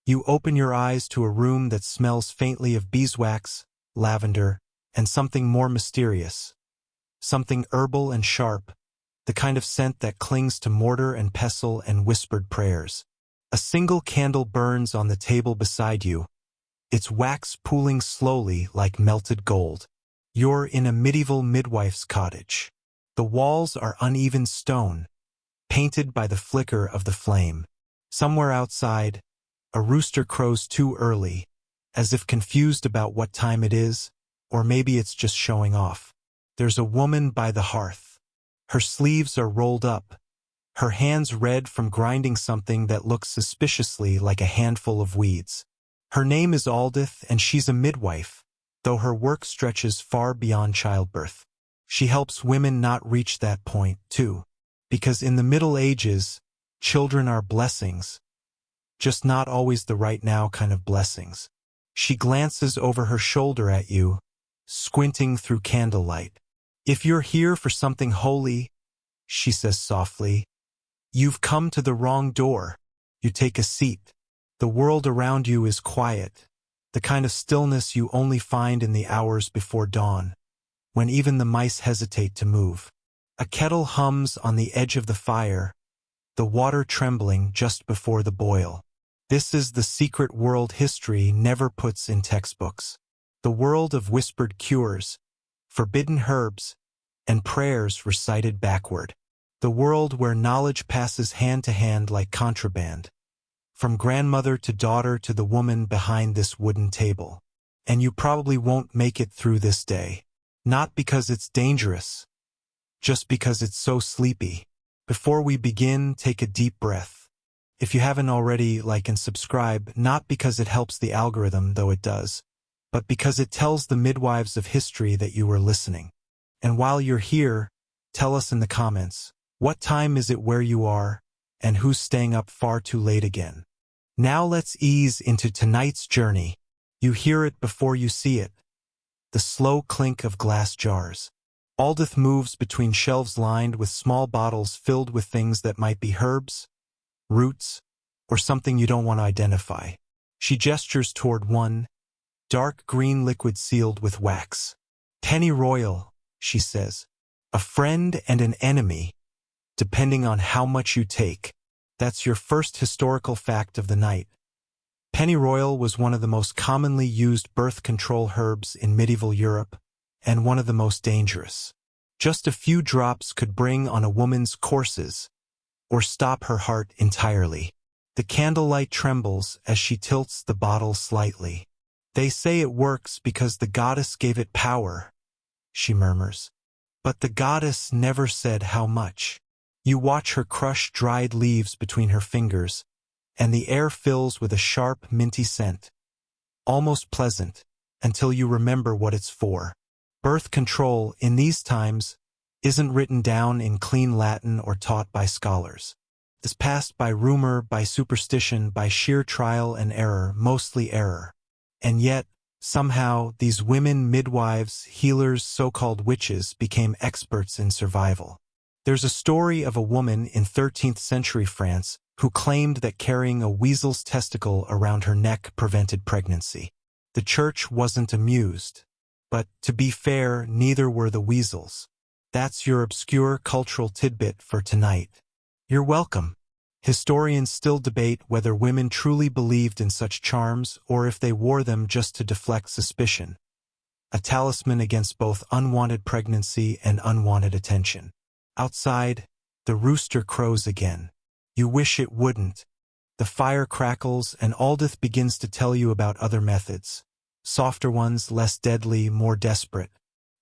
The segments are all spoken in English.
You open your eyes to a room that smells faintly of beeswax, lavender, and something more mysterious. Something herbal and sharp, the kind of scent that clings to mortar and pestle and whispered prayers. A single candle burns on the table beside you, its wax pooling slowly like melted gold. You're in a medieval midwife's cottage. The walls are uneven stone, painted by the flicker of the flame. Somewhere outside, a rooster crows too early, as if confused about what time it is, or maybe it's just showing off. There's a woman by the hearth. Her sleeves are rolled up, her hands red from grinding something that looks suspiciously like a handful of weeds. Her name is Aldith, and she's a midwife, though her work stretches far beyond childbirth. She helps women not reach that point, too, because in the Middle Ages, children are blessings, just not always the right now kind of blessings. She glances over her shoulder at you, squinting through candlelight. If you're here for something holy, she says softly, you've come to the wrong door. You take a seat. The world around you is quiet, the kind of stillness you only find in the hours before dawn, when even the mice hesitate to move. A kettle hums on the edge of the fire, the water trembling just before the boil. This is the secret world history never puts in textbooks. The world of whispered cures, forbidden herbs, and prayers recited backward. The world where knowledge passes hand to hand like contraband, from grandmother to daughter to the woman behind this wooden table. And you probably won't make it through this day. Not because it's dangerous, just because it's so sleepy. Before we begin, take a deep breath. If you haven't already, like and subscribe, not because it helps the algorithm, though it does, but because it tells the midwives of history that you were listening. And while you're here, tell us in the comments, what time is it where you are, and who's staying up far too late again? Now let's ease into tonight's journey. You hear it before you see it. The slow clink of glass jars. Aldith moves between shelves lined with small bottles filled with things that might be herbs, roots, or something you don't want to identify. She gestures toward one, dark green liquid sealed with wax. Pennyroyal, she says. A friend and an enemy, depending on how much you take. That's your first historical fact of the night. Pennyroyal was one of the most commonly used birth control herbs in medieval Europe, and one of the most dangerous. Just a few drops could bring on a woman's courses, or stop her heart entirely. The candlelight trembles as she tilts the bottle slightly. They say it works because the goddess gave it power, she murmurs. But the goddess never said how much. You watch her crush dried leaves between her fingers, and the air fills with a sharp, minty scent. Almost pleasant, until you remember what it's for. Birth control, in these times, isn't written down in clean Latin or taught by scholars. It's passed by rumor, by superstition, by sheer trial and error, mostly error. And yet, somehow, these women midwives, healers, so-called witches, became experts in survival. There's a story of a woman in 13th century France who claimed that carrying a weasel's testicle around her neck prevented pregnancy. The church wasn't amused. But, to be fair, neither were the weasels. That's your obscure cultural tidbit for tonight. You're welcome. Historians still debate whether women truly believed in such charms or if they wore them just to deflect suspicion. A talisman against both unwanted pregnancy and unwanted attention. Outside, the rooster crows again. You wish it wouldn't. The fire crackles and Aldith begins to tell you about other methods. Softer ones, less deadly, more desperate.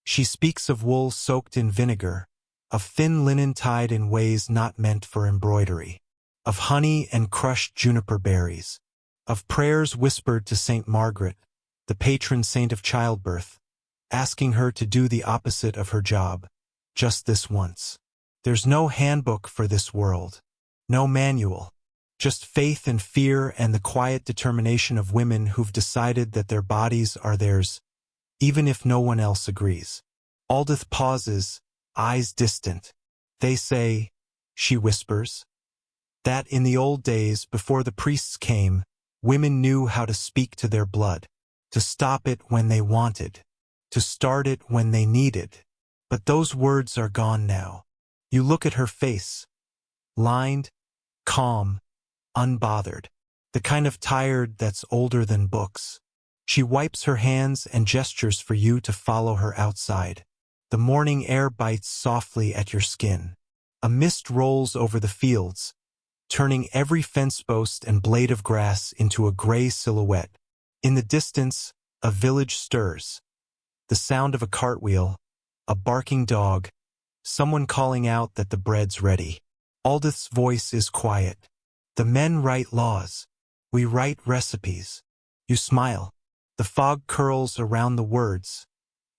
She speaks of wool soaked in vinegar, of thin linen tied in ways not meant for embroidery, of honey and crushed juniper berries, of prayers whispered to Saint Margaret, the patron saint of childbirth, asking her to do the opposite of her job, just this once. There's no handbook for this world, no manual. Just faith and fear and the quiet determination of women who've decided that their bodies are theirs, even if no one else agrees. Aldith pauses, eyes distant. They say, she whispers, that in the old days, before the priests came, Women knew how to speak to their blood, to stop it when they wanted, to start it when they needed. But those words are gone now. You look at her face, lined, calm, unbothered, the kind of tired that's older than books. She wipes her hands and gestures for you to follow her outside. The morning air bites softly at your skin. A mist rolls over the fields, turning every fence post and blade of grass into a gray silhouette. In the distance, a village stirs. The sound of a cartwheel, a barking dog, someone calling out that the bread's ready. Aldith's voice is quiet. The men write laws. We write recipes. You smile. The fog curls around the words,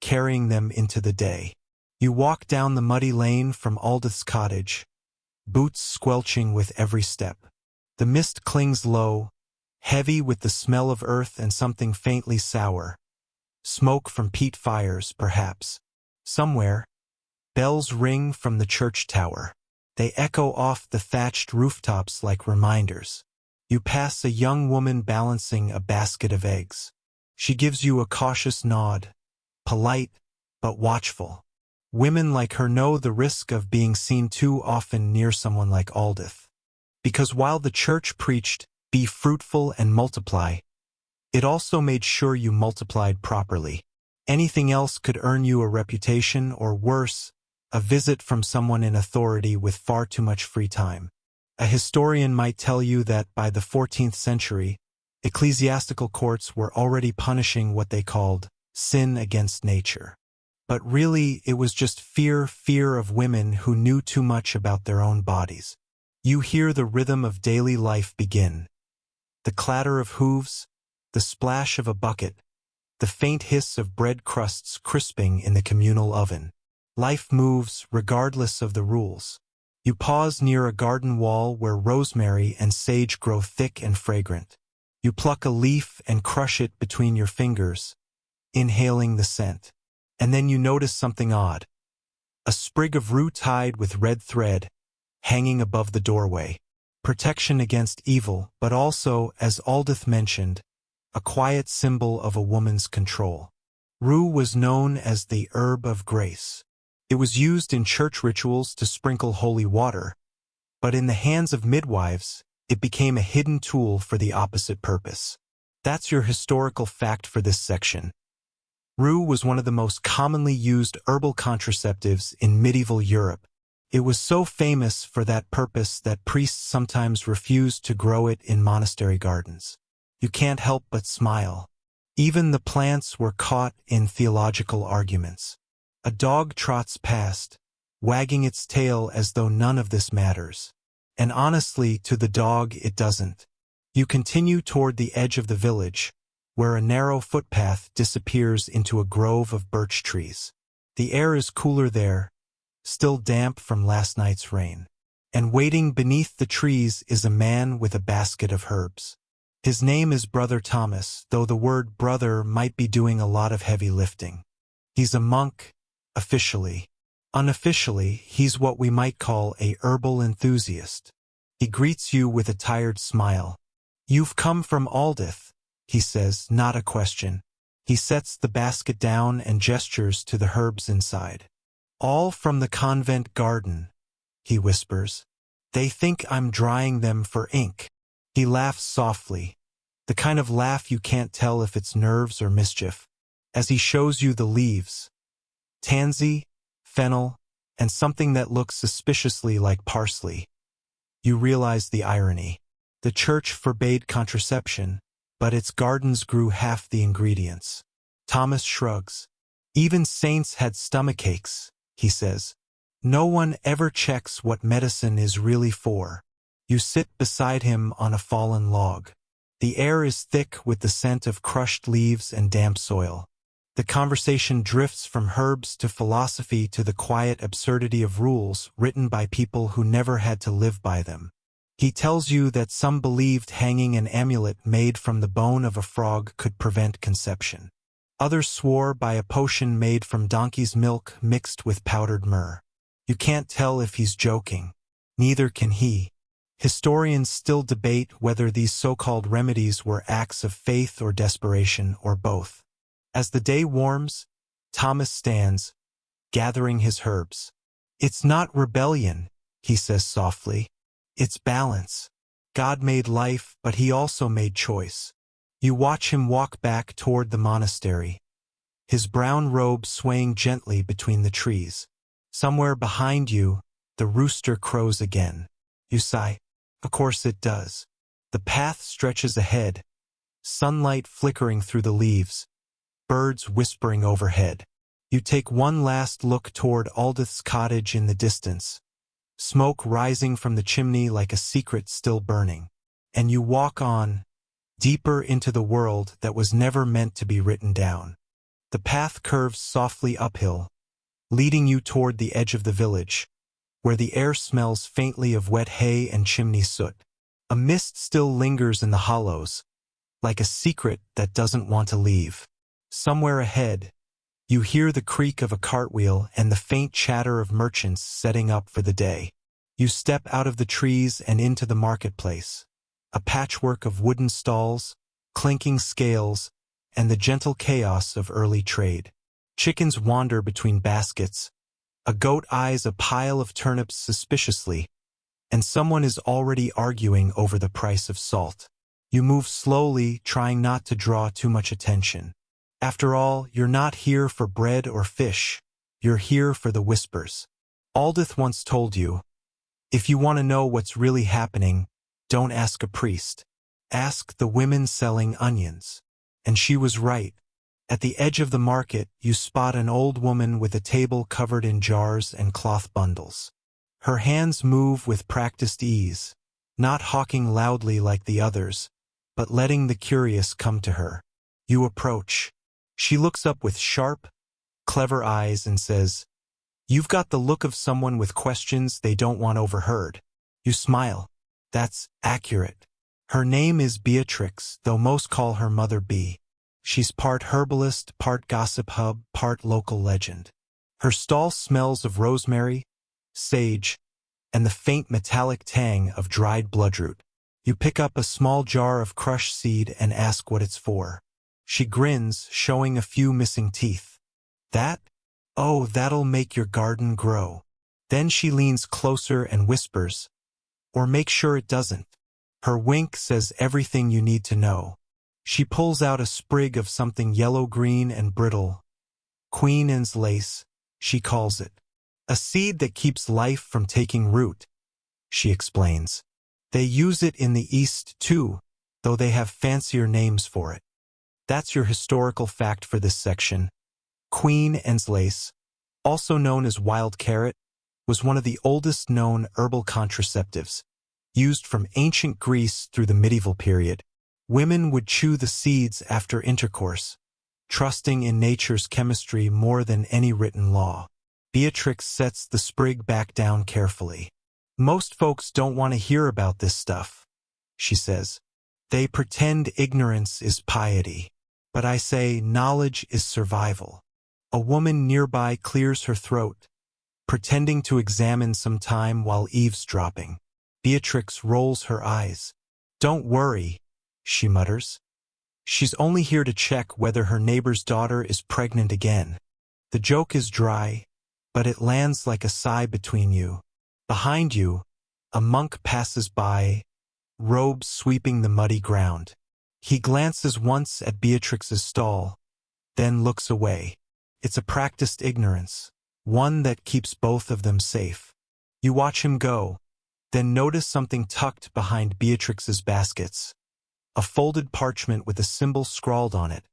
carrying them into the day. You walk down the muddy lane from Aldith's cottage, boots squelching with every step. The mist clings low, heavy with the smell of earth and something faintly sour. Smoke from peat fires, perhaps. Somewhere, bells ring from the church tower. They echo off the thatched rooftops like reminders. You pass a young woman balancing a basket of eggs. She gives you a cautious nod, polite but watchful. Women like her know the risk of being seen too often near someone like Aldith. Because while the church preached, "Be fruitful and multiply," it also made sure you multiplied properly. Anything else could earn you a reputation or worse, a visit from someone in authority with far too much free time. A historian might tell you that by the 14th century, ecclesiastical courts were already punishing what they called sin against nature. But really, it was just fear of women who knew too much about their own bodies. You hear the rhythm of daily life begin. The clatter of hooves, the splash of a bucket, the faint hiss of bread crusts crisping in the communal oven. Life moves regardless of the rules. You pause near a garden wall where rosemary and sage grow thick and fragrant. You pluck a leaf and crush it between your fingers, inhaling the scent. And then you notice something odd. A sprig of rue tied with red thread, hanging above the doorway. Protection against evil, but also, as Aldith mentioned, a quiet symbol of a woman's control. Rue was known as the herb of grace. It was used in church rituals to sprinkle holy water, but in the hands of midwives, it became a hidden tool for the opposite purpose. That's your historical fact for this section. Rue was one of the most commonly used herbal contraceptives in medieval Europe. It was so famous for that purpose that priests sometimes refused to grow it in monastery gardens. You can't help but smile. Even the plants were caught in theological arguments. A dog trots past, wagging its tail as though none of this matters. And honestly, to the dog it doesn't. You continue toward the edge of the village, where a narrow footpath disappears into a grove of birch trees. The air is cooler there, still damp from last night's rain. And waiting beneath the trees is a man with a basket of herbs. His name is Brother Thomas, though the word brother might be doing a lot of heavy lifting. He's a monk, officially. Unofficially, he's what we might call a herbal enthusiast. He greets you with a tired smile. "You've come from Aldith," he says, not a question. He sets the basket down and gestures to the herbs inside. "All from the convent garden," he whispers. "They think I'm drying them for ink." He laughs softly, the kind of laugh you can't tell if it's nerves or mischief, as he shows you the leaves. Tansy, fennel, and something that looks suspiciously like parsley. You realize the irony. The church forbade contraception, but its gardens grew half the ingredients. Thomas shrugs. "Even saints had stomachaches," he says. "No one ever checks what medicine is really for." You sit beside him on a fallen log. The air is thick with the scent of crushed leaves and damp soil. The conversation drifts from herbs to philosophy to the quiet absurdity of rules written by people who never had to live by them. He tells you that some believed hanging an amulet made from the bone of a frog could prevent conception. Others swore by a potion made from donkey's milk mixed with powdered myrrh. You can't tell if he's joking. Neither can he. Historians still debate whether these so-called remedies were acts of faith or desperation, or both. As the day warms, Thomas stands, gathering his herbs. "It's not rebellion," he says softly. "It's balance. God made life, but he also made choice." You watch him walk back toward the monastery, his brown robe swaying gently between the trees. Somewhere behind you, the rooster crows again. You sigh. Of course it does. The path stretches ahead, sunlight flickering through the leaves, birds whispering overhead. You take one last look toward Aldith's cottage in the distance, smoke rising from the chimney like a secret still burning. And you walk on, deeper into the world that was never meant to be written down. The path curves softly uphill, leading you toward the edge of the village, where the air smells faintly of wet hay and chimney soot. A mist still lingers in the hollows, like a secret that doesn't want to leave. Somewhere ahead, you hear the creak of a cartwheel and the faint chatter of merchants setting up for the day. You step out of the trees and into the marketplace, a patchwork of wooden stalls, clinking scales, and the gentle chaos of early trade. Chickens wander between baskets, a goat eyes a pile of turnips suspiciously, and someone is already arguing over the price of salt. You move slowly, trying not to draw too much attention. After all, you're not here for bread or fish. You're here for the whispers. Aldith once told you, if you want to know what's really happening, don't ask a priest. Ask the women selling onions. And she was right. At the edge of the market, you spot an old woman with a table covered in jars and cloth bundles. Her hands move with practiced ease, not hawking loudly like the others, but letting the curious come to her. You approach. She looks up with sharp, clever eyes and says, "You've got the look of someone with questions they don't want overheard." You smile. That's accurate. Her name is Beatrix, though most call her Mother B. She's part herbalist, part gossip hub, part local legend. Her stall smells of rosemary, sage, and the faint metallic tang of dried bloodroot. You pick up a small jar of crushed seed and ask what it's for. She grins, showing a few missing teeth. That? Oh, that'll make your garden grow. Then she leans closer and whispers, "Or make sure it doesn't." Her wink says everything you need to know. She pulls out a sprig of something yellow-green and brittle. Queen Anne's lace, she calls it. A seed that keeps life from taking root, she explains. They use it in the East too, though they have fancier names for it. That's your historical fact for this section. Queen Anne's lace, also known as wild carrot, was one of the oldest known herbal contraceptives, used from ancient Greece through the medieval period. Women would chew the seeds after intercourse, trusting in nature's chemistry more than any written law. Beatrix sets the sprig back down carefully. "Most folks don't want to hear about this stuff," she says. "They pretend ignorance is piety. But I say knowledge is survival." A woman nearby clears her throat, pretending to examine some time while eavesdropping. Beatrix rolls her eyes. "Don't worry," she mutters. "She's only here to check whether her neighbor's daughter is pregnant again." The joke is dry, but it lands like a sigh between you. Behind you, a monk passes by, robes sweeping the muddy ground. He glances once at Beatrix's stall, then looks away. It's a practiced ignorance, one that keeps both of them safe. You watch him go, then notice something tucked behind Beatrix's baskets. A folded parchment with a symbol scrawled on it,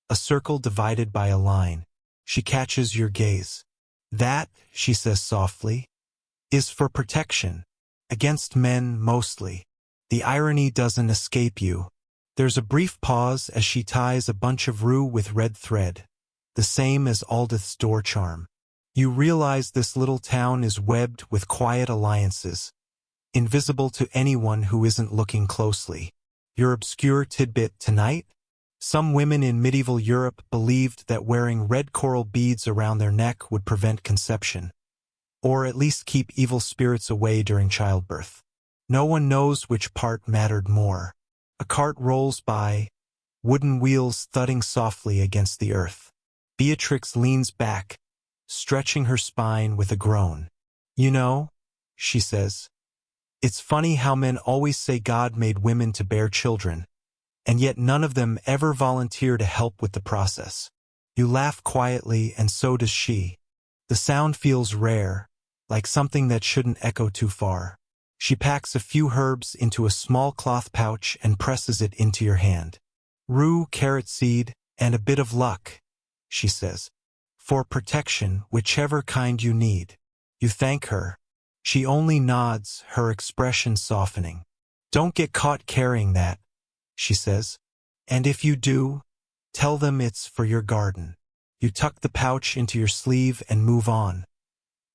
a circle divided by a line. She catches your gaze. "That," she says softly, "is for protection. Against men, mostly." The irony doesn't escape you. There's a brief pause as she ties a bunch of rue with red thread, the same as Aldith's door charm. You realize this little town is webbed with quiet alliances, invisible to anyone who isn't looking closely. Your obscure tidbit tonight? Some women in medieval Europe believed that wearing red coral beads around their neck would prevent conception, or at least keep evil spirits away during childbirth. No one knows which part mattered more. A cart rolls by, wooden wheels thudding softly against the earth. Beatrix leans back, stretching her spine with a groan. You know, she says, it's funny how men always say God made women to bear children, and yet none of them ever volunteer to help with the process. You laugh quietly, and so does she. The sound feels rare, like something that shouldn't echo too far. She packs a few herbs into a small cloth pouch and presses it into your hand. Rue, carrot seed, and a bit of luck, she says. For protection, whichever kind you need. You thank her. She only nods, her expression softening. Don't get caught carrying that, she says. And if you do, tell them it's for your garden. You tuck the pouch into your sleeve and move on,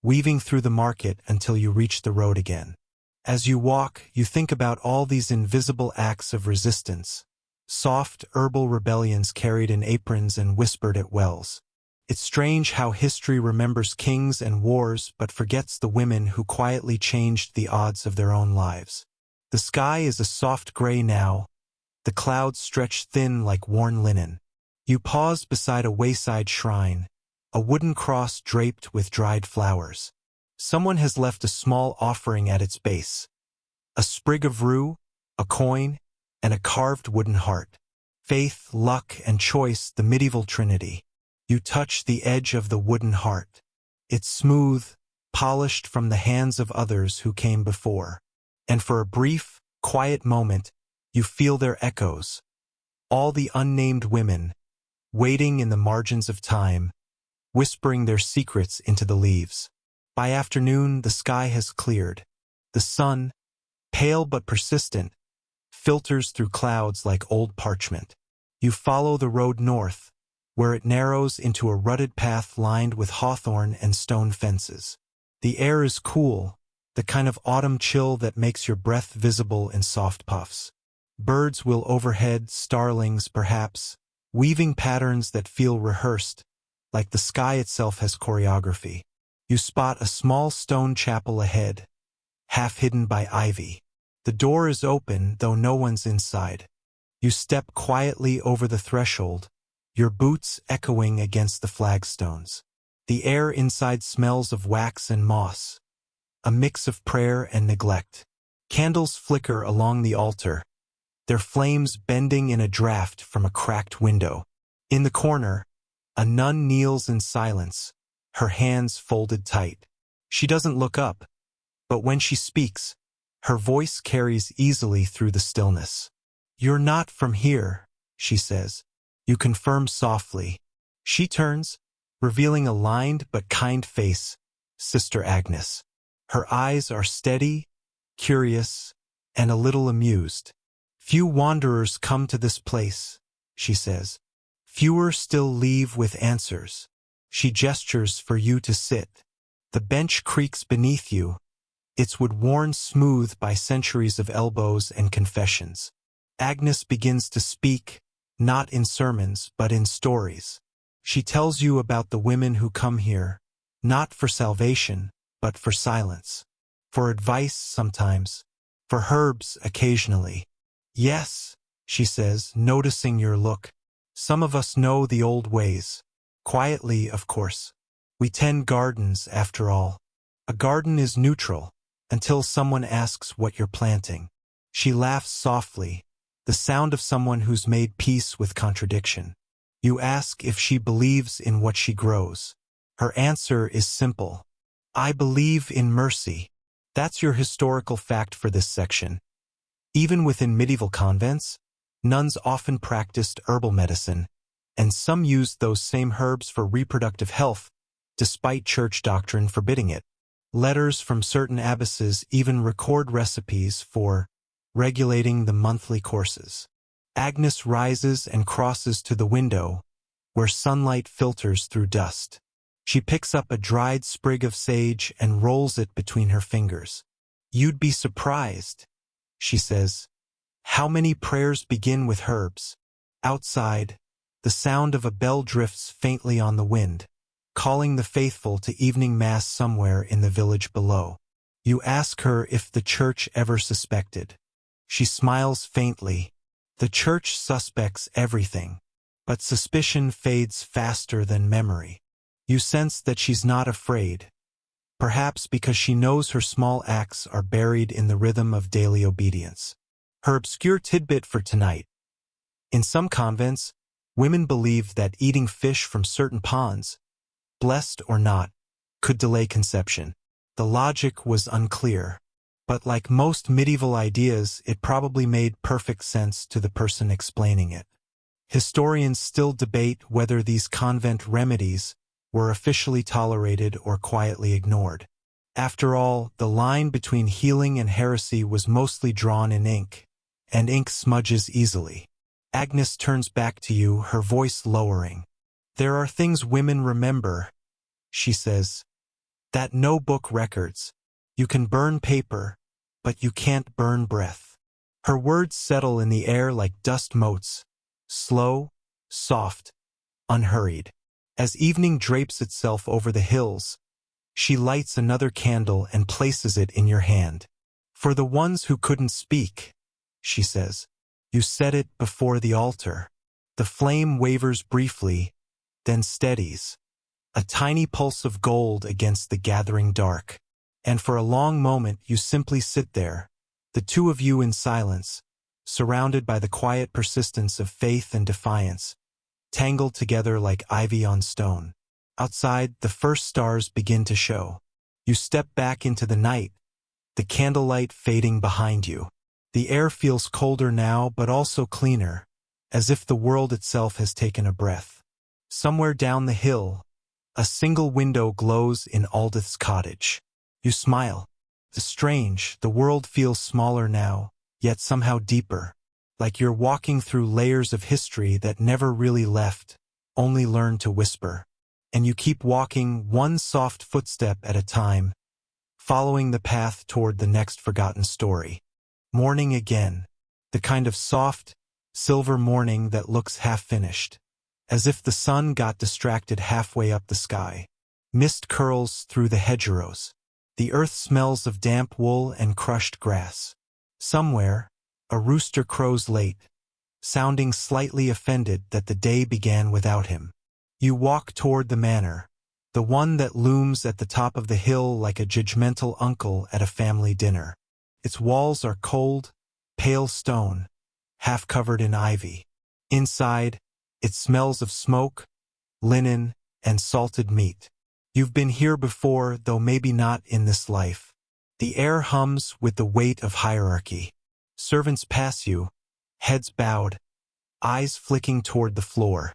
weaving through the market until you reach the road again. As you walk, you think about all these invisible acts of resistance, soft herbal rebellions carried in aprons and whispered at wells. It's strange how history remembers kings and wars but forgets the women who quietly changed the odds of their own lives. The sky is a soft gray now, the clouds stretch thin like worn linen. You pause beside a wayside shrine, a wooden cross draped with dried flowers. Someone has left a small offering at its base. A sprig of rue, a coin, and a carved wooden heart. Faith, luck, and choice, the medieval trinity. You touch the edge of the wooden heart. It's smooth, polished from the hands of others who came before. And for a brief, quiet moment, you feel their echoes. All the unnamed women, waiting in the margins of time, whispering their secrets into the leaves. By afternoon, the sky has cleared. The sun, pale but persistent, filters through clouds like old parchment. You follow the road north, where it narrows into a rutted path lined with hawthorn and stone fences. The air is cool, the kind of autumn chill that makes your breath visible in soft puffs. Birds will overhead, starlings perhaps, weaving patterns that feel rehearsed, like the sky itself has choreography. You spot a small stone chapel ahead, half hidden by ivy. The door is open, though no one's inside. You step quietly over the threshold, your boots echoing against the flagstones. The air inside smells of wax and moss, a mix of prayer and neglect. Candles flicker along the altar, their flames bending in a draft from a cracked window. In the corner, a nun kneels in silence, her hands folded tight. She doesn't look up, but when she speaks, her voice carries easily through the stillness. You're not from here, she says. You confirm softly. She turns, revealing a lined but kind face, Sister Agnes. Her eyes are steady, curious, and a little amused. Few wanderers come to this place, she says. Fewer still leave with answers. She gestures for you to sit. The bench creaks beneath you, its wood worn smooth by centuries of elbows and confessions. Agnes begins to speak, not in sermons but in stories. She tells you about the women who come here, not for salvation, but for silence. For advice sometimes, for herbs occasionally. Yes, she says, noticing your look. Some of us know the old ways. Quietly, of course. We tend gardens, after all. A garden is neutral, until someone asks what you're planting. She laughs softly, the sound of someone who's made peace with contradiction. You ask if she believes in what she grows. Her answer is simple. I believe in mercy. That's your historical fact for this section. Even within medieval convents, nuns often practiced herbal medicine, and some used those same herbs for reproductive health, despite church doctrine forbidding it. Letters from certain abbesses even record recipes for regulating the monthly courses. Agnes rises and crosses to the window, where sunlight filters through dust. She picks up a dried sprig of sage and rolls it between her fingers. You'd be surprised, she says, how many prayers begin with herbs. Outside, the sound of a bell drifts faintly on the wind, calling the faithful to evening mass somewhere in the village below. You ask her if the church ever suspected. She smiles faintly. The church suspects everything, but suspicion fades faster than memory. You sense that she's not afraid, perhaps because she knows her small acts are buried in the rhythm of daily obedience. Her obscure tidbit for tonight. In some convents, women believed that eating fish from certain ponds, blessed or not, could delay conception. The logic was unclear, but like most medieval ideas, it probably made perfect sense to the person explaining it. Historians still debate whether these convent remedies were officially tolerated or quietly ignored. After all, the line between healing and heresy was mostly drawn in ink, and ink smudges easily. Agnes turns back to you, her voice lowering. There are things women remember, she says, that no book records. You can burn paper, but you can't burn breath. Her words settle in the air like dust motes, slow, soft, unhurried. As evening drapes itself over the hills, she lights another candle and places it in your hand. For the ones who couldn't speak, she says. You set it before the altar. The flame wavers briefly, then steadies, a tiny pulse of gold against the gathering dark. And for a long moment you simply sit there, the two of you in silence, surrounded by the quiet persistence of faith and defiance, tangled together like ivy on stone. Outside, the first stars begin to show. You step back into the night, the candlelight fading behind you. The air feels colder now, but also cleaner, as if the world itself has taken a breath. Somewhere down the hill, a single window glows in Aldith's cottage. You smile. Strange, the world feels smaller now, yet somehow deeper, like you're walking through layers of history that never really left, only learned to whisper. And you keep walking, one soft footstep at a time, following the path toward the next forgotten story. Morning again, the kind of soft, silver morning that looks half-finished, as if the sun got distracted halfway up the sky. Mist curls through the hedgerows. The earth smells of damp wool and crushed grass. Somewhere, a rooster crows late, sounding slightly offended that the day began without him. You walk toward the manor, the one that looms at the top of the hill like a judgmental uncle at a family dinner. Its walls are cold, pale stone, half covered in ivy. Inside, it smells of smoke, linen, and salted meat. You've been here before, though maybe not in this life. The air hums with the weight of hierarchy. Servants pass you, heads bowed, eyes flicking toward the floor.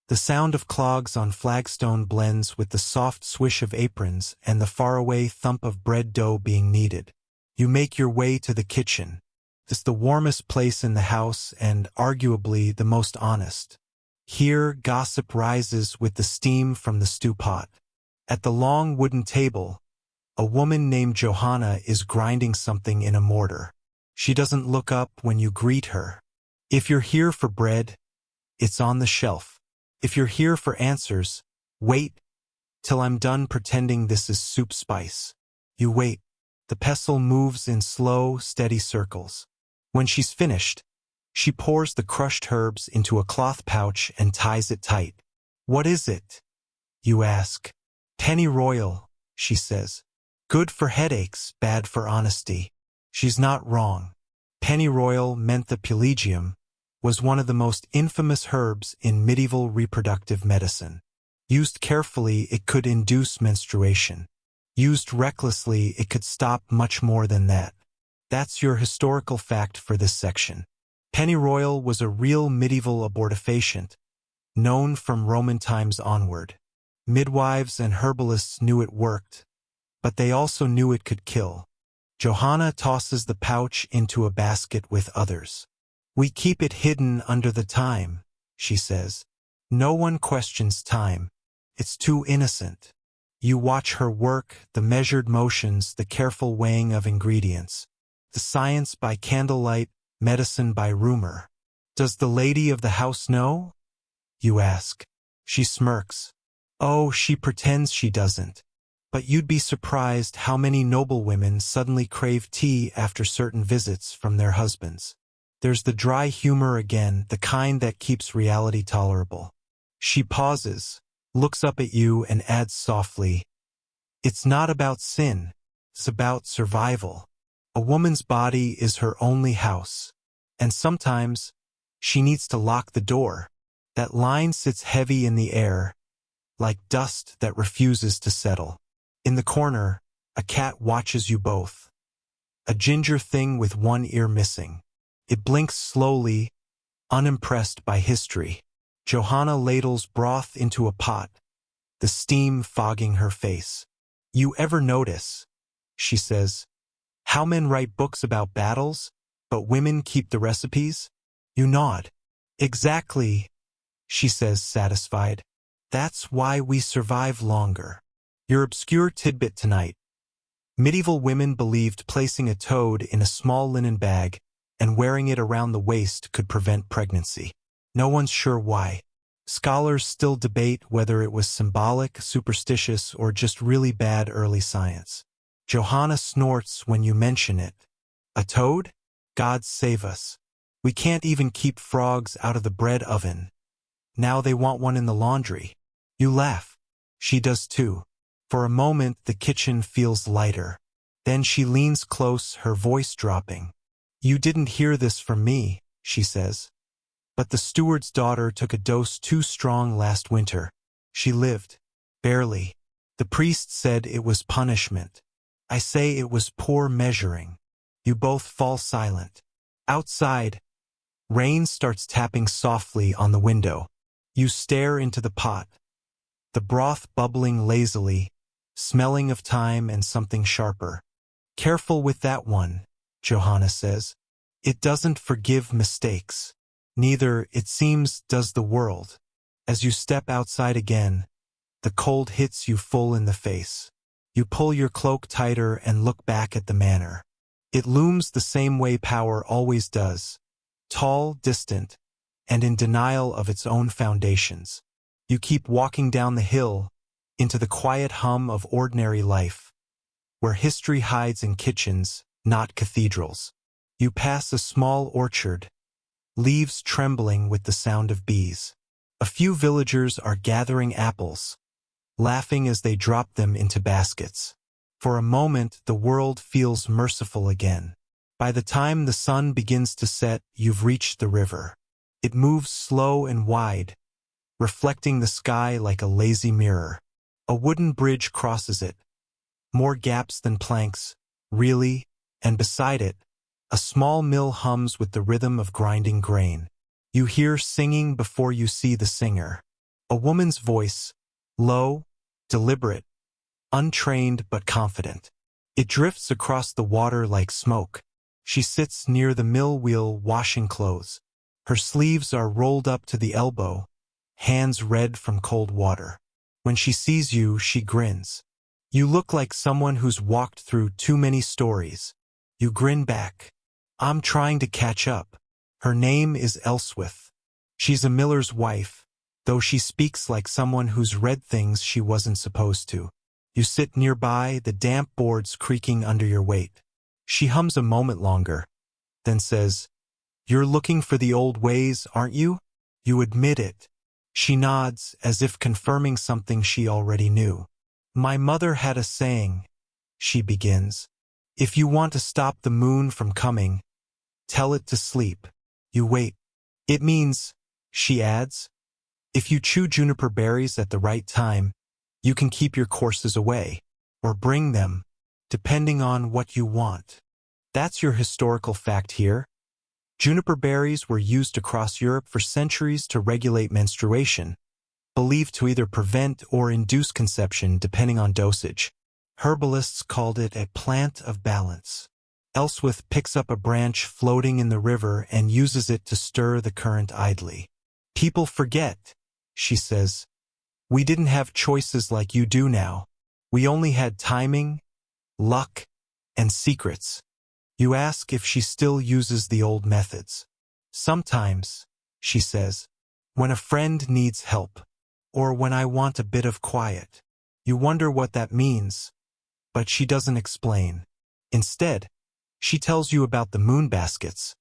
The sound of clogs on flagstone blends with the soft swish of aprons and the faraway thump of bread dough being kneaded. You make your way to the kitchen. It's the warmest place in the house and arguably the most honest. Here, gossip rises with the steam from the stew pot. At the long wooden table, a woman named Johanna is grinding something in a mortar. She doesn't look up when you greet her. If you're here for bread, it's on the shelf. If you're here for answers, wait till I'm done pretending this is soup spice. You wait. The pestle moves in slow, steady circles. When she's finished, she pours the crushed herbs into a cloth pouch and ties it tight. What is it? You ask. Pennyroyal, she says. Good for headaches, bad for honesty. She's not wrong. Pennyroyal menthopulegium was one of the most infamous herbs in medieval reproductive medicine. Used carefully, it could induce menstruation. Used recklessly, it could stop much more than that. That's your historical fact for this section. Pennyroyal was a real medieval abortifacient, known from Roman times onward. Midwives and herbalists knew it worked, but they also knew it could kill. Johanna tosses the pouch into a basket with others. We keep it hidden under the thyme, she says. No one questions time. It's too innocent. You watch her work, the measured motions, the careful weighing of ingredients. The science by candlelight, medicine by rumor. Does the lady of the house know? You ask. She smirks. Oh, she pretends she doesn't. But you'd be surprised how many noblewomen suddenly crave tea after certain visits from their husbands. There's the dry humor again, the kind that keeps reality tolerable. She pauses, looks up at you, and adds softly, "It's not about sin, it's about survival. A woman's body is her only house, and sometimes she needs to lock the door." That line sits heavy in the air, like dust that refuses to settle. In the corner, a cat watches you both. A ginger thing with one ear missing. It blinks slowly, unimpressed by history. Johanna ladles broth into a pot, the steam fogging her face. "You ever notice," she says, "how men write books about battles, but women keep the recipes?" You nod. "Exactly," she says, satisfied. "That's why we survive longer." Your obscure tidbit tonight. Medieval women believed placing a toad in a small linen bag and wearing it around the waist could prevent pregnancy. No one's sure why. Scholars still debate whether it was symbolic, superstitious, or just really bad early science. Johanna snorts when you mention it. "A toad? God save us. We can't even keep frogs out of the bread oven. Now they want one in the laundry." You laugh. She does too. For a moment, the kitchen feels lighter. Then she leans close, her voice dropping. "You didn't hear this from me," she says. "But the steward's daughter took a dose too strong last winter. She lived. Barely. The priest said it was punishment. I say it was poor measuring." You both fall silent. Outside, rain starts tapping softly on the window. You stare into the pot. The broth bubbling lazily, smelling of thyme and something sharper. "Careful with that one," Johanna says. "It doesn't forgive mistakes. Neither, it seems, does the world." As you step outside again, the cold hits you full in the face. You pull your cloak tighter and look back at the manor. It looms the same way power always does, tall, distant, and in denial of its own foundations. You keep walking down the hill, into the quiet hum of ordinary life, where history hides in kitchens, not cathedrals. You pass a small orchard, leaves trembling with the sound of bees. A few villagers are gathering apples, laughing as they drop them into baskets. For a moment, the world feels merciful again. By the time the sun begins to set, you've reached the river. It moves slow and wide, reflecting the sky like a lazy mirror. A wooden bridge crosses it, more gaps than planks, really, and beside it, a small mill hums with the rhythm of grinding grain. You hear singing before you see the singer. A woman's voice, low, deliberate, untrained but confident. It drifts across the water like smoke. She sits near the mill wheel washing clothes. Her sleeves are rolled up to the elbow, hands red from cold water. When she sees you, she grins. You look like someone who's walked through too many stories. You grin back. "I'm trying to catch up." Her name is Elswith. She's a miller's wife, though she speaks like someone who's read things she wasn't supposed to. You sit nearby, the damp boards creaking under your weight. She hums a moment longer, then says, "You're looking for the old ways, aren't you?" You admit it. She nods, as if confirming something she already knew. "My mother had a saying," she begins. "If you want to stop the moon from coming, tell it to sleep." You wait. "It means," she adds, "if you chew juniper berries at the right time, you can keep your courses away, or bring them, depending on what you want." That's your historical fact here. Juniper berries were used across Europe for centuries to regulate menstruation, believed to either prevent or induce conception depending on dosage. Herbalists called it a plant of balance. Elswith picks up a branch floating in the river and uses it to stir the current idly. "People forget," she says. "We didn't have choices like you do now. We only had timing, luck, and secrets." You ask if she still uses the old methods. "Sometimes," she says, "when a friend needs help, or when I want a bit of quiet." You wonder what that means, but she doesn't explain. Instead, she tells you about the moon baskets,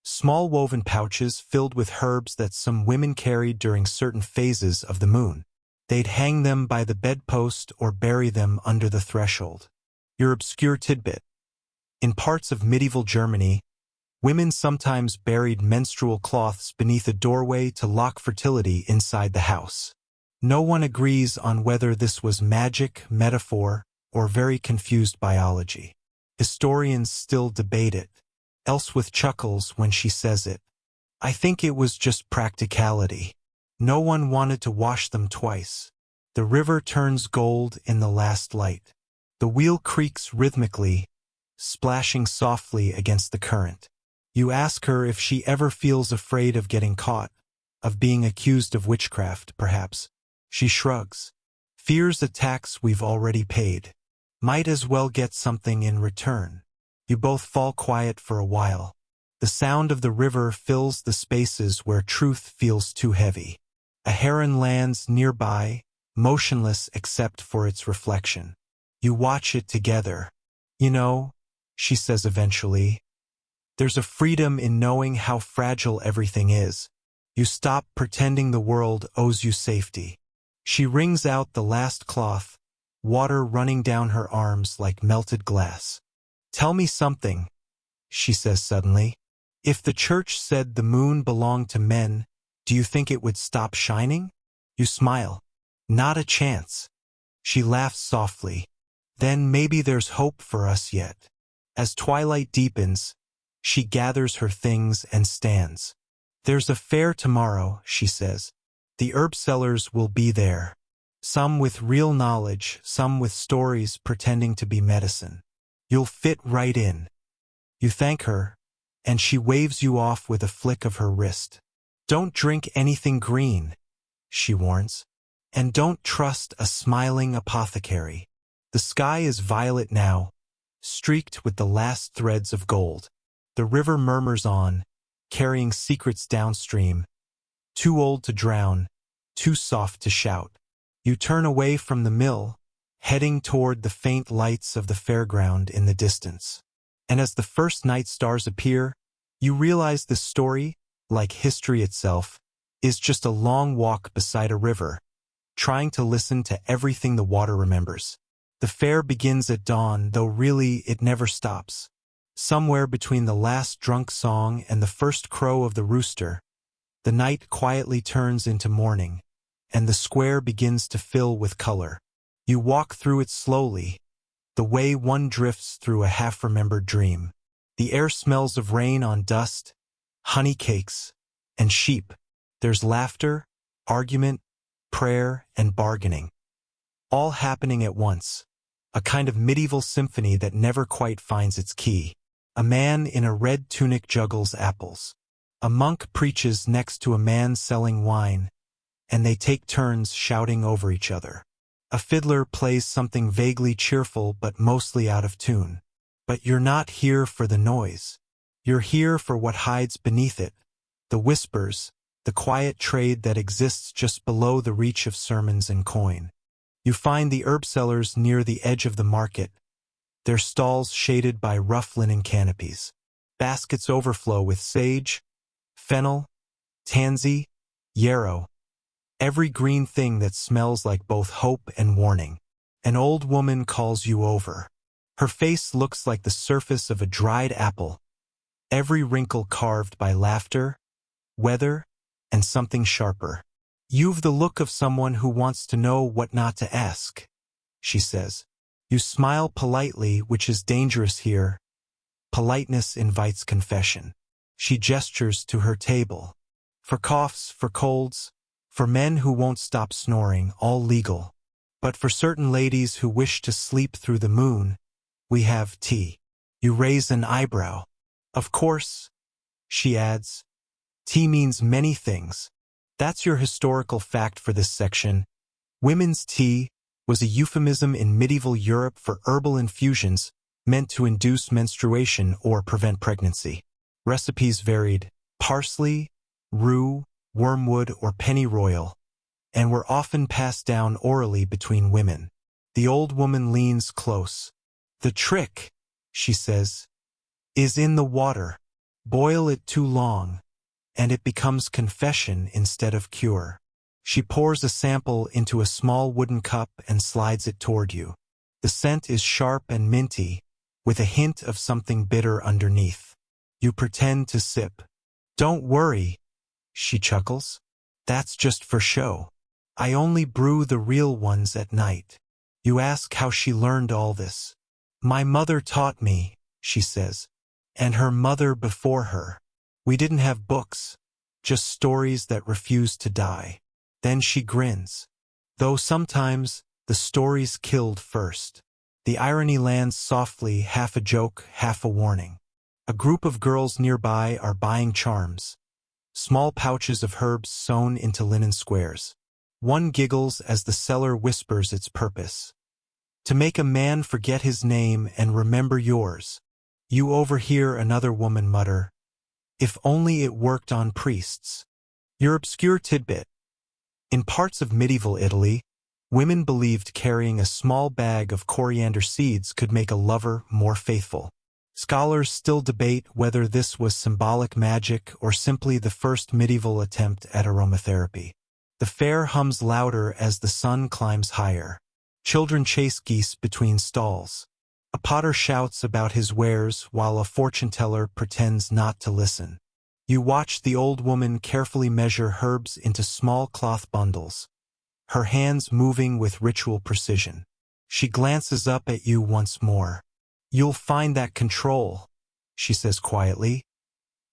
small woven pouches filled with herbs that some women carried during certain phases of the moon. They'd hang them by the bedpost or bury them under the threshold. Your obscure tidbit. In parts of medieval Germany, women sometimes buried menstrual cloths beneath a doorway to lock fertility inside the house. No one agrees on whether this was magic, metaphor, or very confused biology. Historians still debate it, Elswith chuckles when she says it. I think it was just practicality. No one wanted to wash them twice. The river turns gold in the last light. The wheel creaks rhythmically, splashing softly against the current. You ask her if she ever feels afraid of getting caught, of being accused of witchcraft, perhaps. She shrugs. Fears a tax we've already paid. Might as well get something in return. You both fall quiet for a while. The sound of the river fills the spaces where truth feels too heavy. A heron lands nearby, motionless except for its reflection. You watch it together. You know, she says eventually, there's a freedom in knowing how fragile everything is. You stop pretending the world owes you safety. She wrings out the last cloth, water running down her arms like melted glass. Tell me something, she says suddenly. If the church said the moon belonged to men, do you think it would stop shining? You smile. Not a chance. She laughs softly. Then maybe there's hope for us yet. As twilight deepens, she gathers her things and stands. There's a fair tomorrow, she says. The herb sellers will be there. Some with real knowledge, some with stories pretending to be medicine. You'll fit right in. You thank her, and she waves you off with a flick of her wrist. Don't drink anything green, she warns. And don't trust a smiling apothecary. The sky is violet now, streaked with the last threads of gold. The river murmurs on, carrying secrets downstream. Too old to drown, too soft to shout. You turn away from the mill, heading toward the faint lights of the fairground in the distance. And as the first night stars appear, you realize the story, like history itself, is just a long walk beside a river, trying to listen to everything the water remembers. The fair begins at dawn, though really it never stops. Somewhere between the last drunk song and the first crow of the rooster, the night quietly turns into morning, and the square begins to fill with color. You walk through it slowly, the way one drifts through a half-remembered dream. The air smells of rain on dust, honey cakes, and sheep. There's laughter, argument, prayer, and bargaining. All happening at once. A kind of medieval symphony that never quite finds its key. A man in a red tunic juggles apples. A monk preaches next to a man selling wine, and they take turns shouting over each other. A fiddler plays something vaguely cheerful but mostly out of tune. But you're not here for the noise. You're here for what hides beneath it, the whispers, the quiet trade that exists just below the reach of sermons and coin. You find the herb sellers near the edge of the market, their stalls shaded by rough linen canopies. Baskets overflow with sage, fennel, tansy, yarrow, every green thing that smells like both hope and warning. An old woman calls you over. Her face looks like the surface of a dried apple, every wrinkle carved by laughter, weather, and something sharper. You've the look of someone who wants to know what not to ask, she says. You smile politely, which is dangerous here. Politeness invites confession. She gestures to her table. For coughs, for colds, for men who won't stop snoring, all legal. But for certain ladies who wish to sleep through the moon, we have tea. You raise an eyebrow. Of course, she adds. Tea means many things. That's your historical fact for this section. Women's tea was a euphemism in medieval Europe for herbal infusions meant to induce menstruation or prevent pregnancy. Recipes varied: parsley, rue, wormwood, or pennyroyal, and were often passed down orally between women. The old woman leans close. The trick, she says, is in the water. Boil it too long, and it becomes confession instead of cure. She pours a sample into a small wooden cup and slides it toward you. The scent is sharp and minty, with a hint of something bitter underneath. You pretend to sip. Don't worry, she chuckles. That's just for show. I only brew the real ones at night. You ask how she learned all this. My mother taught me, she says, and her mother before her. We didn't have books, just stories that refused to die. Then she grins. Though sometimes, the stories killed first. The irony lands softly, half a joke, half a warning. A group of girls nearby are buying charms. Small pouches of herbs sewn into linen squares. One giggles as the seller whispers its purpose. To make a man forget his name and remember yours. You overhear another woman mutter, if only it worked on priests. Your obscure tidbit. In parts of medieval Italy, women believed carrying a small bag of coriander seeds could make a lover more faithful. Scholars still debate whether this was symbolic magic or simply the first medieval attempt at aromatherapy. The fair hums louder as the sun climbs higher. Children chase geese between stalls. A potter shouts about his wares while a fortune-teller pretends not to listen. You watch the old woman carefully measure herbs into small cloth bundles, her hands moving with ritual precision. She glances up at you once more. You'll find that control, she says quietly,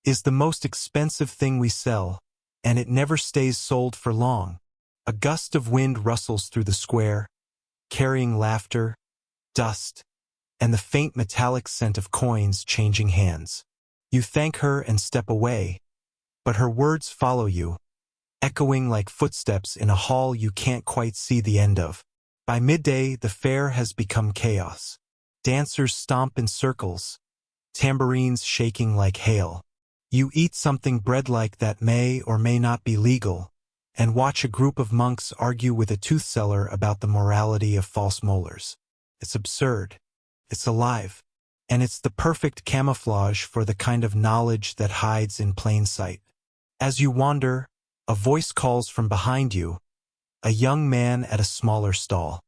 is the most expensive thing we sell, and it never stays sold for long. A gust of wind rustles through the square, carrying laughter, dust, and the faint metallic scent of coins changing hands. You thank her and step away, but her words follow you, echoing like footsteps in a hall you can't quite see the end of. By midday, the fair has become chaos. Dancers stomp in circles, tambourines shaking like hail. You eat something bread-like that may or may not be legal, and watch a group of monks argue with a tooth seller about the morality of false molars. It's absurd. It's alive. And it's the perfect camouflage for the kind of knowledge that hides in plain sight. As you wander, a voice calls from behind you, a young man at a smaller stall.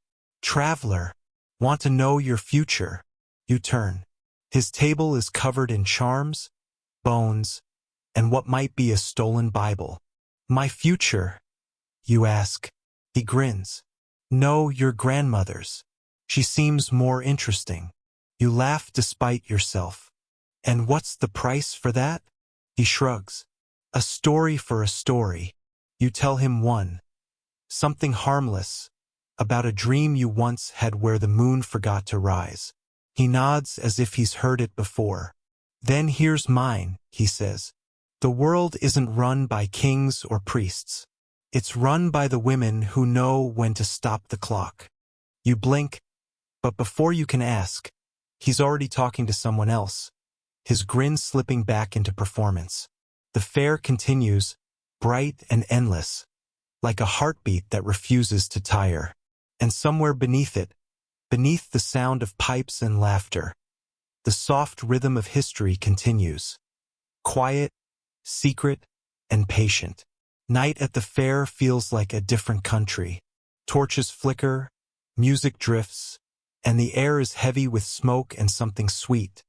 Traveler, want to know your future? You turn. His table is covered in charms, bones, and what might be a stolen Bible. My future, you ask. He grins. No, your grandmother's. She seems more interesting. You laugh despite yourself. And what's the price for that? He shrugs. A story for a story. You tell him one. Something harmless, about a dream you once had where the moon forgot to rise. He nods as if he's heard it before. Then here's mine, he says. The world isn't run by kings or priests. It's run by the women who know when to stop the clock. You blink, but before you can ask, he's already talking to someone else, his grin slipping back into performance. The fair continues, bright and endless, like a heartbeat that refuses to tire. And somewhere beneath it, beneath the sound of pipes and laughter, the soft rhythm of history continues. Quiet, secret, and patient. Night at the fair feels like a different country. Torches flicker, music drifts, and the air is heavy with smoke and something sweet.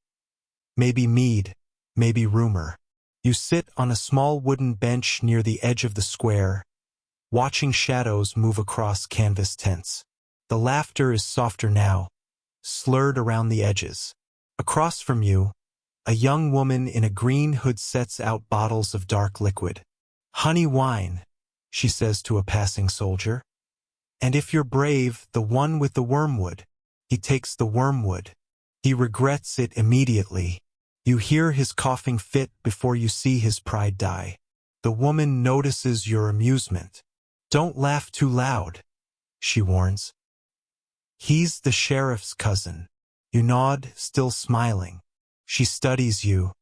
Maybe mead, maybe rumor. You sit on a small wooden bench near the edge of the square, watching shadows move across canvas tents. The laughter is softer now, slurred around the edges. Across from you, a young woman in a green hood sets out bottles of dark liquid. Honey wine, she says to a passing soldier. And if you're brave, the one with the wormwood. He takes the wormwood. He regrets it immediately. You hear his coughing fit before you see his pride die. The woman notices your amusement. Don't laugh too loud, she warns. He's the sheriff's cousin. You nod, still smiling. She studies you.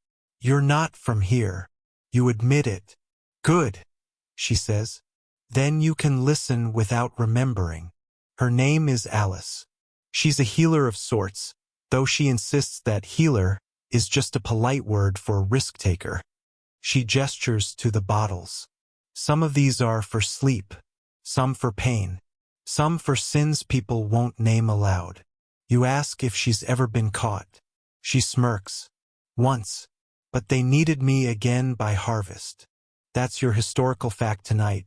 You're not from here. You admit it. Good, she says. Then you can listen without remembering. Her name is Alice. She's a healer of sorts, though she insists that healer is just a polite word for risk-taker. She gestures to the bottles. Some of these are for sleep, some for pain, some for sins people won't name aloud. You ask if she's ever been caught. She smirks. Once, but they needed me again by harvest. That's your historical fact tonight.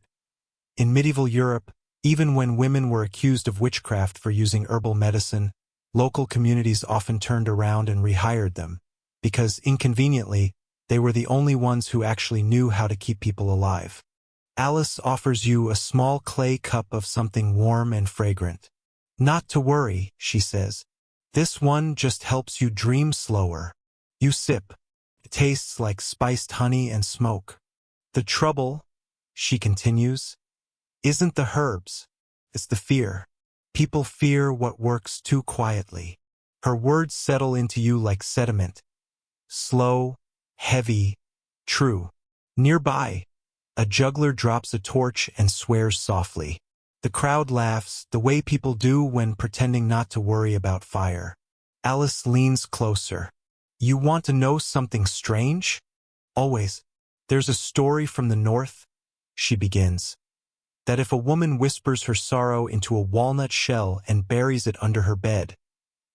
In medieval Europe, even when women were accused of witchcraft for using herbal medicine, local communities often turned around and rehired them, because, inconveniently, they were the only ones who actually knew how to keep people alive. Alice offers you a small clay cup of something warm and fragrant. Not to worry, she says. This one just helps you dream slower. You sip. It tastes like spiced honey and smoke. The trouble, she continues, isn't the herbs. It's the fear. People fear what works too quietly. Her words settle into you like sediment. Slow, heavy, true. Nearby, a juggler drops a torch and swears softly. The crowd laughs, the way people do when pretending not to worry about fire. Alice leans closer. You want to know something strange? Always. There's a story from the north, she begins, that if a woman whispers her sorrow into a walnut shell and buries it under her bed,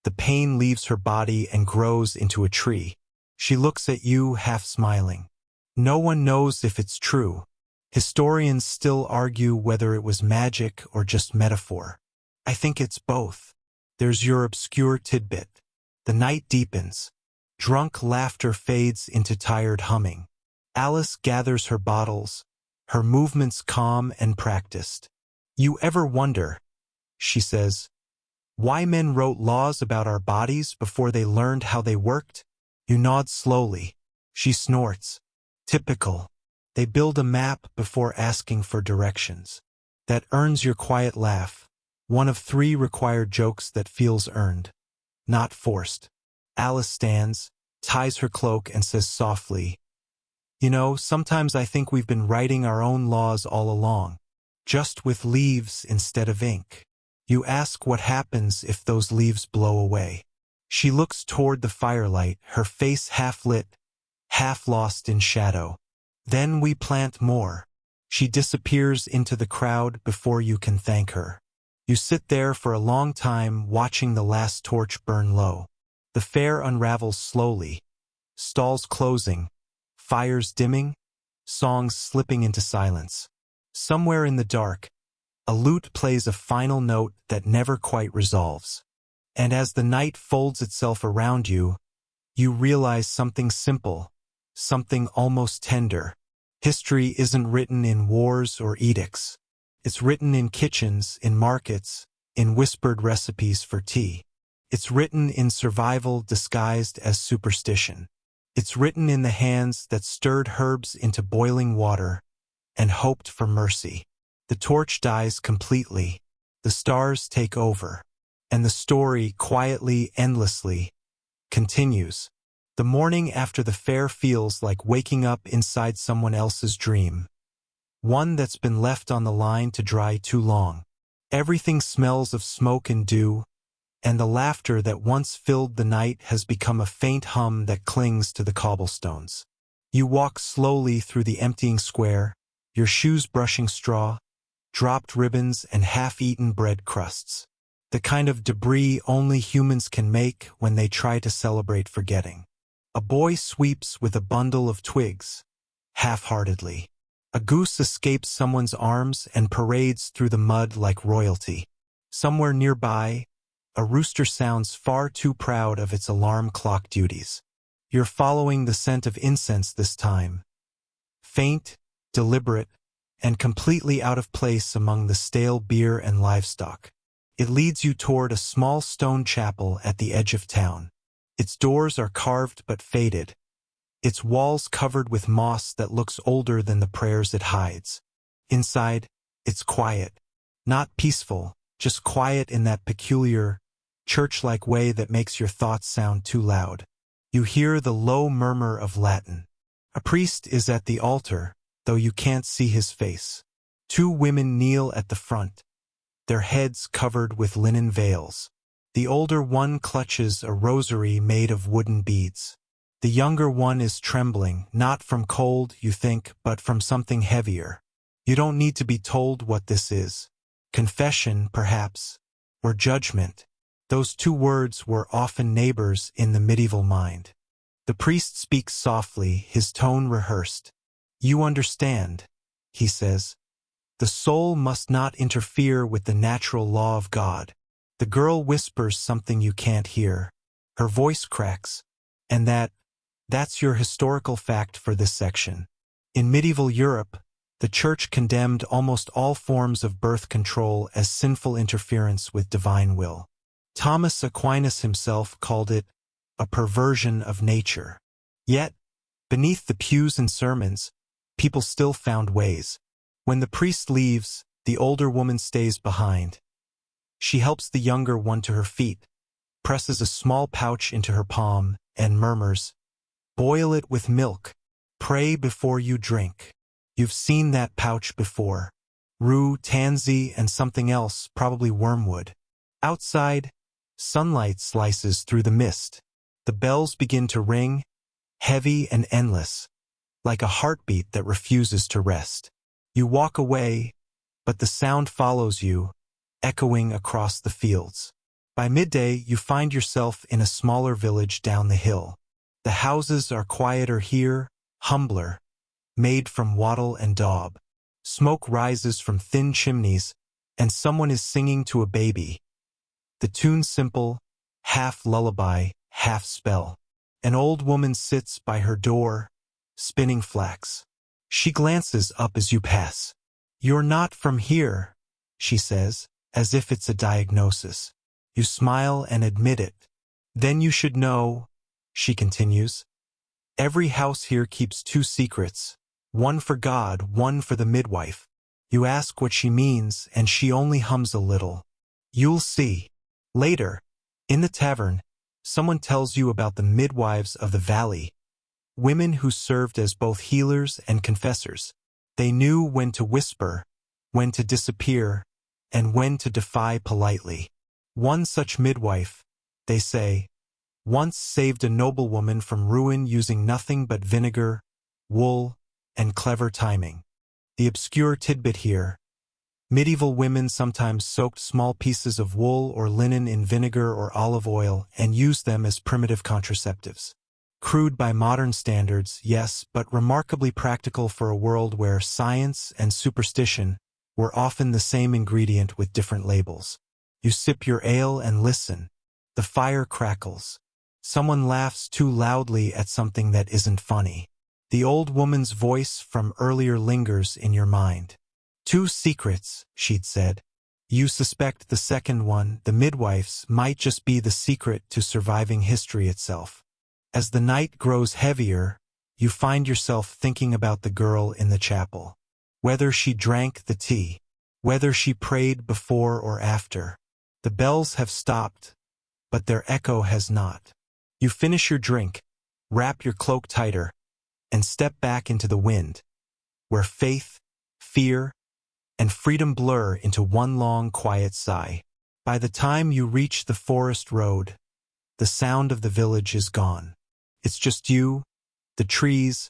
the pain leaves her body and grows into a tree. She looks at you, half smiling. No one knows if it's true. Historians still argue whether it was magic or just metaphor. I think it's both. There's your obscure tidbit. The night deepens. Drunk laughter fades into tired humming. Alice gathers her bottles, her movements calm and practiced. You ever wonder, she says, why men wrote laws about our bodies before they learned how they worked? You nod slowly. She snorts. Typical. They build a map before asking for directions. That earns your quiet laugh. One of 3 required jokes that feels earned, not forced. Alice stands, ties her cloak, and says softly, you know, sometimes I think we've been writing our own laws all along, just with leaves instead of ink. You ask what happens if those leaves blow away. She looks toward the firelight, her face half lit, half lost in shadow. Then we plant more. She disappears into the crowd before you can thank her. You sit there for a long time watching the last torch burn low. The fair unravels slowly. Stalls closing, fires dimming, songs slipping into silence. Somewhere in the dark, a lute plays a final note that never quite resolves. And as the night folds itself around you, you realize something simple, something almost tender. History isn't written in wars or edicts. It's written in kitchens, in markets, in whispered recipes for tea. It's written in survival disguised as superstition. It's written in the hands that stirred herbs into boiling water and hoped for mercy. The torch dies completely. The stars take over. And the story, quietly, endlessly, continues. The morning after the fair feels like waking up inside someone else's dream. One that's been left on the line to dry too long. Everything smells of smoke and dew, and the laughter that once filled the night has become a faint hum that clings to the cobblestones. You walk slowly through the emptying square, your shoes brushing straw, dropped ribbons and half-eaten bread crusts. The kind of debris only humans can make when they try to celebrate forgetting. A boy sweeps with a bundle of twigs, half-heartedly. A goose escapes someone's arms and parades through the mud like royalty. Somewhere nearby, a rooster sounds far too proud of its alarm clock duties. You're following the scent of incense this time. Faint, deliberate, and completely out of place among the stale beer and livestock. It leads you toward a small stone chapel at the edge of town. Its doors are carved but faded. Its walls covered with moss that looks older than the prayers it hides. Inside, it's quiet. Not peaceful, just quiet in that peculiar, church-like way that makes your thoughts sound too loud. You hear the low murmur of Latin. A priest is at the altar, though you can't see his face. 2 women kneel at the front, their heads covered with linen veils. The older one clutches a rosary made of wooden beads. The younger one is trembling, not from cold, you think, but from something heavier. You don't need to be told what this is. Confession, perhaps, or judgment. Those two words were often neighbors in the medieval mind. The priest speaks softly, his tone rehearsed. You understand, he says. The soul must not interfere with the natural law of God. The girl whispers something you can't hear. Her voice cracks. And that's your historical fact for this section. In medieval Europe, the Church condemned almost all forms of birth control as sinful interference with divine will. Thomas Aquinas himself called it a perversion of nature. Yet, beneath the pews and sermons, people still found ways. When the priest leaves, the older woman stays behind. She helps the younger one to her feet, presses a small pouch into her palm, and murmurs, "Boil it with milk. Pray before you drink." You've seen that pouch before. Rue, tansy, and something else, probably wormwood. Outside, sunlight slices through the mist. The bells begin to ring, heavy and endless, like a heartbeat that refuses to rest. You walk away, but the sound follows you, echoing across the fields. By midday, you find yourself in a smaller village down the hill. The houses are quieter here, humbler, made from wattle and daub. Smoke rises from thin chimneys, and someone is singing to a baby. The tune simple, half lullaby, half spell. An old woman sits by her door, spinning flax. She glances up as you pass. "You're not from here," she says, as if it's a diagnosis. You smile and admit it. "Then you should know," she continues. "Every house here keeps two secrets, one for God, one for the midwife." You ask what she means, and she only hums a little. "You'll see." Later, in the tavern, someone tells you about the midwives of the valley, women who served as both healers and confessors. They knew when to whisper, when to disappear, and when to defy politely. One such midwife, they say, once saved a noblewoman from ruin using nothing but vinegar, wool, and clever timing. The obscure tidbit here: medieval women sometimes soaked small pieces of wool or linen in vinegar or olive oil and used them as primitive contraceptives. Crude by modern standards, yes, but remarkably practical for a world where science and superstition were often the same ingredient with different labels. You sip your ale and listen. The fire crackles. Someone laughs too loudly at something that isn't funny. The old woman's voice from earlier lingers in your mind. "Two secrets," she'd said. You suspect the second one, the midwife's, might just be the secret to surviving history itself. As the night grows heavier, you find yourself thinking about the girl in the chapel. Whether she drank the tea, whether she prayed before or after. The bells have stopped, but their echo has not. You finish your drink, wrap your cloak tighter, and step back into the wind, where faith, fear, and freedom blur into one long, quiet sigh. By the time you reach the forest road, the sound of the village is gone. It's just you, the trees,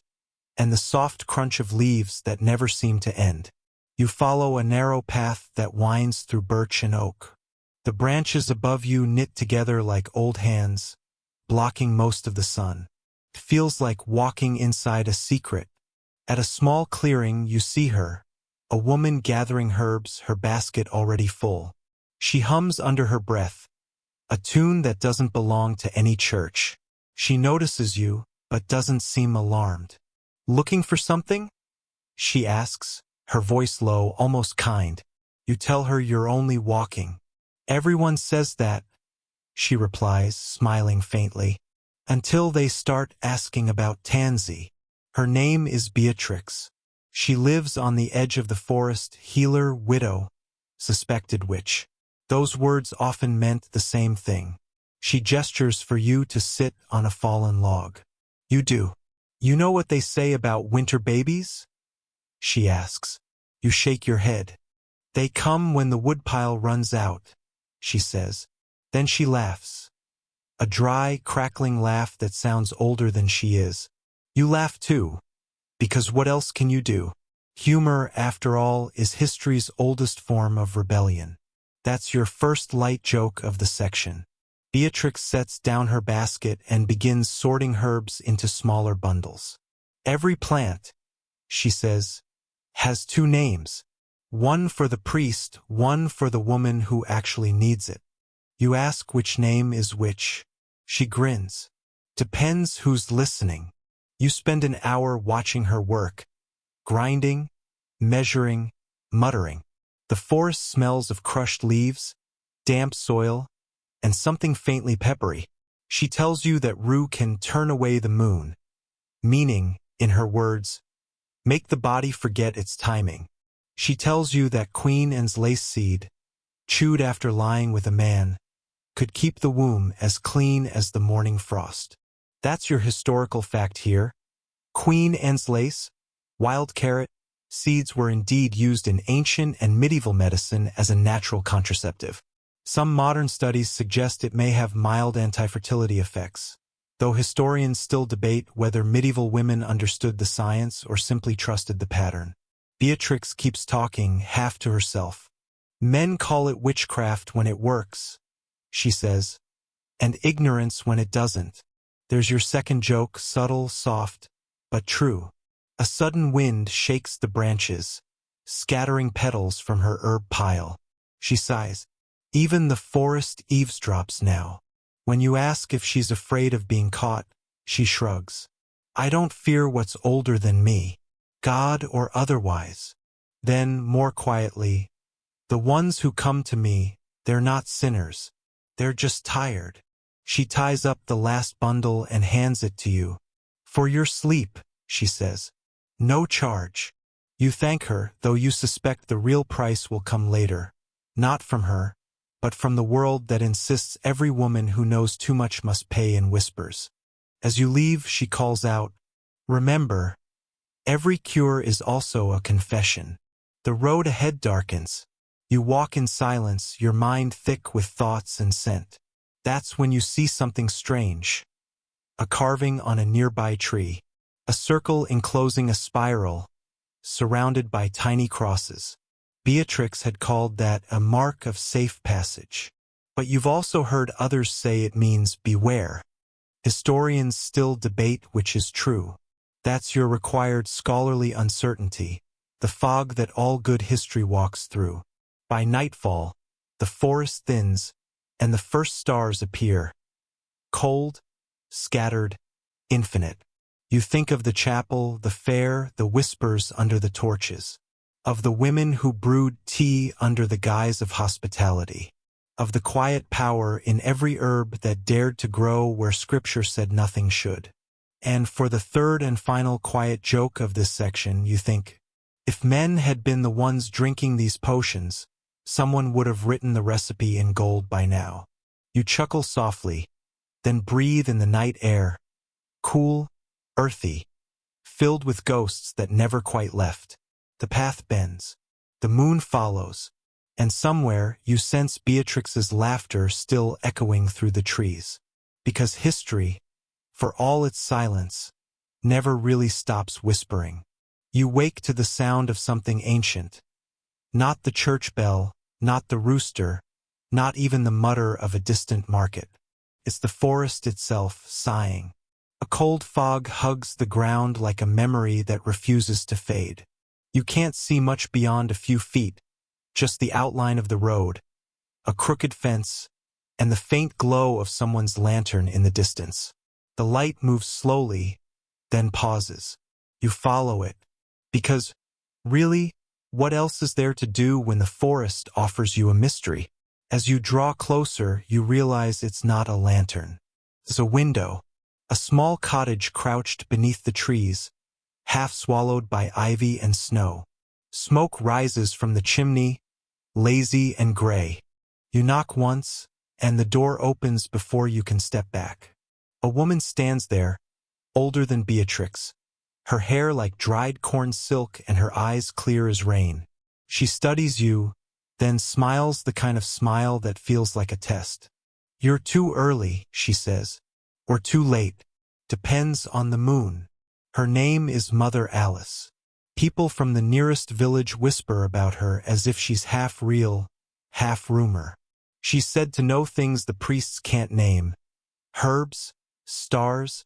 and the soft crunch of leaves that never seem to end. You follow a narrow path that winds through birch and oak. The branches above you knit together like old hands, blocking most of the sun. It feels like walking inside a secret. At a small clearing, you see her, a woman gathering herbs, her basket already full. She hums under her breath, a tune that doesn't belong to any church. She notices you, but doesn't seem alarmed. "Looking for something?" she asks, her voice low, almost kind. You tell her you're only walking. "Everyone says that," she replies, smiling faintly, "until they start asking about Tansy. Her name is Beatrix. She lives on the edge of the forest, healer, widow, suspected witch." Those words often meant the same thing. She gestures for you to sit on a fallen log. You do. "You know what they say about winter babies?" she asks. You shake your head. "They come when the woodpile runs out," she says. Then she laughs. A dry, crackling laugh that sounds older than she is. You laugh too, because what else can you do? Humor, after all, is history's oldest form of rebellion. That's your first light joke of the section. Beatrix sets down her basket and begins sorting herbs into smaller bundles. Every plant, she says, has two names. One for the priest, one for the woman who actually needs it. You ask which name is which. She grins. Depends who's listening. You spend an hour watching her work, grinding, measuring, muttering. The forest smells of crushed leaves, damp soil, and something faintly peppery. She tells you that rue can turn away the moon, meaning, in her words, make the body forget its timing. She tells you that Queen Anne's lace seed, chewed after lying with a man, could keep the womb as clean as the morning frost. That's your historical fact here. Queen Anne's lace, wild carrot, seeds were indeed used in ancient and medieval medicine as a natural contraceptive. Some modern studies suggest it may have mild anti-fertility effects, though historians still debate whether medieval women understood the science or simply trusted the pattern. Beatrix keeps talking, half to herself. Men call it witchcraft when it works, she says, and ignorance when it doesn't. There's your second joke, subtle, soft, but true. A sudden wind shakes the branches, scattering petals from her herb pile. She sighs. Even the forest eavesdrops now. When you ask if she's afraid of being caught, she shrugs. I don't fear what's older than me, God or otherwise. Then, more quietly, the ones who come to me, they're not sinners. They're just tired. She ties up the last bundle and hands it to you. For your sleep, she says. No charge. You thank her, though you suspect the real price will come later. Not from her, but from the world that insists every woman who knows too much must pay in whispers. As you leave, she calls out, remember, every cure is also a confession. The road ahead darkens. You walk in silence, your mind thick with thoughts and scent. That's when you see something strange. A carving on a nearby tree. A circle enclosing a spiral, surrounded by tiny crosses. Beatrix had called that a mark of safe passage. But you've also heard others say it means beware. Historians still debate which is true. That's your required scholarly uncertainty, the fog that all good history walks through. By nightfall, the forest thins, and the first stars appear. Cold, scattered, infinite. You think of the chapel, the fair, the whispers under the torches. Of the women who brewed tea under the guise of hospitality. Of the quiet power in every herb that dared to grow where Scripture said nothing should. And for the third and final quiet joke of this section, you think, if men had been the ones drinking these potions, someone would have written the recipe in gold by now. You chuckle softly, then breathe in the night air. Cool, earthy, filled with ghosts that never quite left. The path bends. The moon follows. And somewhere you sense Beatrix's laughter still echoing through the trees. Because history, for all its silence, never really stops whispering. You wake to the sound of something ancient. Not the church bell, not the rooster, not even the mutter of a distant market. It's the forest itself, sighing. A cold fog hugs the ground like a memory that refuses to fade. You can't see much beyond a few feet, just the outline of the road, a crooked fence, and the faint glow of someone's lantern in the distance. The light moves slowly, then pauses. You follow it, because, really, what else is there to do when the forest offers you a mystery? As you draw closer, you realize it's not a lantern. It's a window, a small cottage crouched beneath the trees, half swallowed by ivy and snow. Smoke rises from the chimney, lazy and gray. You knock once, and the door opens before you can step back. A woman stands there, older than Beatrix, her hair like dried corn silk and her eyes clear as rain. She studies you, then smiles the kind of smile that feels like a test. You're too early, she says. Or too late. Depends on the moon. Her name is Mother Alice. People from the nearest village whisper about her as if she's half real, half rumor. She's said to know things the priests can't name. Herbs, stars,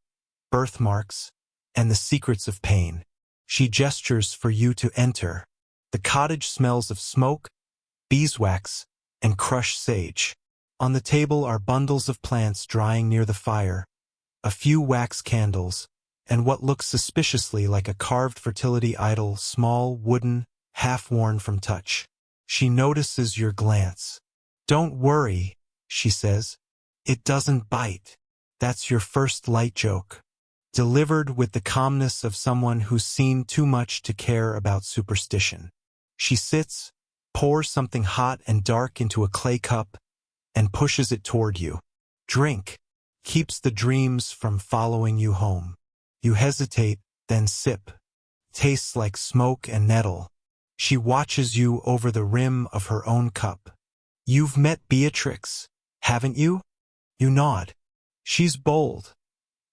birthmarks, and the secrets of pain. She gestures for you to enter. The cottage smells of smoke, beeswax, and crushed sage. On the table are bundles of plants drying near the fire, a few wax candles, and what looks suspiciously like a carved fertility idol, small, wooden, half-worn from touch. She notices your glance. Don't worry, she says. It doesn't bite. That's your first light joke. Delivered with the calmness of someone who's seen too much to care about superstition. She sits, pours something hot and dark into a clay cup, and pushes it toward you. Drink. Keeps the dreams from following you home. You hesitate, then sip. Tastes like smoke and nettle. She watches you over the rim of her own cup. You've met Beatrix, haven't you? You nod. She's bold,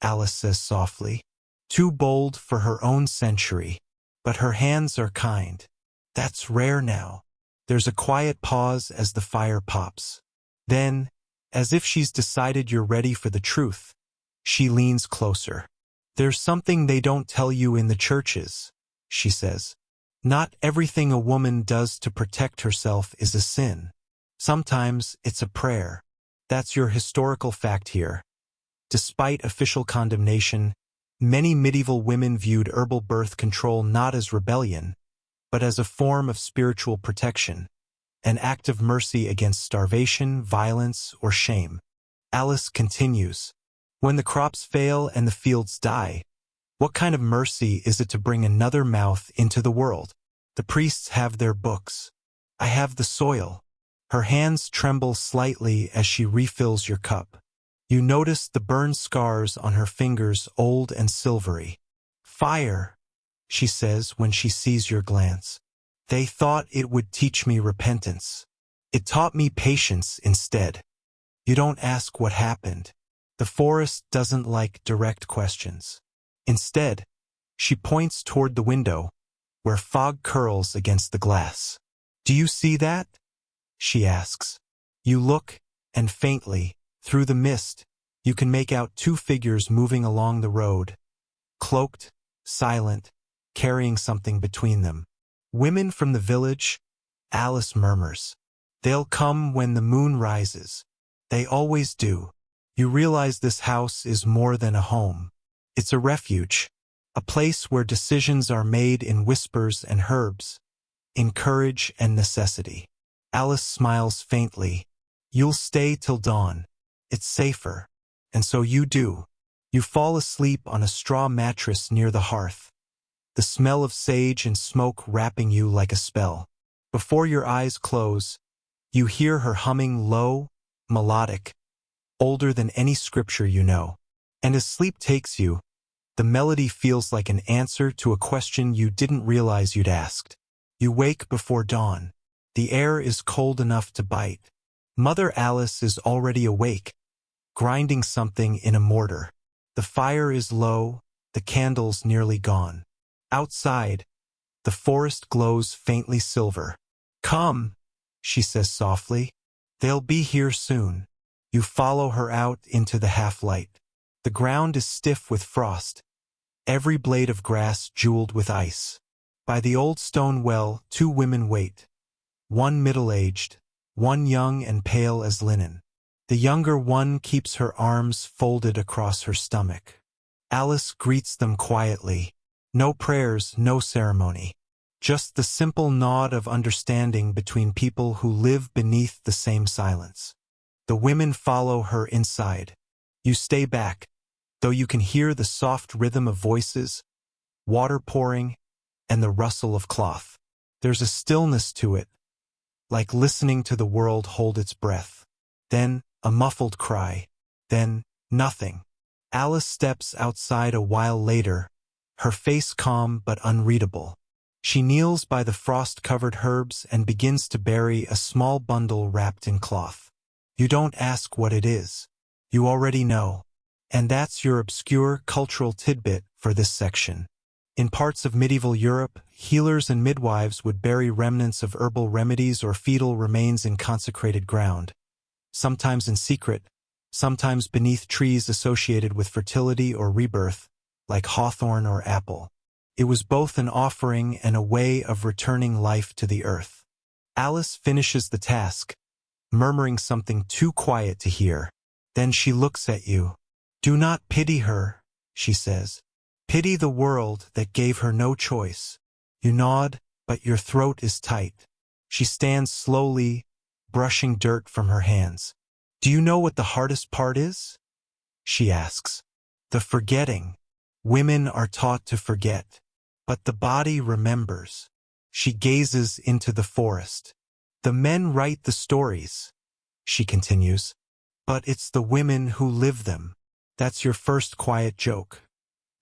Alice says softly. Too bold for her own century. But her hands are kind. That's rare now. There's a quiet pause as the fire pops. Then, as if she's decided you're ready for the truth, she leans closer. There's something they don't tell you in the churches, she says. Not everything a woman does to protect herself is a sin. Sometimes it's a prayer. That's your historical fact here. Despite official condemnation, many medieval women viewed herbal birth control not as rebellion, but as a form of spiritual protection, an act of mercy against starvation, violence, or shame. Alice continues. When the crops fail and the fields die, what kind of mercy is it to bring another mouth into the world? The priests have their books. I have the soil. Her hands tremble slightly as she refills your cup. You notice the burned scars on her fingers, old and silvery. Fire, she says when she sees your glance. They thought it would teach me repentance. It taught me patience instead. You don't ask what happened. The forest doesn't like direct questions. Instead, she points toward the window, where fog curls against the glass. Do you see that? She asks. You look, and faintly, through the mist, you can make out two figures moving along the road. Cloaked, silent, carrying something between them. Women from the village, Alice murmurs. They'll come when the moon rises. They always do. You realize this house is more than a home. It's a refuge, a place where decisions are made in whispers and herbs, in courage and necessity. Alice smiles faintly. You'll stay till dawn. It's safer. And so you do. You fall asleep on a straw mattress near the hearth, the smell of sage and smoke wrapping you like a spell. Before your eyes close, you hear her humming low, melodic, older than any scripture you know. And as sleep takes you, the melody feels like an answer to a question you didn't realize you'd asked. You wake before dawn. The air is cold enough to bite. Mother Alice is already awake, grinding something in a mortar. The fire is low, the candles nearly gone. Outside, the forest glows faintly silver. Come, she says softly. They'll be here soon. You follow her out into the half-light. The ground is stiff with frost, every blade of grass jeweled with ice. By the old stone well, two women wait. One middle-aged, one young and pale as linen. The younger one keeps her arms folded across her stomach. Alice greets them quietly. No prayers, no ceremony. Just the simple nod of understanding between people who live beneath the same silence. The women follow her inside. You stay back, though you can hear the soft rhythm of voices, water pouring, and the rustle of cloth. There's a stillness to it, like listening to the world hold its breath. Then, a muffled cry. Then, nothing. Alice steps outside a while later, her face calm but unreadable. She kneels by the frost-covered herbs and begins to bury a small bundle wrapped in cloth. You don't ask what it is. You already know. And that's your obscure cultural tidbit for this section. In parts of medieval Europe, healers and midwives would bury remnants of herbal remedies or fetal remains in consecrated ground, sometimes in secret, sometimes beneath trees associated with fertility or rebirth, like hawthorn or apple. It was both an offering and a way of returning life to the earth. Alice finishes the task, murmuring something too quiet to hear. Then she looks at you. Do not pity her, she says. Pity the world that gave her no choice. You nod, but your throat is tight. She stands slowly, brushing dirt from her hands. Do you know what the hardest part is? She asks. The forgetting. Women are taught to forget. But the body remembers. She gazes into the forest. The men write the stories, she continues. But it's the women who live them. That's your first quiet joke.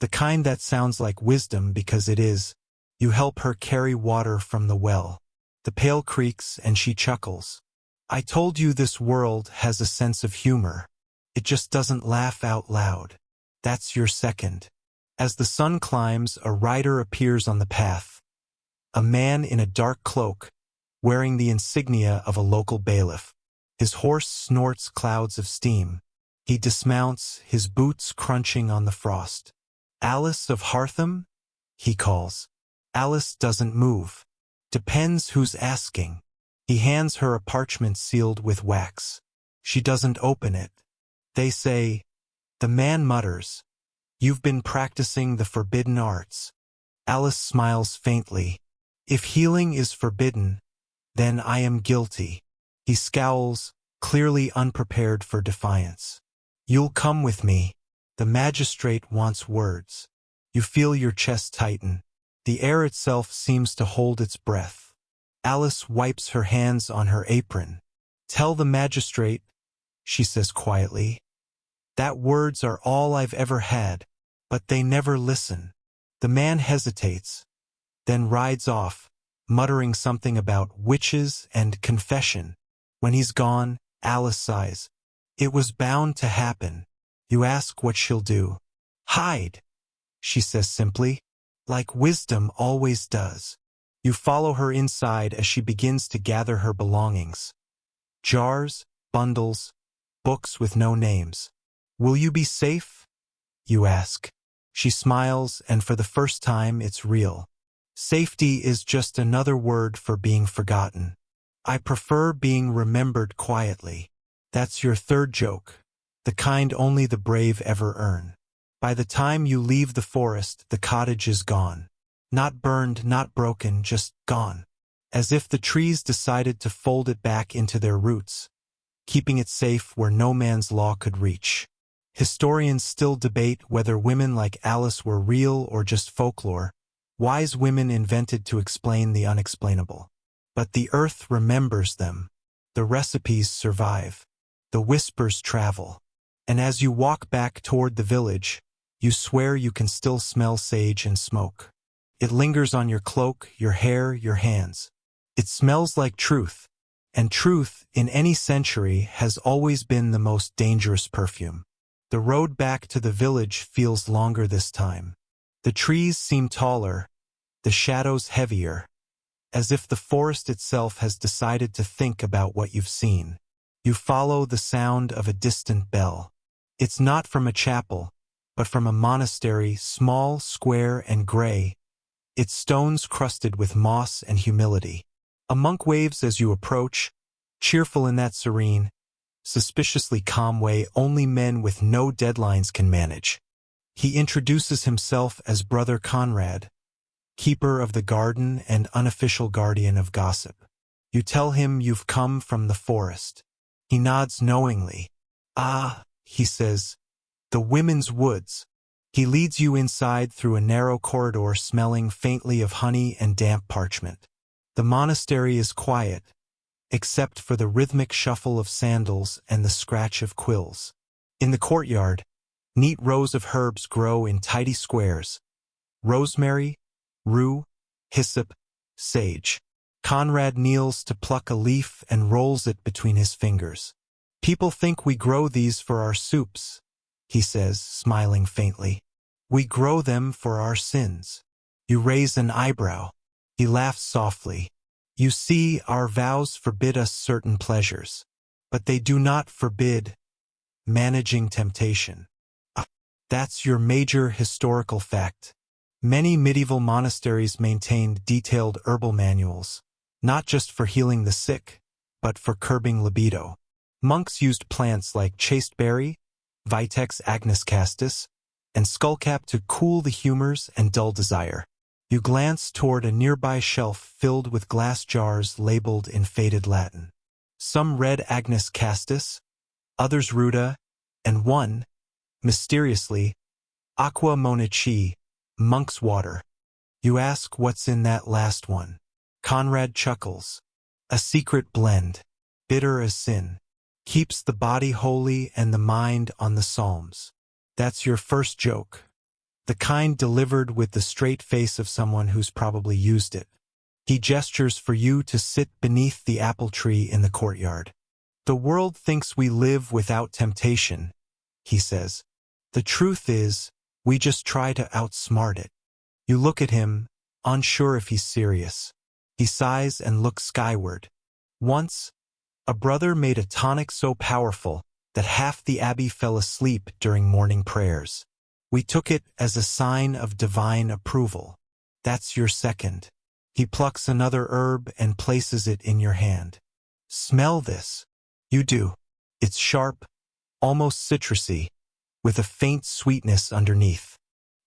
The kind that sounds like wisdom because it is. You help her carry water from the well. The pail creaks and she chuckles. I told you this world has a sense of humor. It just doesn't laugh out loud. That's your second. As the sun climbs, a rider appears on the path. A man in a dark cloak, wearing the insignia of a local bailiff. His horse snorts clouds of steam. He dismounts, his boots crunching on the frost. Alice of Hartham? He calls. Alice doesn't move. Depends who's asking. He hands her a parchment sealed with wax. She doesn't open it. They say, the man mutters, you've been practicing the forbidden arts. Alice smiles faintly. If healing is forbidden, then I am guilty. He scowls, clearly unprepared for defiance. You'll come with me. The magistrate wants words. You feel your chest tighten. The air itself seems to hold its breath. Alice wipes her hands on her apron. Tell the magistrate, she says quietly, that words are all I've ever had, but they never listen. The man hesitates, then rides off, muttering something about witches and confession. When he's gone, Alice sighs. It was bound to happen. You ask what she'll do. Hide, she says simply, like wisdom always does. You follow her inside as she begins to gather her belongings. Jars, bundles, books with no names. Will you be safe? You ask. She smiles, and for the first time it's real. Safety is just another word for being forgotten. I prefer being remembered quietly. That's your third joke, the kind only the brave ever earn. By the time you leave the forest, the cottage is gone. Not burned, not broken, just gone. As if the trees decided to fold it back into their roots, keeping it safe where no man's law could reach. Historians still debate whether women like Alice were real or just folklore, wise women invented to explain the unexplainable. But the earth remembers them. The recipes survive. The whispers travel. And as you walk back toward the village, you swear you can still smell sage and smoke. It lingers on your cloak, your hair, your hands. It smells like truth. And truth, in any century, has always been the most dangerous perfume. The road back to the village feels longer this time. The trees seem taller, the shadows heavier, as if the forest itself has decided to think about what you've seen. You follow the sound of a distant bell. It's not from a chapel, but from a monastery, small, square, and gray, its stones crusted with moss and humility. A monk waves as you approach, cheerful in that serene, suspiciously calm way only men with no deadlines can manage. He introduces himself as Brother Conrad, keeper of the garden and unofficial guardian of gossip. You tell him you've come from the forest. He nods knowingly. Ah, he says, the women's woods. He leads you inside through a narrow corridor smelling faintly of honey and damp parchment. The monastery is quiet, except for the rhythmic shuffle of sandals and the scratch of quills. In the courtyard, neat rows of herbs grow in tidy squares. Rosemary, rue, hyssop, sage. Conrad kneels to pluck a leaf and rolls it between his fingers. People think we grow these for our soups, he says, smiling faintly. We grow them for our sins. You raise an eyebrow. He laughs softly. You see, our vows forbid us certain pleasures, but they do not forbid managing temptation. That's your major historical fact. Many medieval monasteries maintained detailed herbal manuals, not just for healing the sick, but for curbing libido. Monks used plants like chasteberry, Vitex agnus castus, and skullcap to cool the humors and dull desire. You glance toward a nearby shelf filled with glass jars labeled in faded Latin. Some read agnus castus, others ruta, and one, mysteriously, aqua monici, monk's water. You ask what's in that last one. Conrad chuckles. A secret blend, bitter as sin. Keeps the body holy and the mind on the Psalms. That's your first joke. The kind delivered with the straight face of someone who's probably used it. He gestures for you to sit beneath the apple tree in the courtyard. The world thinks we live without temptation, he says. The truth is, we just try to outsmart it. You look at him, unsure if he's serious. He sighs and looks skyward. Once, a brother made a tonic so powerful that half the abbey fell asleep during morning prayers. We took it as a sign of divine approval. That's your second. He plucks another herb and places it in your hand. Smell this. You do. It's sharp, almost citrusy, with a faint sweetness underneath.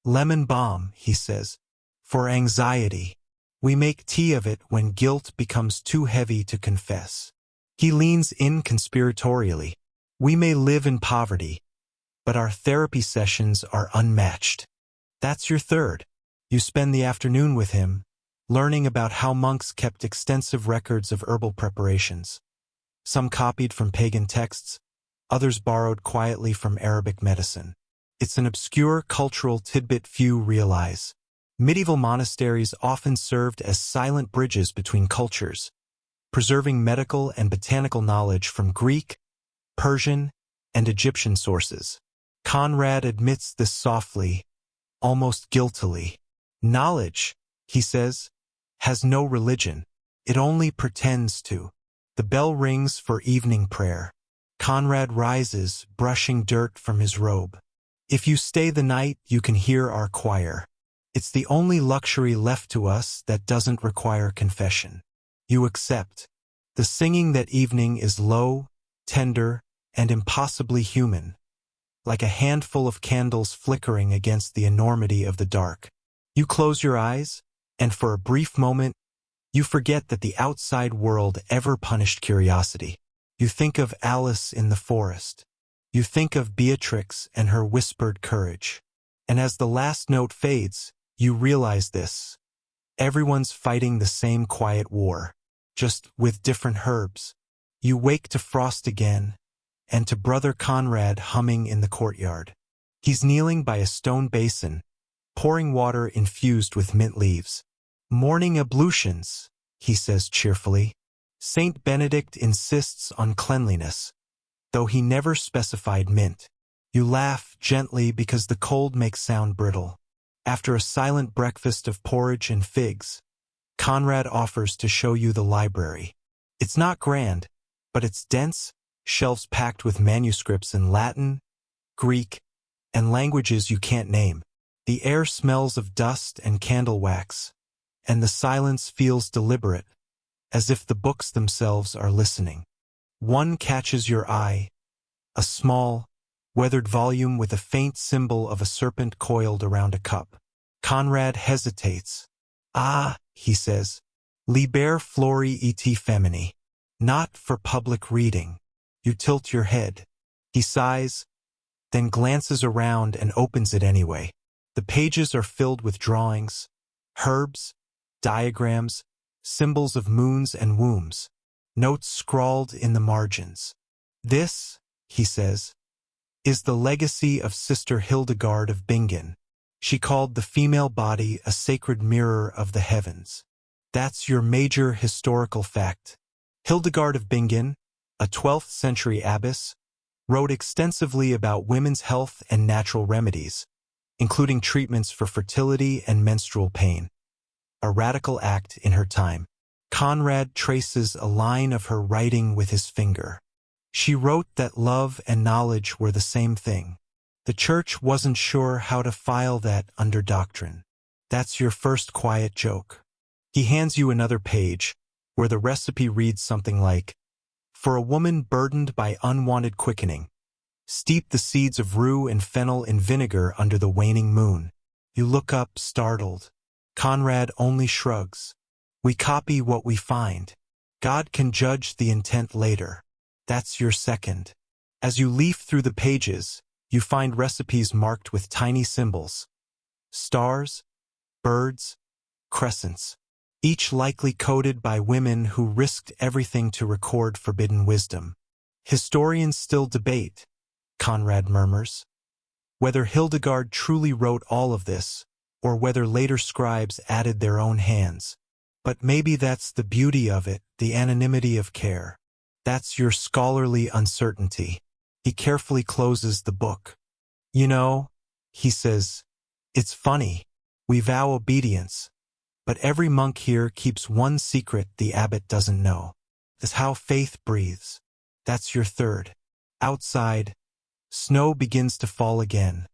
Lemon balm, he says, for anxiety. We make tea of it when guilt becomes too heavy to confess. He leans in conspiratorially. We may live in poverty, but our therapy sessions are unmatched. That's your third. You spend the afternoon with him, learning about how monks kept extensive records of herbal preparations. Some copied from pagan texts, others borrowed quietly from Arabic medicine. It's an obscure cultural tidbit few realize. Medieval monasteries often served as silent bridges between cultures, preserving medical and botanical knowledge from Greek, Persian, and Egyptian sources. Conrad admits this softly, almost guiltily. Knowledge, he says, has no religion. It only pretends to. The bell rings for evening prayer. Conrad rises, brushing dirt from his robe. If you stay the night, you can hear our choir. It's the only luxury left to us that doesn't require confession. You accept. The singing that evening is low, tender, and impossibly human, like a handful of candles flickering against the enormity of the dark. You close your eyes, and for a brief moment, you forget that the outside world ever punished curiosity. You think of Alice in the forest. You think of Beatrix and her whispered courage. And as the last note fades, you realize this. Everyone's fighting the same quiet war, just with different herbs. You wake to frost again, and to Brother Conrad humming in the courtyard. He's kneeling by a stone basin, pouring water infused with mint leaves. Morning ablutions, he says cheerfully. Saint Benedict insists on cleanliness, though he never specified mint. You laugh gently because the cold makes sound brittle. After a silent breakfast of porridge and figs, Conrad offers to show you the library. It's not grand, but it's dense, shelves packed with manuscripts in Latin, Greek, and languages you can't name. The air smells of dust and candle wax, and the silence feels deliberate, as if the books themselves are listening. One catches your eye, a small, weathered volume with a faint symbol of a serpent coiled around a cup. Conrad hesitates. Ah, he says, Liber Flori et Femini. Not for public reading. You tilt your head. He sighs, then glances around and opens it anyway. The pages are filled with drawings, herbs, diagrams, symbols of moons and wombs, notes scrawled in the margins. This, he says, is the legacy of Sister Hildegard of Bingen. She called the female body a sacred mirror of the heavens. That's your major historical fact. Hildegard of Bingen, a 12th century abbess, wrote extensively about women's health and natural remedies, including treatments for fertility and menstrual pain. A radical act in her time. Conrad traces a line of her writing with his finger. She wrote that love and knowledge were the same thing. The church wasn't sure how to file that under doctrine. That's your first quiet joke. He hands you another page, where the recipe reads something like, "For a woman burdened by unwanted quickening, steep the seeds of rue and fennel in vinegar under the waning moon." You look up, startled. Conrad only shrugs. We copy what we find. God can judge the intent later. That's your second. As you leaf through the pages, you find recipes marked with tiny symbols. Stars, birds, crescents. Each likely coded by women who risked everything to record forbidden wisdom. Historians still debate, Conrad murmurs, whether Hildegard truly wrote all of this, or whether later scribes added their own hands. But maybe that's the beauty of it, the anonymity of care. That's your scholarly uncertainty. He carefully closes the book. You know, he says, it's funny. We vow obedience. But every monk here keeps one secret the abbot doesn't know. That's how faith breathes. That's your third. Outside, snow begins to fall again.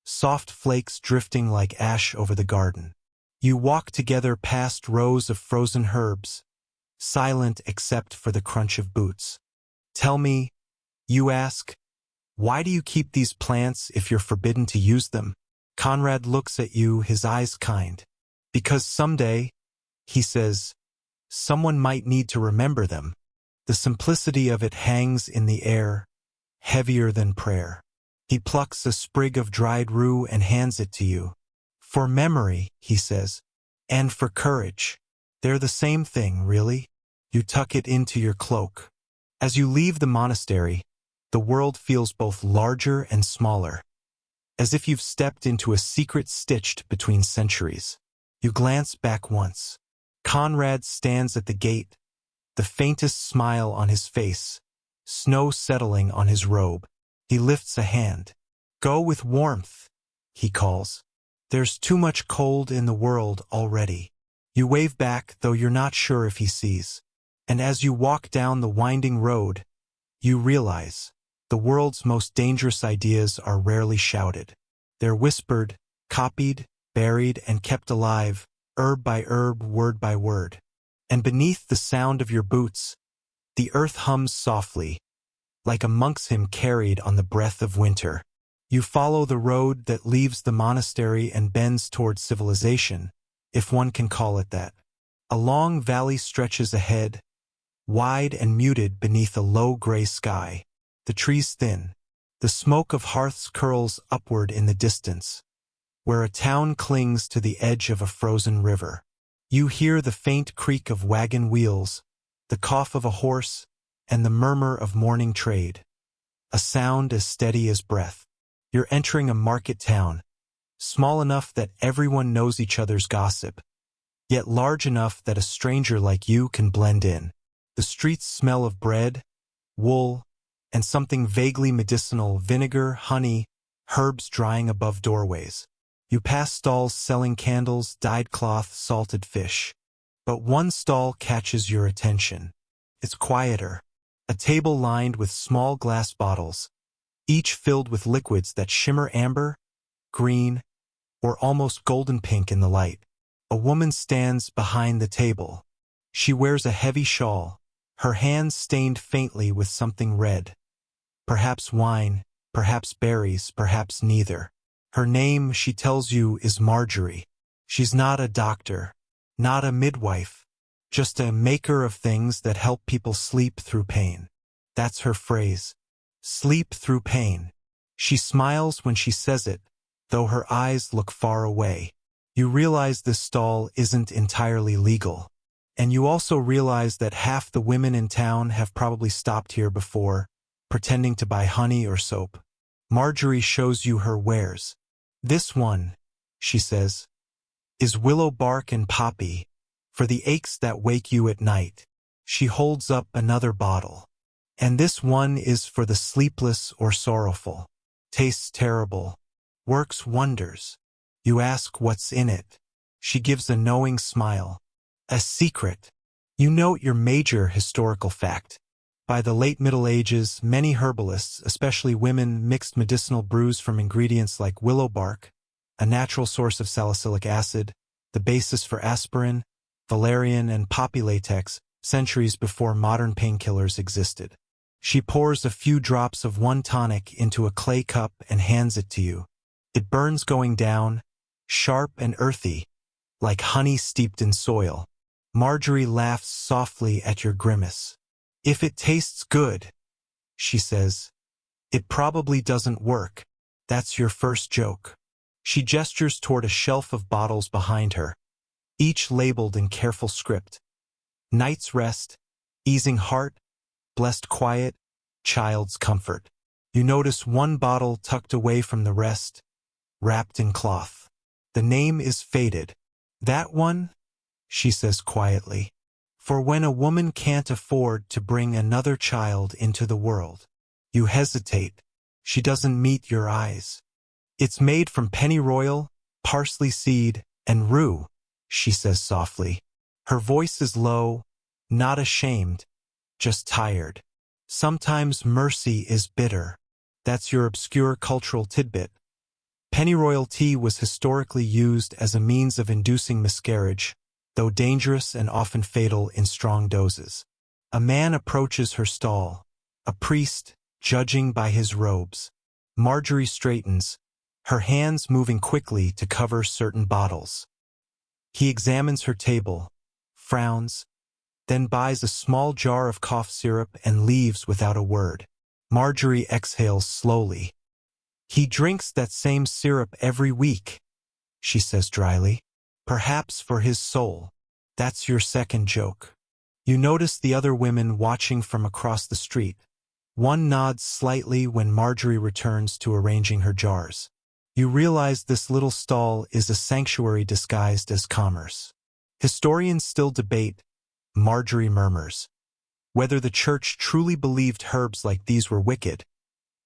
Soft flakes drifting like ash over the garden. You walk together past rows of frozen herbs, silent except for the crunch of boots. Tell me, you ask, why do you keep these plants if you're forbidden to use them? Conrad looks at you, his eyes kind. Because someday, he says, someone might need to remember them. The simplicity of it hangs in the air, heavier than prayer. He plucks a sprig of dried rue and hands it to you. For memory, he says, and for courage. They're the same thing, really. You tuck it into your cloak. As you leave the monastery, the world feels both larger and smaller, as if you've stepped into a secret stitched between centuries. You glance back once. Conrad stands at the gate, the faintest smile on his face, snow settling on his robe. He lifts a hand. Go with warmth, he calls. There's too much cold in the world already. You wave back, though you're not sure if he sees. And as you walk down the winding road, you realize the world's most dangerous ideas are rarely shouted. They're whispered, copied, buried, and kept alive, herb by herb, word by word. And beneath the sound of your boots, the earth hums softly, like a monk's hymn carried on the breath of winter. You follow the road that leaves the monastery and bends toward civilization, if one can call it that. A long valley stretches ahead, wide and muted beneath a low gray sky. The trees thin. The smoke of hearths curls upward in the distance, where a town clings to the edge of a frozen river. You hear the faint creak of wagon wheels, the cough of a horse, and the murmur of morning trade. A sound as steady as breath. You're entering a market town, small enough that everyone knows each other's gossip, yet large enough that a stranger like you can blend in. The streets smell of bread, wool, and something vaguely medicinal, vinegar, honey, herbs drying above doorways. You pass stalls selling candles, dyed cloth, salted fish. But one stall catches your attention. It's quieter. A table lined with small glass bottles, each filled with liquids that shimmer amber, green, or almost golden pink in the light. A woman stands behind the table. She wears a heavy shawl, her hands stained faintly with something red. Perhaps wine, perhaps berries, perhaps neither. Her name, she tells you, is Marjorie. She's not a doctor, not a midwife, just a maker of things that help people sleep through pain. That's her phrase. Sleep through pain. She smiles when she says it, though her eyes look far away. You realize this stall isn't entirely legal. And you also realize that half the women in town have probably stopped here before, pretending to buy honey or soap. Marjorie shows you her wares. This one, she says, is willow bark and poppy, for the aches that wake you at night. She holds up another bottle. And this one is for the sleepless or sorrowful. Tastes terrible. Works wonders. You ask what's in it. She gives a knowing smile. A secret. You note your major historical fact. By the late Middle Ages, many herbalists, especially women, mixed medicinal brews from ingredients like willow bark, a natural source of salicylic acid, the basis for aspirin, valerian, and poppy latex, centuries before modern painkillers existed. She pours a few drops of one tonic into a clay cup and hands it to you. It burns going down, sharp and earthy, like honey steeped in soil. Marjorie laughs softly at your grimace. If it tastes good, she says, it probably doesn't work. That's your first joke. She gestures toward a shelf of bottles behind her, each labeled in careful script. Night's rest, easing heart, blessed quiet, child's comfort. You notice one bottle tucked away from the rest, wrapped in cloth. The name is faded. That one, she says quietly, for when a woman can't afford to bring another child into the world. You hesitate. She doesn't meet your eyes. It's made from pennyroyal, parsley seed, and rue, she says softly. Her voice is low, not ashamed, just tired. Sometimes mercy is bitter. That's your obscure cultural tidbit. Pennyroyal tea was historically used as a means of inducing miscarriage, though dangerous and often fatal in strong doses. A man approaches her stall, a priest, judging by his robes. Marjorie straightens, her hands moving quickly to cover certain bottles. He examines her table, frowns, then buys a small jar of cough syrup and leaves without a word. Marjorie exhales slowly. He drinks that same syrup every week, she says dryly. Perhaps for his soul. That's your second joke. You notice the other women watching from across the street. One nods slightly when Marjorie returns to arranging her jars. You realize this little stall is a sanctuary disguised as commerce. Historians still debate, Marjorie murmurs, whether the church truly believed herbs like these were wicked,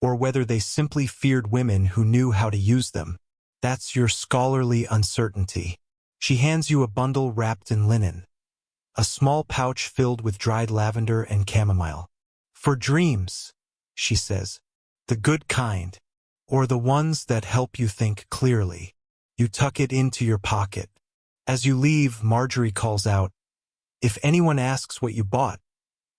or whether they simply feared women who knew how to use them. That's your scholarly uncertainty. She hands you a bundle wrapped in linen, a small pouch filled with dried lavender and chamomile. For dreams, she says, the good kind, or the ones that help you think clearly. You tuck it into your pocket. As you leave, Marjorie calls out, if anyone asks what you bought,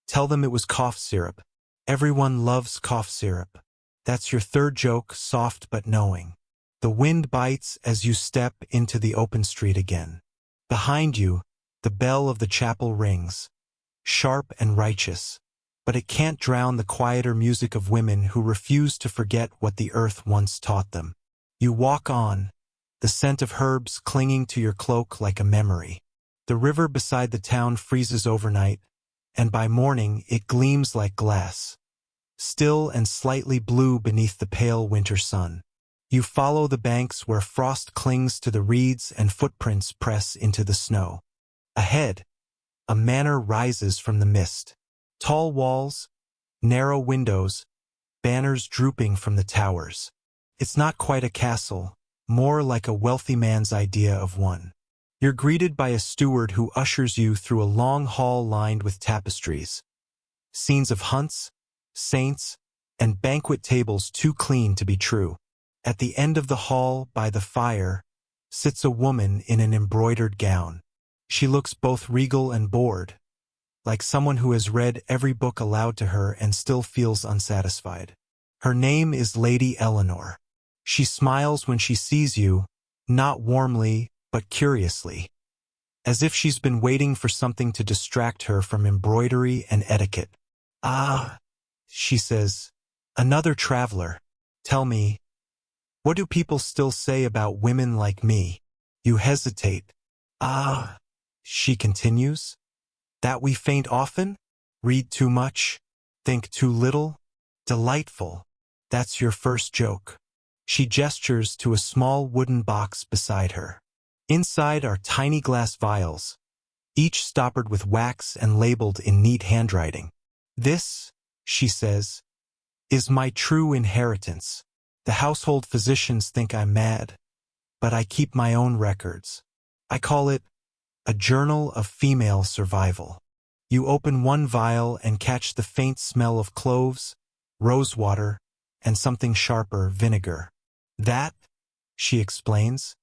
tell them it was cough syrup. Everyone loves cough syrup. That's your third joke, soft but knowing. The wind bites as you step into the open street again. Behind you, the bell of the chapel rings, sharp and righteous, but it can't drown the quieter music of women who refuse to forget what the earth once taught them. You walk on, the scent of herbs clinging to your cloak like a memory. The river beside the town freezes overnight, and by morning it gleams like glass, still and slightly blue beneath the pale winter sun. You follow the banks where frost clings to the reeds and footprints press into the snow. Ahead, a manor rises from the mist. Tall walls, narrow windows, banners drooping from the towers. It's not quite a castle, more like a wealthy man's idea of one. You're greeted by a steward who ushers you through a long hall lined with tapestries. Scenes of hunts, saints, and banquet tables too clean to be true. At the end of the hall, by the fire, sits a woman in an embroidered gown. She looks both regal and bored, like someone who has read every book aloud to her and still feels unsatisfied. Her name is Lady Eleanor. She smiles when she sees you, not warmly, but curiously, as if she's been waiting for something to distract her from embroidery and etiquette. Ah, she says, another traveler. Tell me, what do people still say about women like me? You hesitate. Ah, she continues, that we faint often, read too much, think too little. Delightful. That's your first joke. She gestures to a small wooden box beside her. Inside are tiny glass vials, each stoppered with wax and labeled in neat handwriting. This, she says, is my true inheritance. The household physicians think I'm mad, but I keep my own records. I call it a journal of female survival. You open one vial and catch the faint smell of cloves, rosewater, and something sharper, vinegar. That, she explains,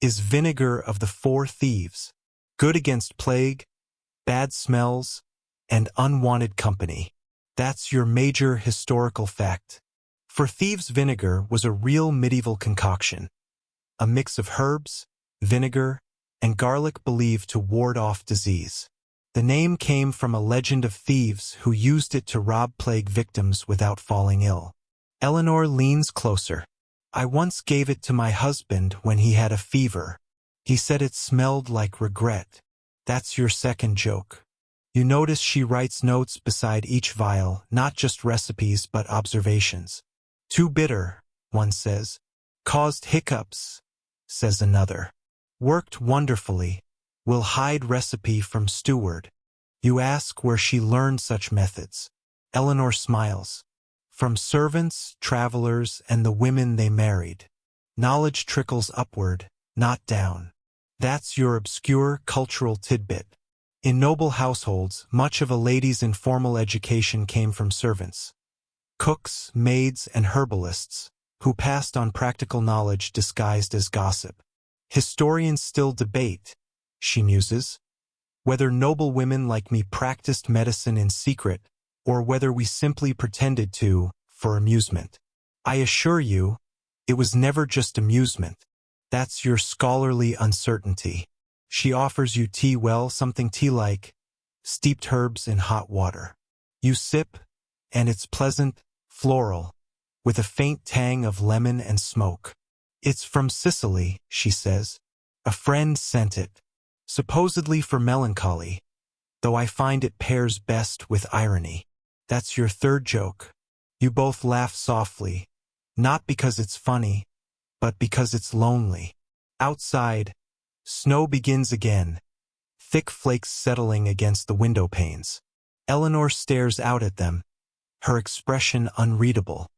is vinegar of the 4 thieves, good against plague, bad smells, and unwanted company. That's your major historical fact. For thieves' vinegar was a real medieval concoction, a mix of herbs, vinegar, and garlic believed to ward off disease. The name came from a legend of thieves who used it to rob plague victims without falling ill. Eleanor leans closer. I once gave it to my husband when he had a fever. He said it smelled like regret. That's your second joke. You notice she writes notes beside each vial, not just recipes but observations. Too bitter, one says. Caused hiccups, says another. Worked wonderfully. Will hide recipe from steward. You ask where she learned such methods. Eleanor smiles. From servants, travelers, and the women they married. Knowledge trickles upward, not down. That's your obscure cultural tidbit. In noble households, much of a lady's informal education came from servants. Cooks, maids, and herbalists, who passed on practical knowledge disguised as gossip. Historians still debate, she muses, whether noble women like me practiced medicine in secret, or whether we simply pretended to, for amusement. I assure you, it was never just amusement. That's your scholarly uncertainty. She offers you tea, well, something tea-like, steeped herbs in hot water. You sip, and it's pleasant, floral, with a faint tang of lemon and smoke. It's from Sicily, she says. A friend sent it, supposedly for melancholy, though I find it pairs best with irony. That's your third joke. You both laugh softly, not because it's funny, but because it's lonely. Outside, snow begins again, thick flakes settling against the window panes. Eleanor stares out at them, her expression unreadable.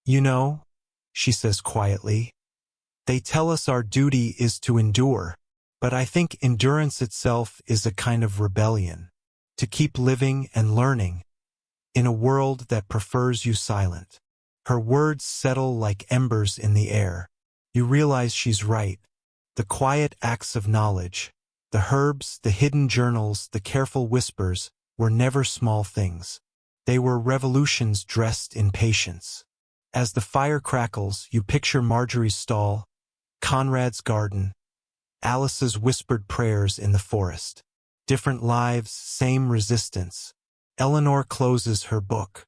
You know, she says quietly, they tell us our duty is to endure, but I think endurance itself is a kind of rebellion, to keep living and learning, in a world that prefers you silent. Her words settle like embers in the air. You realize she's right. The quiet acts of knowledge, the herbs, the hidden journals, the careful whispers, were never small things. They were revolutions dressed in patience. As the fire crackles, you picture Marjorie's stall, Conrad's garden, Alice's whispered prayers in the forest. Different lives, same resistance. Eleanor closes her book.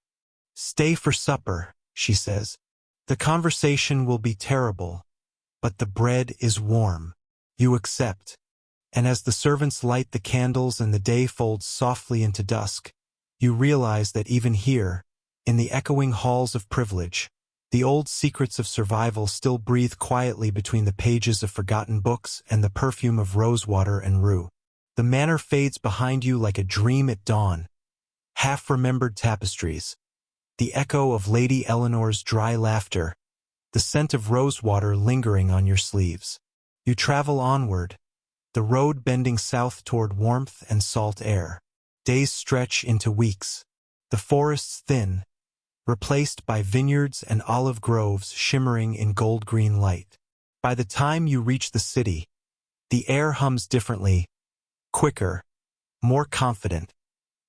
Stay for supper, she says. The conversation will be terrible, but the bread is warm. You accept. And as the servants light the candles and the day folds softly into dusk, you realize that even here, in the echoing halls of privilege, the old secrets of survival still breathe quietly between the pages of forgotten books and the perfume of rosewater and rue. The manor fades behind you like a dream at dawn, half-remembered tapestries, the echo of Lady Eleanor's dry laughter, the scent of rosewater lingering on your sleeves. You travel onward, the road bending south toward warmth and salt air. Days stretch into weeks. The forests thin, replaced by vineyards and olive groves shimmering in gold-green light. By the time you reach the city, the air hums differently, quicker, more confident,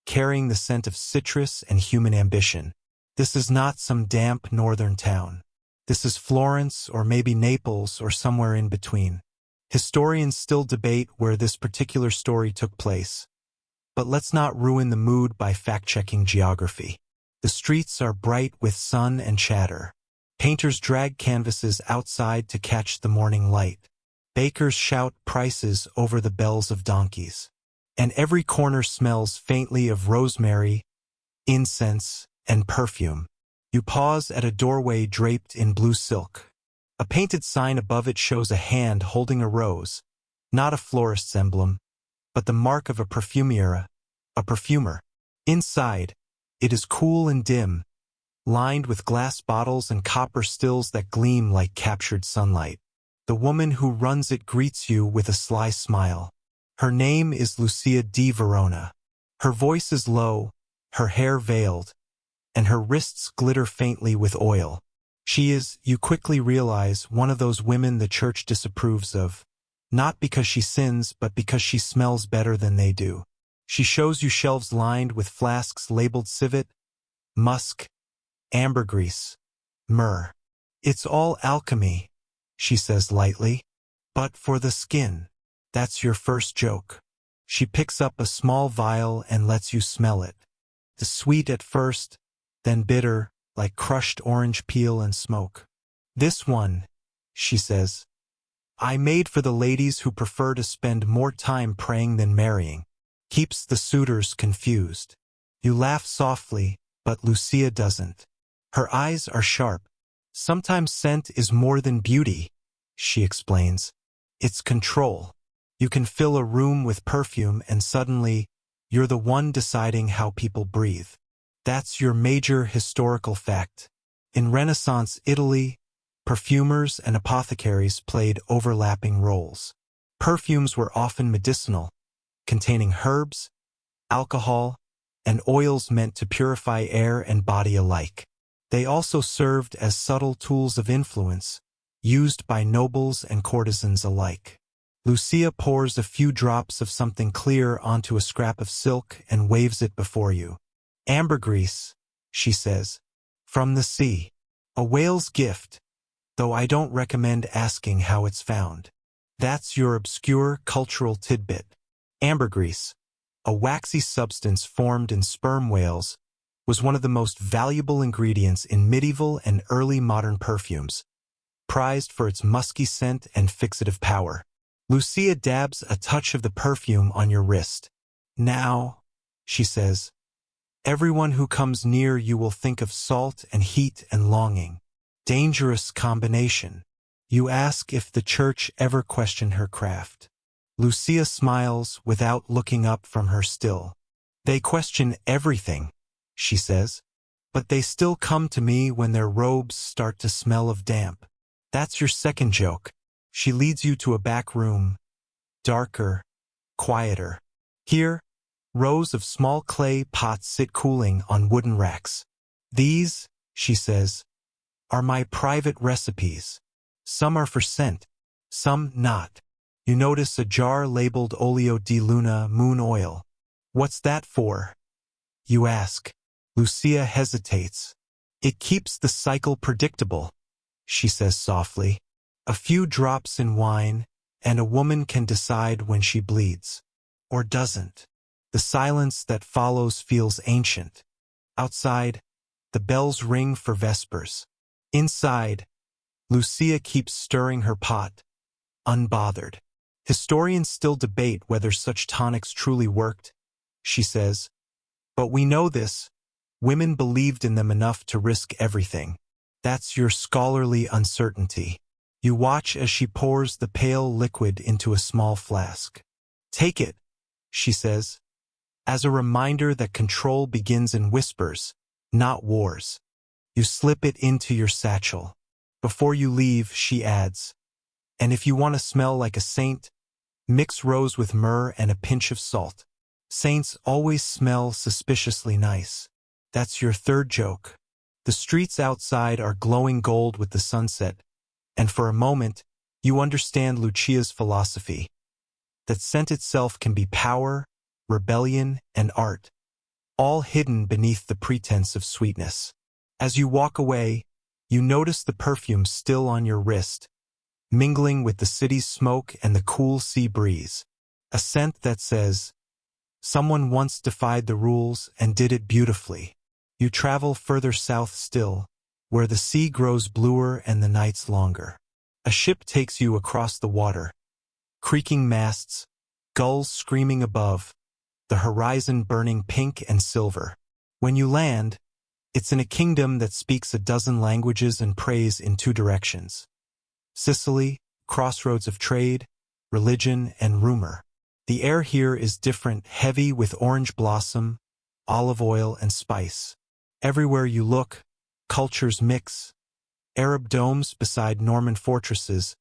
carrying the scent of citrus and human ambition. This is not some damp northern town. This is Florence or maybe Naples or somewhere in between. Historians still debate where this particular story took place. But let's not ruin the mood by fact-checking geography. The streets are bright with sun and chatter. Painters drag canvases outside to catch the morning light. Bakers shout prices over the bells of donkeys. And every corner smells faintly of rosemary, incense, and perfume. You pause at a doorway draped in blue silk. A painted sign above it shows a hand holding a rose, not a florist's emblem, but the mark of a perfumiera, a perfumer. Inside, It is cool and dim, lined with glass bottles and copper stills that gleam like captured sunlight. The woman who runs it greets you with a sly smile. Her name is Lucia di Verona. Her voice is low, her hair veiled, and her wrists glitter faintly with oil. She is, you quickly realize, one of those women the church disapproves of, not because she sins, but because she smells better than they do. She shows you shelves lined with flasks labeled civet, musk, ambergris, myrrh. It's all alchemy, she says lightly. But for the skin. That's your first joke. She picks up a small vial and lets you smell it. The sweet at first, then bitter, like crushed orange peel and smoke. This one, she says, I made for the ladies who prefer to spend more time praying than marrying. Keeps the suitors confused. You laugh softly, but Lucia doesn't. Her eyes are sharp. Sometimes scent is more than beauty, she explains. It's control. You can fill a room with perfume and suddenly, you're the one deciding how people breathe. That's your major historical fact. In Renaissance Italy, perfumers and apothecaries played overlapping roles. Perfumes were often medicinal, containing herbs, alcohol, and oils meant to purify air and body alike. They also served as subtle tools of influence, used by nobles and courtesans alike. Lucia pours a few drops of something clear onto a scrap of silk and waves it before you. Ambergris, she says, from the sea. A whale's gift, though I don't recommend asking how it's found. That's your obscure cultural tidbit. Ambergris, a waxy substance formed in sperm whales, was one of the most valuable ingredients in medieval and early modern perfumes, prized for its musky scent and fixative power. Lucia dabs a touch of the perfume on your wrist. Now, she says, everyone who comes near you will think of salt and heat and longing. Dangerous combination. You ask if the church ever questioned her craft. Lucia smiles without looking up from her still. They question everything, she says, but they still come to me when their robes start to smell of damp. That's your second joke. She leads you to a back room, darker, quieter. Here, rows of small clay pots sit cooling on wooden racks. These, she says, are my private recipes. Some are for scent, some not. You notice a jar labeled Olio di Luna, moon oil. What's that for? You ask. Lucia hesitates. It keeps the cycle predictable, she says softly. A few drops in wine, and a woman can decide when she bleeds. Or doesn't. The silence that follows feels ancient. Outside, the bells ring for vespers. Inside, Lucia keeps stirring her pot, unbothered. Historians still debate whether such tonics truly worked, she says. But we know this. Women believed in them enough to risk everything. That's your scholarly uncertainty. You watch as she pours the pale liquid into a small flask. Take it, she says, as a reminder that control begins in whispers, not wars. You slip it into your satchel. Before you leave, she adds, and if you want to smell like a saint, mix rose with myrrh and a pinch of salt. Saints always smell suspiciously nice. That's your third joke. The streets outside are glowing gold with the sunset, and for a moment, you understand Lucia's philosophy. That scent itself can be power, rebellion, and art, all hidden beneath the pretense of sweetness. As you walk away, you notice the perfume still on your wrist, mingling with the city's smoke and the cool sea breeze. A scent that says, someone once defied the rules and did it beautifully. You travel further south still, where the sea grows bluer and the nights longer. A ship takes you across the water. Creaking masts, gulls screaming above, the horizon burning pink and silver. When you land, it's in a kingdom that speaks a dozen languages and prays in two directions. Sicily, crossroads of trade, religion, and rumor. The air here is different, heavy with orange blossom, olive oil, and spice. Everywhere you look, cultures mix. Arab domes beside Norman fortresses,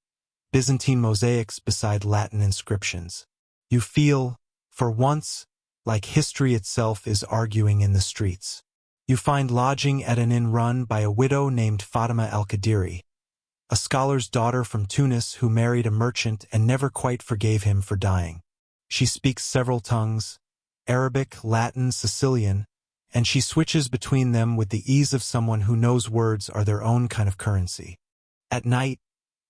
Byzantine mosaics beside Latin inscriptions. You feel, for once, like history itself is arguing in the streets. You find lodging at an inn run by a widow named Fatima al-Qadiri, a scholar's daughter from Tunis who married a merchant and never quite forgave him for dying. She speaks several tongues, Arabic, Latin, Sicilian, and she switches between them with the ease of someone who knows words are their own kind of currency. At night,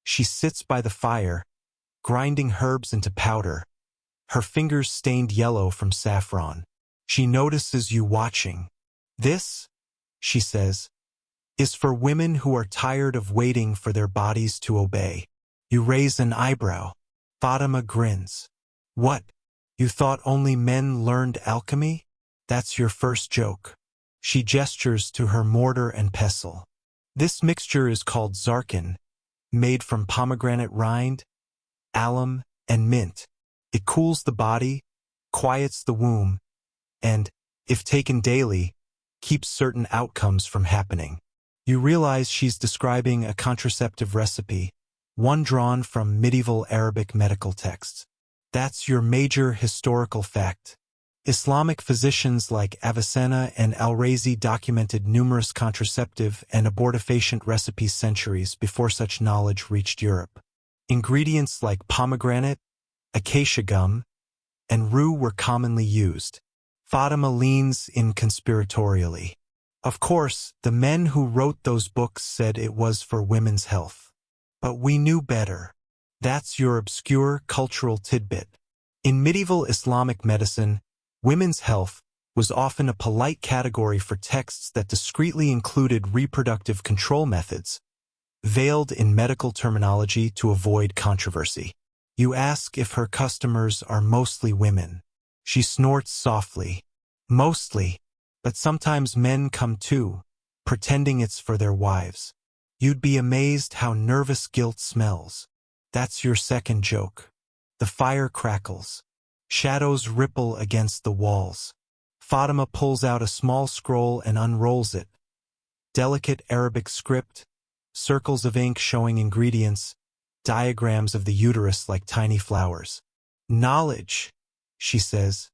she sits by the fire, grinding herbs into powder, her fingers stained yellow from saffron. She notices you watching. "This," she says, "is for women who are tired of waiting for their bodies to obey." You raise an eyebrow. Fatima grins. "What? You thought only men learned alchemy? That's your first joke." She gestures to her mortar and pestle. "This mixture is called zarkin, made from pomegranate rind, alum, and mint. It cools the body, quiets the womb, and, if taken daily, keeps certain outcomes from happening." You realize she's describing a contraceptive recipe, one drawn from medieval Arabic medical texts. That's your major historical fact. Islamic physicians like Avicenna and Al-Razi documented numerous contraceptive and abortifacient recipes centuries before such knowledge reached Europe. Ingredients like pomegranate, acacia gum, and rue were commonly used. Fatima leans in conspiratorially. "Of course, the men who wrote those books said it was for women's health. But we knew better." That's your obscure cultural tidbit. In medieval Islamic medicine, women's health was often a polite category for texts that discreetly included reproductive control methods, veiled in medical terminology to avoid controversy. You ask if her customers are mostly women. She snorts softly. "Mostly, but sometimes men come too, pretending it's for their wives. You'd be amazed how nervous guilt smells." That's your second joke. The fire crackles. Shadows ripple against the walls. Fatima pulls out a small scroll and unrolls it. Delicate Arabic script, circles of ink showing ingredients, diagrams of the uterus like tiny flowers. "Knowledge," she says,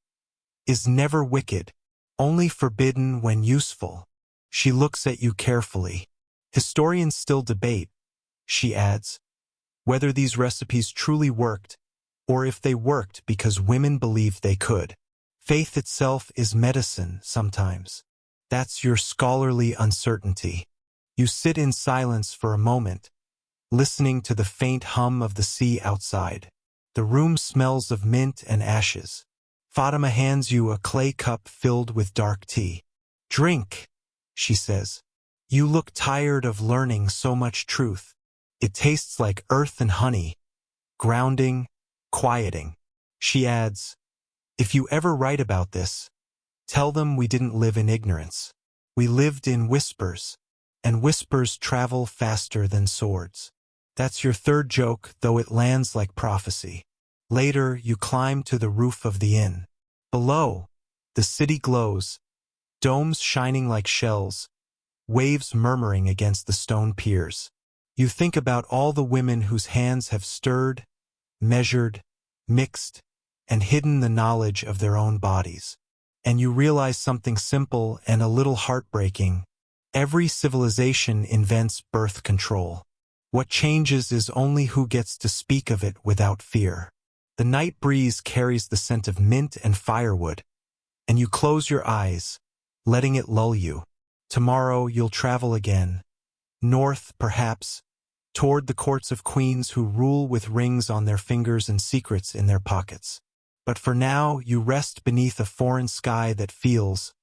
"is never wicked, only forbidden when useful." She looks at you carefully. Historians still debate, she adds, whether these recipes truly worked, or if they worked because women believed they could. Faith itself is medicine sometimes. That's your scholarly uncertainty. You sit in silence for a moment, listening to the faint hum of the sea outside. The room smells of mint and ashes. Fatima hands you a clay cup filled with dark tea. "Drink," she says. "You look tired of learning so much truth. It tastes like earth and honey, grounding, quieting." She adds, "If you ever write about this, tell them we didn't live in ignorance. We lived in whispers, and whispers travel faster than swords." That's your third joke, though it lands like prophecy. Later, you climb to the roof of the inn. Below, the city glows, domes shining like shells, waves murmuring against the stone piers. You think about all the women whose hands have stirred, measured, mixed, and hidden the knowledge of their own bodies. And you realize something simple and a little heartbreaking. Every civilization invents birth control. What changes is only who gets to speak of it without fear. The night breeze carries the scent of mint and firewood, and you close your eyes, letting it lull you. Tomorrow you'll travel again. North, perhaps, toward the courts of queens who rule with rings on their fingers and secrets in their pockets. But for now, you rest beneath a foreign sky that feels,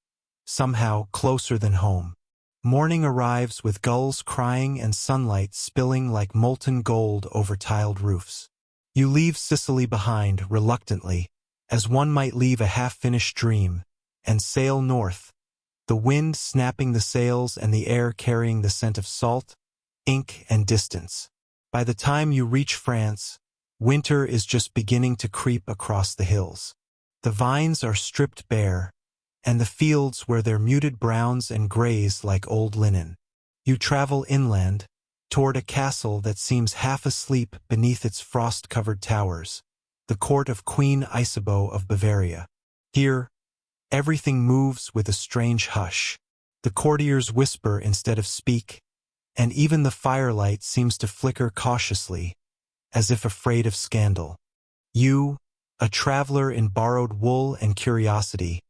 somehow, closer than home. Morning arrives with gulls crying and sunlight spilling like molten gold over tiled roofs. You leave Sicily behind, reluctantly, as one might leave a half-finished dream, and sail north, the wind snapping the sails and the air carrying the scent of salt, ink, and distance. By the time you reach France, winter is just beginning to creep across the hills. The vines are stripped bare, and the fields wear their muted browns and grays like old linen. You travel inland, toward a castle that seems half asleep beneath its frost-covered towers, the court of Queen Isabeau of Bavaria. Here, everything moves with a strange hush. The courtiers whisper instead of speak, and even the firelight seems to flicker cautiously, as if afraid of scandal. You, a traveler in borrowed wool and curiosity,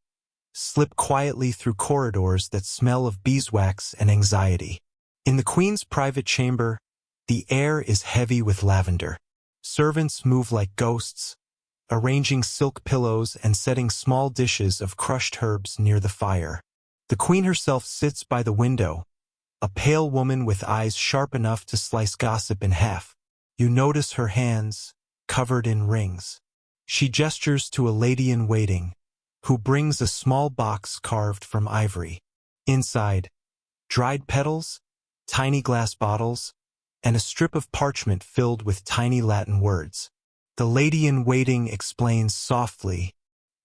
slip quietly through corridors that smell of beeswax and anxiety. In the Queen's private chamber, the air is heavy with lavender. Servants move like ghosts, arranging silk pillows and setting small dishes of crushed herbs near the fire. The Queen herself sits by the window, a pale woman with eyes sharp enough to slice gossip in half. You notice her hands, covered in rings. She gestures to a lady-in-waiting, who brings a small box carved from ivory. Inside, dried petals, tiny glass bottles, and a strip of parchment filled with tiny Latin words. The lady-in-waiting explains softly,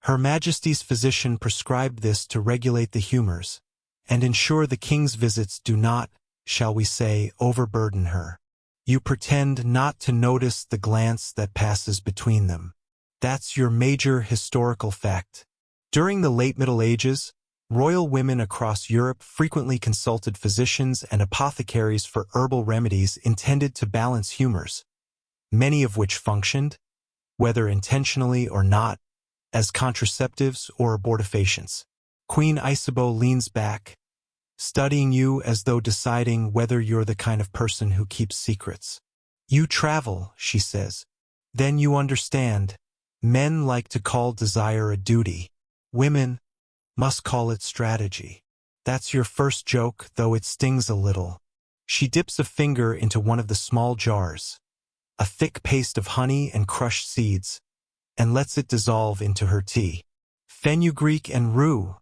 "Her Majesty's physician prescribed this to regulate the humors, and ensure the king's visits do not, shall we say, overburden her." You pretend not to notice the glance that passes between them. That's your major historical fact. During the late Middle Ages, royal women across Europe frequently consulted physicians and apothecaries for herbal remedies intended to balance humors, many of which functioned, whether intentionally or not, as contraceptives or abortifacients. Queen Isabeau leans back, studying you as though deciding whether you're the kind of person who keeps secrets. You travel, she says. Then you understand. Men like to call desire a duty. Women must call it strategy. That's your first joke, though it stings a little. She dips a finger into one of the small jars, a thick paste of honey and crushed seeds, and lets it dissolve into her tea. Fenugreek and rue,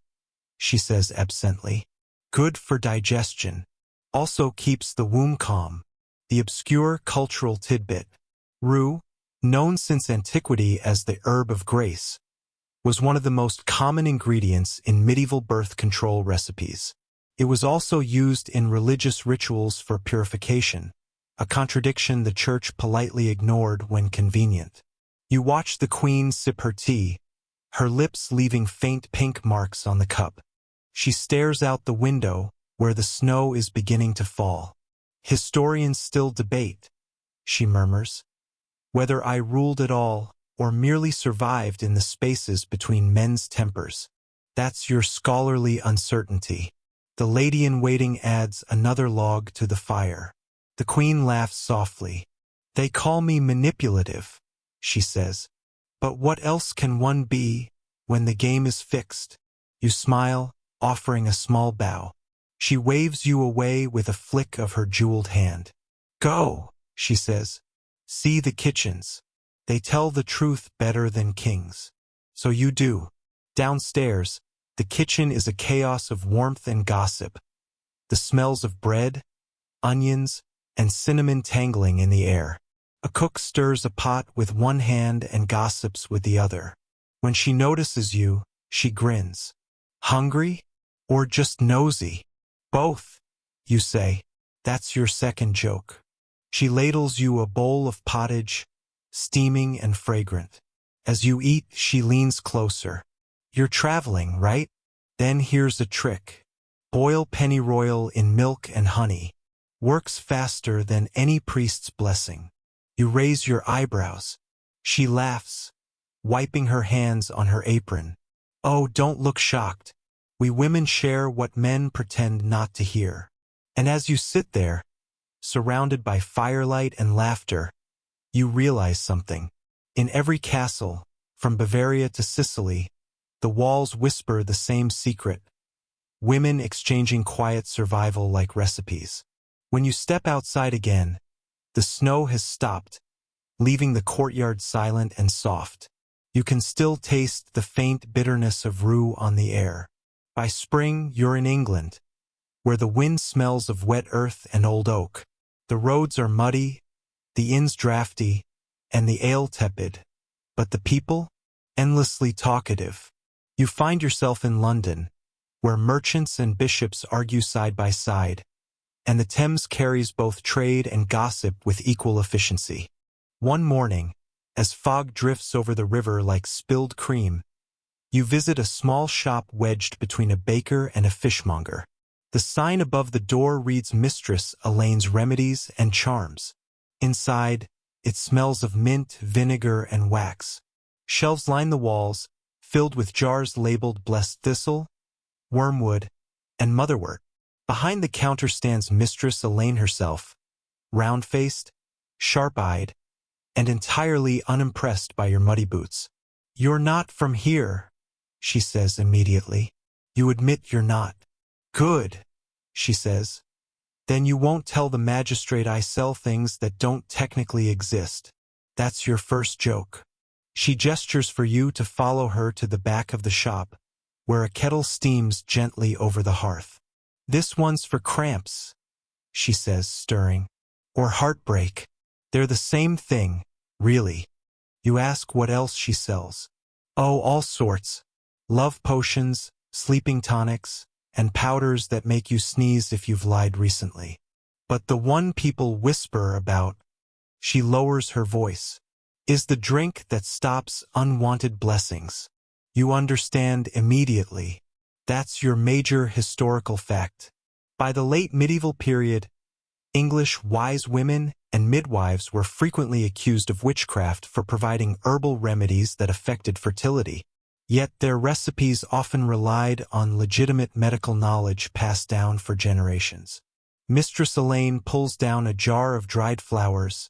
she says absently. Good for digestion. Also keeps the womb calm. The obscure cultural tidbit. Rue, known since antiquity as the herb of grace, was one of the most common ingredients in medieval birth control recipes. It was also used in religious rituals for purification, a contradiction the church politely ignored when convenient. You watch the Queen sip her tea, her lips leaving faint pink marks on the cup. She stares out the window, where the snow is beginning to fall. Historians still debate, she murmurs, whether I ruled at all or merely survived in the spaces between men's tempers. That's your scholarly uncertainty. The lady-in-waiting adds another log to the fire. The Queen laughs softly. They call me manipulative, she says. But what else can one be when the game is fixed? You smile, offering a small bow. She waves you away with a flick of her jeweled hand. Go, she says. See the kitchens. They tell the truth better than kings. So you do. Downstairs, the kitchen is a chaos of warmth and gossip. The smells of bread, onions, and cinnamon tangling in the air. A cook stirs a pot with one hand and gossips with the other. When she notices you, she grins. Hungry? Or just nosy? Both, you say. That's your second joke. She ladles you a bowl of pottage, steaming and fragrant. As you eat, she leans closer. You're traveling, right? Then here's a trick. Boil pennyroyal in milk and honey. Works faster than any priest's blessing. You raise your eyebrows. She laughs, wiping her hands on her apron. Oh, don't look shocked. We women share what men pretend not to hear. And as you sit there, surrounded by firelight and laughter, you realize something. In every castle, from Bavaria to Sicily, the walls whisper the same secret. Women exchanging quiet survival like recipes. When you step outside again, the snow has stopped, leaving the courtyard silent and soft. You can still taste the faint bitterness of rue on the air. By spring, you're in England, where the wind smells of wet earth and old oak. The roads are muddy, the inns drafty, and the ale tepid. But the people? Endlessly talkative. You find yourself in London, where merchants and bishops argue side by side, and the Thames carries both trade and gossip with equal efficiency. One morning, as fog drifts over the river like spilled cream, you visit a small shop wedged between a baker and a fishmonger. The sign above the door reads Mistress Elaine's Remedies and Charms. Inside, it smells of mint, vinegar, and wax. Shelves line the walls, filled with jars labeled Blessed Thistle, Wormwood, and Motherwort. Behind the counter stands Mistress Elaine herself, round-faced, sharp-eyed, and entirely unimpressed by your muddy boots. "You're not from here," she says immediately. "You admit you're not." "Good," she says. "Then you won't tell the magistrate I sell things that don't technically exist. That's your first joke." She gestures for you to follow her to the back of the shop, where a kettle steams gently over the hearth. "This one's for cramps," she says, stirring. "Or heartbreak. They're the same thing, really." You ask what else she sells. "Oh, all sorts. Love potions, sleeping tonics, and powders that make you sneeze if you've lied recently. But the one people whisper about," she lowers her voice, "is the drink that stops unwanted blessings." You understand immediately. That's your major historical fact. By the late medieval period, English wise women and midwives were frequently accused of witchcraft for providing herbal remedies that affected fertility. Yet their recipes often relied on legitimate medical knowledge passed down for generations. Mistress Elaine pulls down a jar of dried flowers,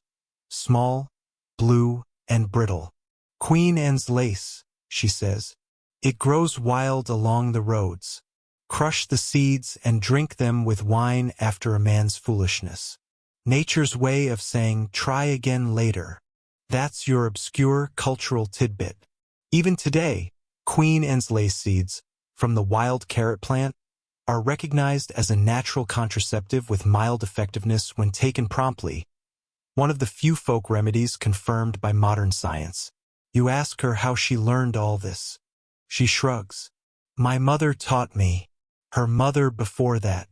small, blue, and brittle. "Queen Anne's lace," she says. "It grows wild along the roads. Crush the seeds and drink them with wine after a man's foolishness. Nature's way of saying try again later." That's your obscure cultural tidbit. Even today, Queen Anne's lace seeds, from the wild carrot plant, are recognized as a natural contraceptive with mild effectiveness when taken promptly, one of the few folk remedies confirmed by modern science. You ask her how she learned all this. She shrugs. "My mother taught me, her mother before that,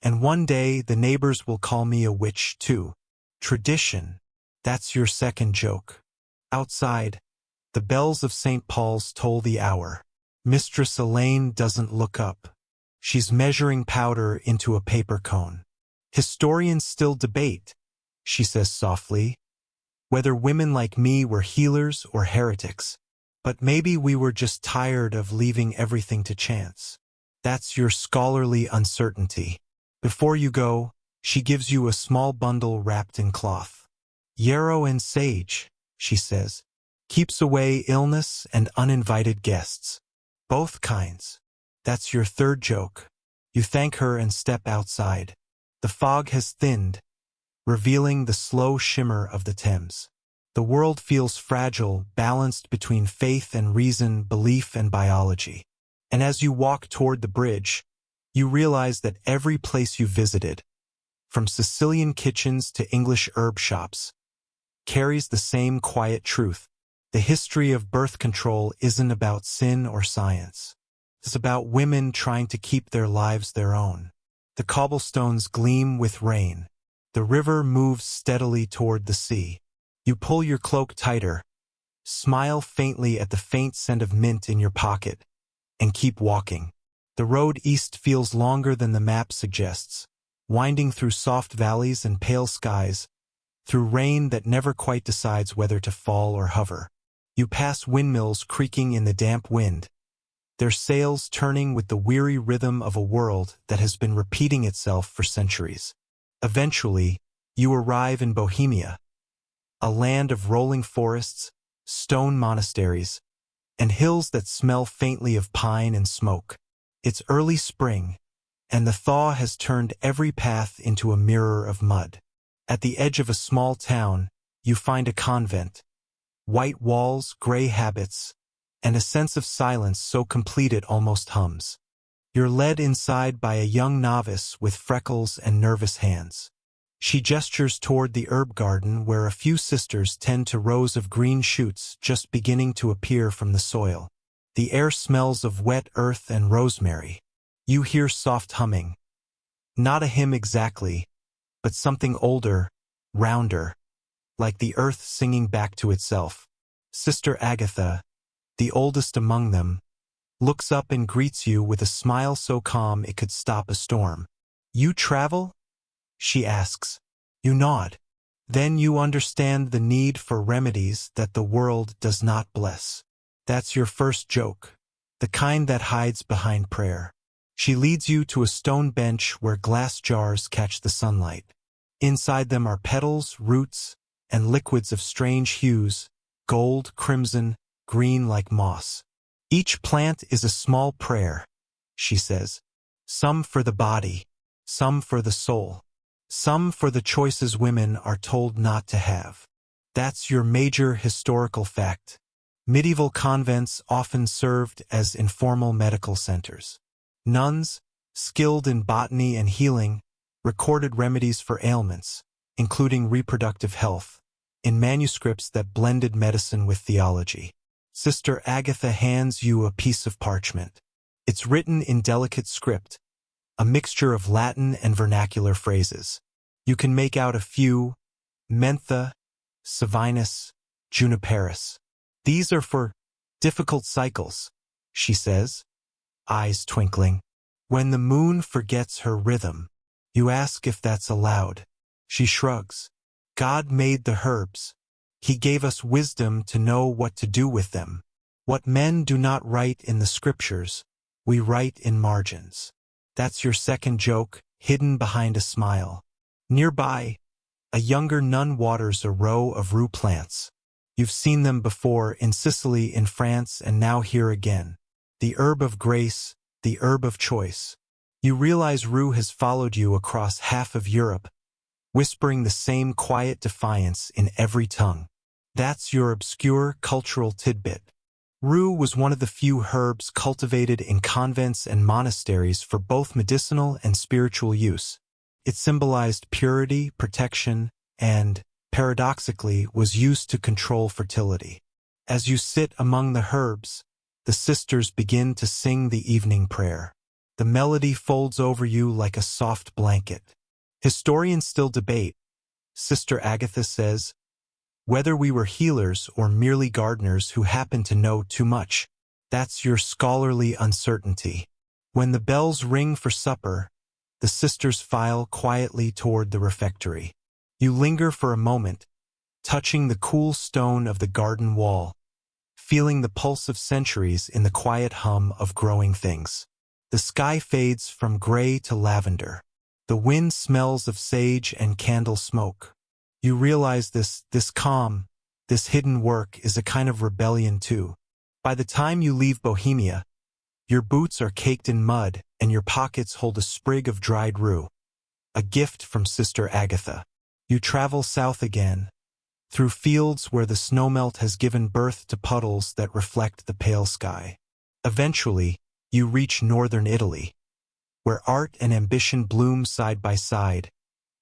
and one day the neighbors will call me a witch too." Tradition. That's your second joke. Outside, the bells of St. Paul's toll the hour. Mistress Elaine doesn't look up. She's measuring powder into a paper cone. "Historians still debate," she says softly, "whether women like me were healers or heretics. But maybe we were just tired of leaving everything to chance." That's your scholarly uncertainty. Before you go, she gives you a small bundle wrapped in cloth. "Yarrow and sage," she says. "Keeps away illness and uninvited guests. Both kinds." That's your third joke. You thank her and step outside. The fog has thinned, revealing the slow shimmer of the Thames. The world feels fragile, balanced between faith and reason, belief and biology. And as you walk toward the bridge, you realize that every place you visited, from Sicilian kitchens to English herb shops, carries the same quiet truth. The history of birth control isn't about sin or science. It's about women trying to keep their lives their own. The cobblestones gleam with rain. The river moves steadily toward the sea. You pull your cloak tighter, smile faintly at the faint scent of mint in your pocket, and keep walking. The road east feels longer than the map suggests, winding through soft valleys and pale skies, through rain that never quite decides whether to fall or hover. You pass windmills creaking in the damp wind, their sails turning with the weary rhythm of a world that has been repeating itself for centuries. Eventually, you arrive in Bohemia, a land of rolling forests, stone monasteries, and hills that smell faintly of pine and smoke. It's early spring, and the thaw has turned every path into a mirror of mud. At the edge of a small town, you find a convent. White walls, gray habits, and a sense of silence so complete it almost hums. You're led inside by a young novice with freckles and nervous hands. She gestures toward the herb garden where a few sisters tend to rows of green shoots just beginning to appear from the soil. The air smells of wet earth and rosemary. You hear soft humming. Not a hymn exactly, but something older, rounder, like the earth singing back to itself. Sister Agatha, the oldest among them, looks up and greets you with a smile so calm it could stop a storm. "You travel?" she asks. You nod. Then you understand the need for remedies that the world does not bless. That's your first joke, the kind that hides behind prayer. She leads you to a stone bench where glass jars catch the sunlight. Inside them are petals, roots, and liquids of strange hues, gold, crimson, green like moss. Each plant is a small prayer, she says. Some for the body, some for the soul, some for the choices women are told not to have. That's your major historical fact. Medieval convents often served as informal medical centers. Nuns, skilled in botany and healing, recorded remedies for ailments, including reproductive health, in manuscripts that blended medicine with theology. Sister Agatha hands you a piece of parchment. It's written in delicate script, a mixture of Latin and vernacular phrases. You can make out a few: mentha, savinus, juniperus. These are for difficult cycles, she says, eyes twinkling. When the moon forgets her rhythm, you ask if that's allowed. She shrugs. God made the herbs. He gave us wisdom to know what to do with them. What men do not write in the scriptures, we write in margins. That's your second joke, hidden behind a smile. Nearby, a younger nun waters a row of rue plants. You've seen them before in Sicily, in France, and now here again. The herb of grace, the herb of choice. You realize rue has followed you across half of Europe, whispering the same quiet defiance in every tongue. That's your obscure cultural tidbit. Rue was one of the few herbs cultivated in convents and monasteries for both medicinal and spiritual use. It symbolized purity, protection, and, paradoxically, was used to control fertility. As you sit among the herbs, the sisters begin to sing the evening prayer. The melody folds over you like a soft blanket. Historians still debate, Sister Agatha says, whether we were healers or merely gardeners who happened to know too much. That's your scholarly uncertainty. When the bells ring for supper, the sisters file quietly toward the refectory. You linger for a moment, touching the cool stone of the garden wall, feeling the pulse of centuries in the quiet hum of growing things. The sky fades from gray to lavender. The wind smells of sage and candle smoke. You realize this calm, this hidden work is a kind of rebellion too. By the time you leave Bohemia, your boots are caked in mud and your pockets hold a sprig of dried rue, a gift from Sister Agatha. You travel south again, through fields where the snowmelt has given birth to puddles that reflect the pale sky. Eventually, you reach northern Italy, where art and ambition bloom side by side,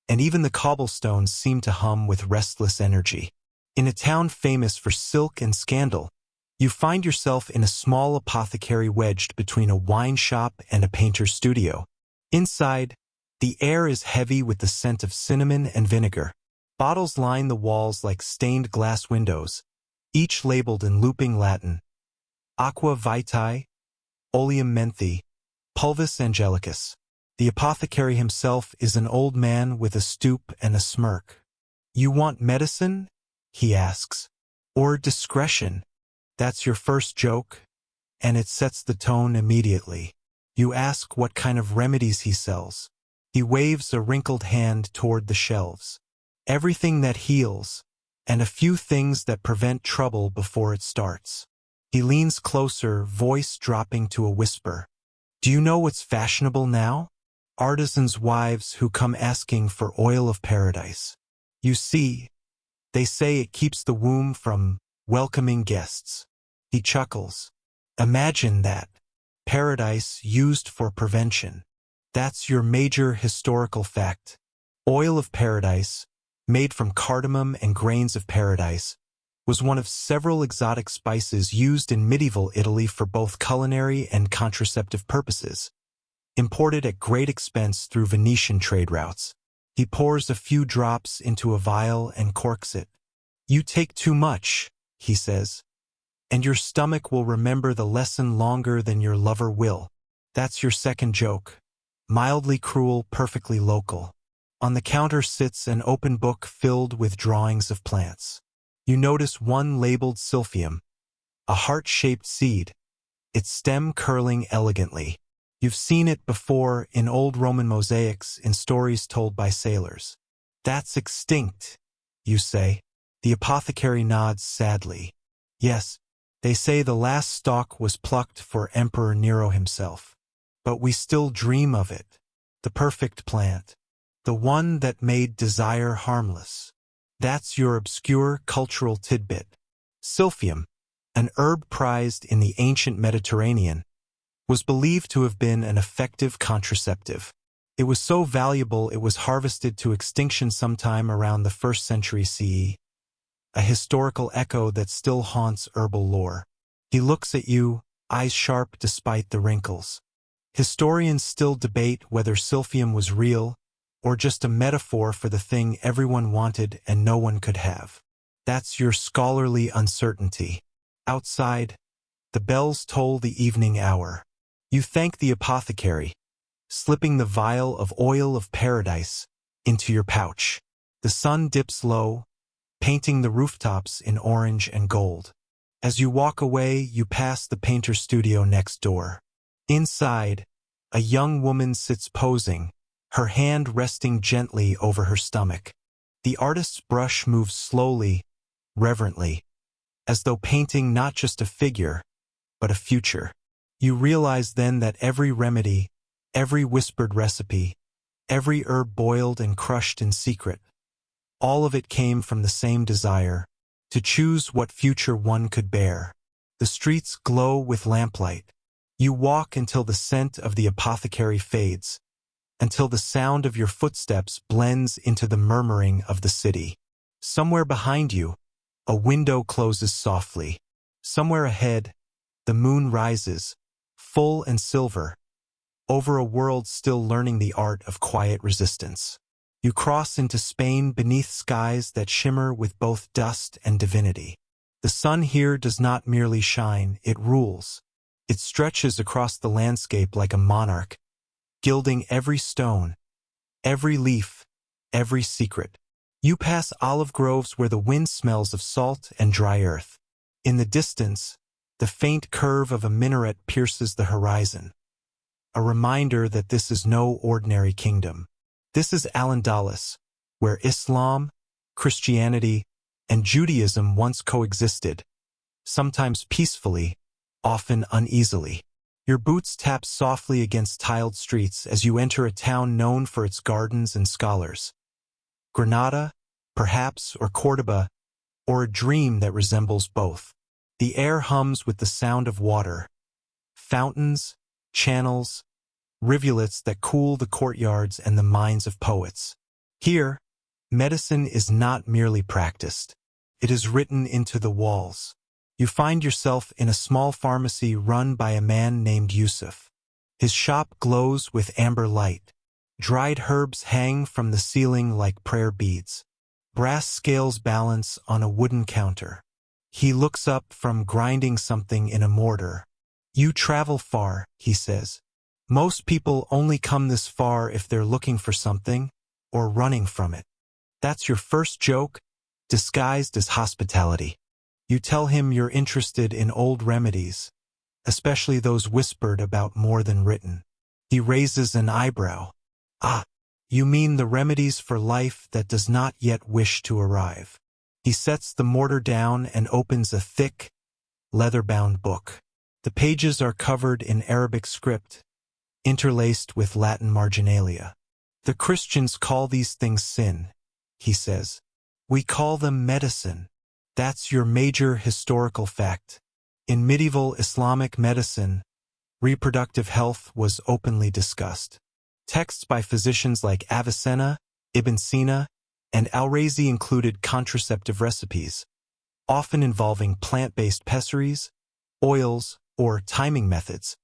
and even the cobblestones seem to hum with restless energy. In a town famous for silk and scandal, you find yourself in a small apothecary wedged between a wine shop and a painter's studio. Inside, the air is heavy with the scent of cinnamon and vinegar. Bottles line the walls like stained glass windows, each labeled in looping Latin: Aqua Vitae, Oleum Menthi, Pulvis Angelicus. The apothecary himself is an old man with a stoop and a smirk. You want medicine? He asks. Or discretion? That's your first joke, and it sets the tone immediately. You ask what kind of remedies he sells. He waves a wrinkled hand toward the shelves. Everything that heals, and a few things that prevent trouble before it starts. He leans closer, voice dropping to a whisper. Do you know what's fashionable now? Artisans' wives who come asking for oil of paradise. You see, they say it keeps the womb from welcoming guests. He chuckles. Imagine that. Paradise used for prevention. That's your major historical fact. Oil of paradise, made from cardamom and grains of paradise, was one of several exotic spices used in medieval Italy for both culinary and contraceptive purposes, imported at great expense through Venetian trade routes. He pours a few drops into a vial and corks it. "You take too much," he says, "and your stomach will remember the lesson longer than your lover will." That's your second joke. Mildly cruel, perfectly local. On the counter sits an open book filled with drawings of plants. You notice one labeled silphium, a heart-shaped seed, its stem curling elegantly. You've seen it before in old Roman mosaics, in stories told by sailors. "That's extinct," you say. The apothecary nods sadly. "Yes, they say the last stalk was plucked for Emperor Nero himself. But we still dream of it. The perfect plant. The one that made desire harmless." That's your obscure cultural tidbit. Silphium, an herb prized in the ancient Mediterranean, was believed to have been an effective contraceptive. It was so valuable it was harvested to extinction sometime around the 1st century CE, a historical echo that still haunts herbal lore. He looks at you, eyes sharp despite the wrinkles. Historians still debate whether silphium was real or just a metaphor for the thing everyone wanted and no one could have. That's your scholarly uncertainty. Outside, the bells toll the evening hour. You thank the apothecary, slipping the vial of oil of paradise into your pouch. The sun dips low, painting the rooftops in orange and gold. As you walk away, you pass the painter's studio next door. Inside, a young woman sits posing, her hand resting gently over her stomach. The artist's brush moves slowly, reverently, as though painting not just a figure, but a future. You realize then that every remedy, every whispered recipe, every herb boiled and crushed in secret, all of it came from the same desire, to choose what future one could bear. The streets glow with lamplight. You walk until the scent of the apothecary fades, until the sound of your footsteps blends into the murmuring of the city. Somewhere behind you, a window closes softly. Somewhere ahead, the moon rises, full and silver, over a world still learning the art of quiet resistance. You cross into Spain beneath skies that shimmer with both dust and divinity. The sun here does not merely shine, it rules. It stretches across the landscape like a monarch, gilding every stone, every leaf, every secret. You pass olive groves where the wind smells of salt and dry earth. In the distance, the faint curve of a minaret pierces the horizon, a reminder that this is no ordinary kingdom. This is Al-Andalus, where Islam, Christianity, and Judaism once coexisted, sometimes peacefully, often uneasily. Your boots tap softly against tiled streets as you enter a town known for its gardens and scholars. Granada, perhaps, or Cordoba, or a dream that resembles both. The air hums with the sound of water, fountains, channels, rivulets that cool the courtyards and the minds of poets. Here, medicine is not merely practiced. It is written into the walls. You find yourself in a small pharmacy run by a man named Yusuf. His shop glows with amber light. Dried herbs hang from the ceiling like prayer beads. Brass scales balance on a wooden counter. He looks up from grinding something in a mortar. "You travel far," he says. "Most people only come this far if they're looking for something or running from it." That's your first joke, disguised as hospitality. You tell him you're interested in old remedies, especially those whispered about more than written. He raises an eyebrow. "Ah, you mean the remedies for life that does not yet wish to arrive." He sets the mortar down and opens a thick, leather-bound book. The pages are covered in Arabic script, interlaced with Latin marginalia. "The Christians call these things sin," he says. "We call them medicine." That's your major historical fact. In medieval Islamic medicine, reproductive health was openly discussed. Texts by physicians like Avicenna, Ibn Sina, and Al-Razi included contraceptive recipes. often involving plant-based pessaries, oils, or timing methods,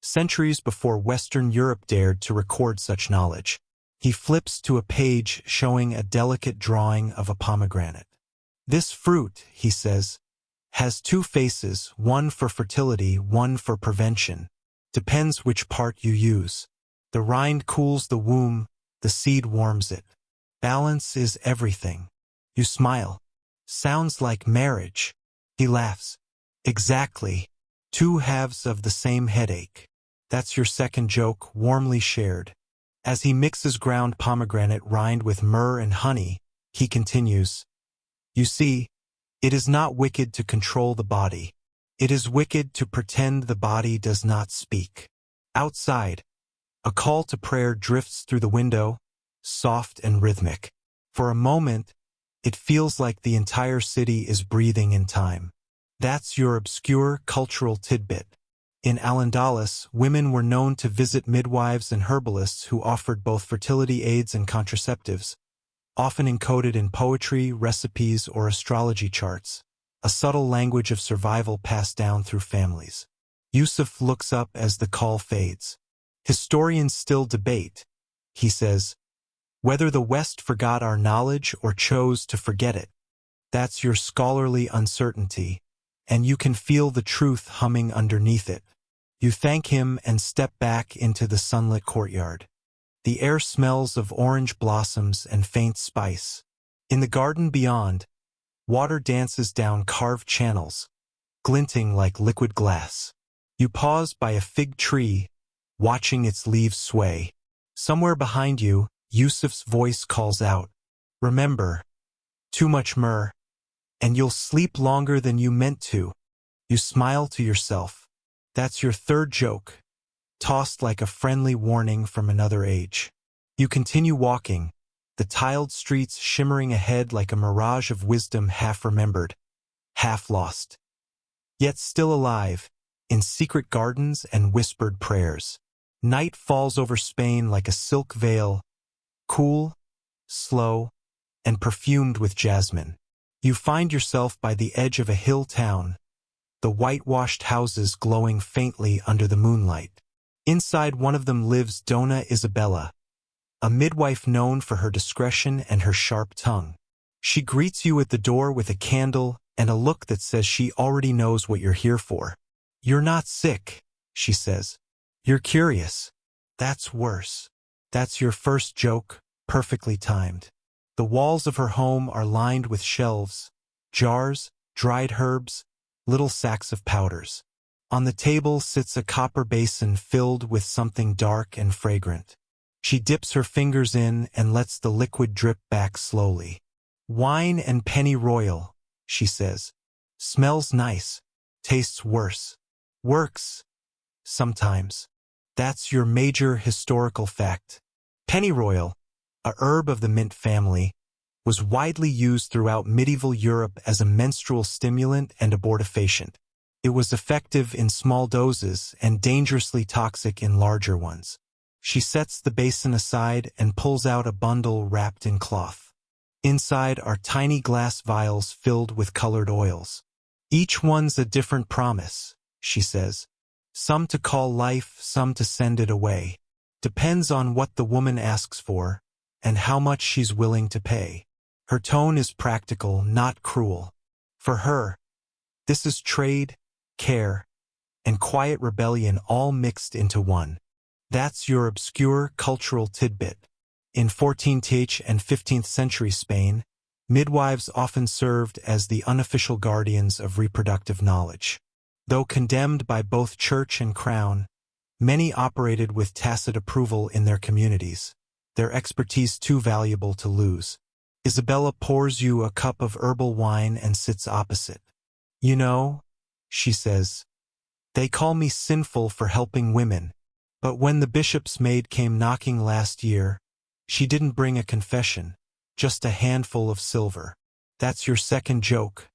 centuries before Western Europe dared to record such knowledge. He flips to a page showing a delicate drawing of a pomegranate. This fruit, he says, has two faces, one for fertility, one for prevention. Depends which part you use. The rind cools the womb, the seed warms it. Balance is everything. You smile. Sounds like marriage. He laughs. Exactly. Two halves of the same headache. That's your second joke, warmly shared. As he mixes ground pomegranate rind with myrrh and honey, he continues, "You see, it is not wicked to control the body. It is wicked to pretend the body does not speak." Outside, a call to prayer drifts through the window, soft and rhythmic. For a moment, it feels like the entire city is breathing in time. That's your obscure cultural tidbit. In Al-Andalus, women were known to visit midwives and herbalists who offered both fertility aids and contraceptives, often encoded in poetry, recipes, or astrology charts, a subtle language of survival passed down through families. Yusuf looks up as the call fades. Historians still debate, he says, whether the West forgot our knowledge or chose to forget it. That's your scholarly uncertainty, and you can feel the truth humming underneath it. You thank him and step back into the sunlit courtyard. The air smells of orange blossoms and faint spice. In the garden beyond, water dances down carved channels, glinting like liquid glass. You pause by a fig tree, watching its leaves sway. Somewhere behind you, Yusuf's voice calls out, "Remember, too much myrrh, and you'll sleep longer than you meant to." You smile to yourself. That's your third joke, tossed like a friendly warning from another age. You continue walking, the tiled streets shimmering ahead like a mirage of wisdom half remembered, half lost, yet still alive, in secret gardens and whispered prayers. Night falls over Spain like a silk veil, cool, slow, and perfumed with jasmine. You find yourself by the edge of a hill town, the whitewashed houses glowing faintly under the moonlight. Inside one of them lives Dona Isabella, a midwife known for her discretion and her sharp tongue. She greets you at the door with a candle and a look that says she already knows what you're here for. "You're not sick," she says. "You're curious." That's worse. That's your first joke, perfectly timed. The walls of her home are lined with shelves, jars, dried herbs, little sacks of powders. On the table sits a copper basin filled with something dark and fragrant. She dips her fingers in and lets the liquid drip back slowly. "Wine and pennyroyal," she says. "Smells nice, tastes worse. Works. Sometimes." That's your major historical fact. Pennyroyal, a herb of the mint family, was widely used throughout medieval Europe as a menstrual stimulant and abortifacient. It was effective in small doses and dangerously toxic in larger ones. She sets the basin aside and pulls out a bundle wrapped in cloth. Inside are tiny glass vials filled with colored oils. "Each one's a different promise," she says. "Some to call life, some to send it away. Depends on what the woman asks for and how much she's willing to pay." Her tone is practical, not cruel. For her, this is trade, care, and quiet rebellion all mixed into one. That's your obscure cultural tidbit. In 14th and 15th century Spain, midwives often served as the unofficial guardians of reproductive knowledge. Though condemned by both church and crown, many operated with tacit approval in their communities, their expertise too valuable to lose. Isabella pours you a cup of herbal wine and sits opposite. "You know," she says, "they call me sinful for helping women, but when the bishop's maid came knocking last year, she didn't bring a confession, just a handful of silver." That's your second joke,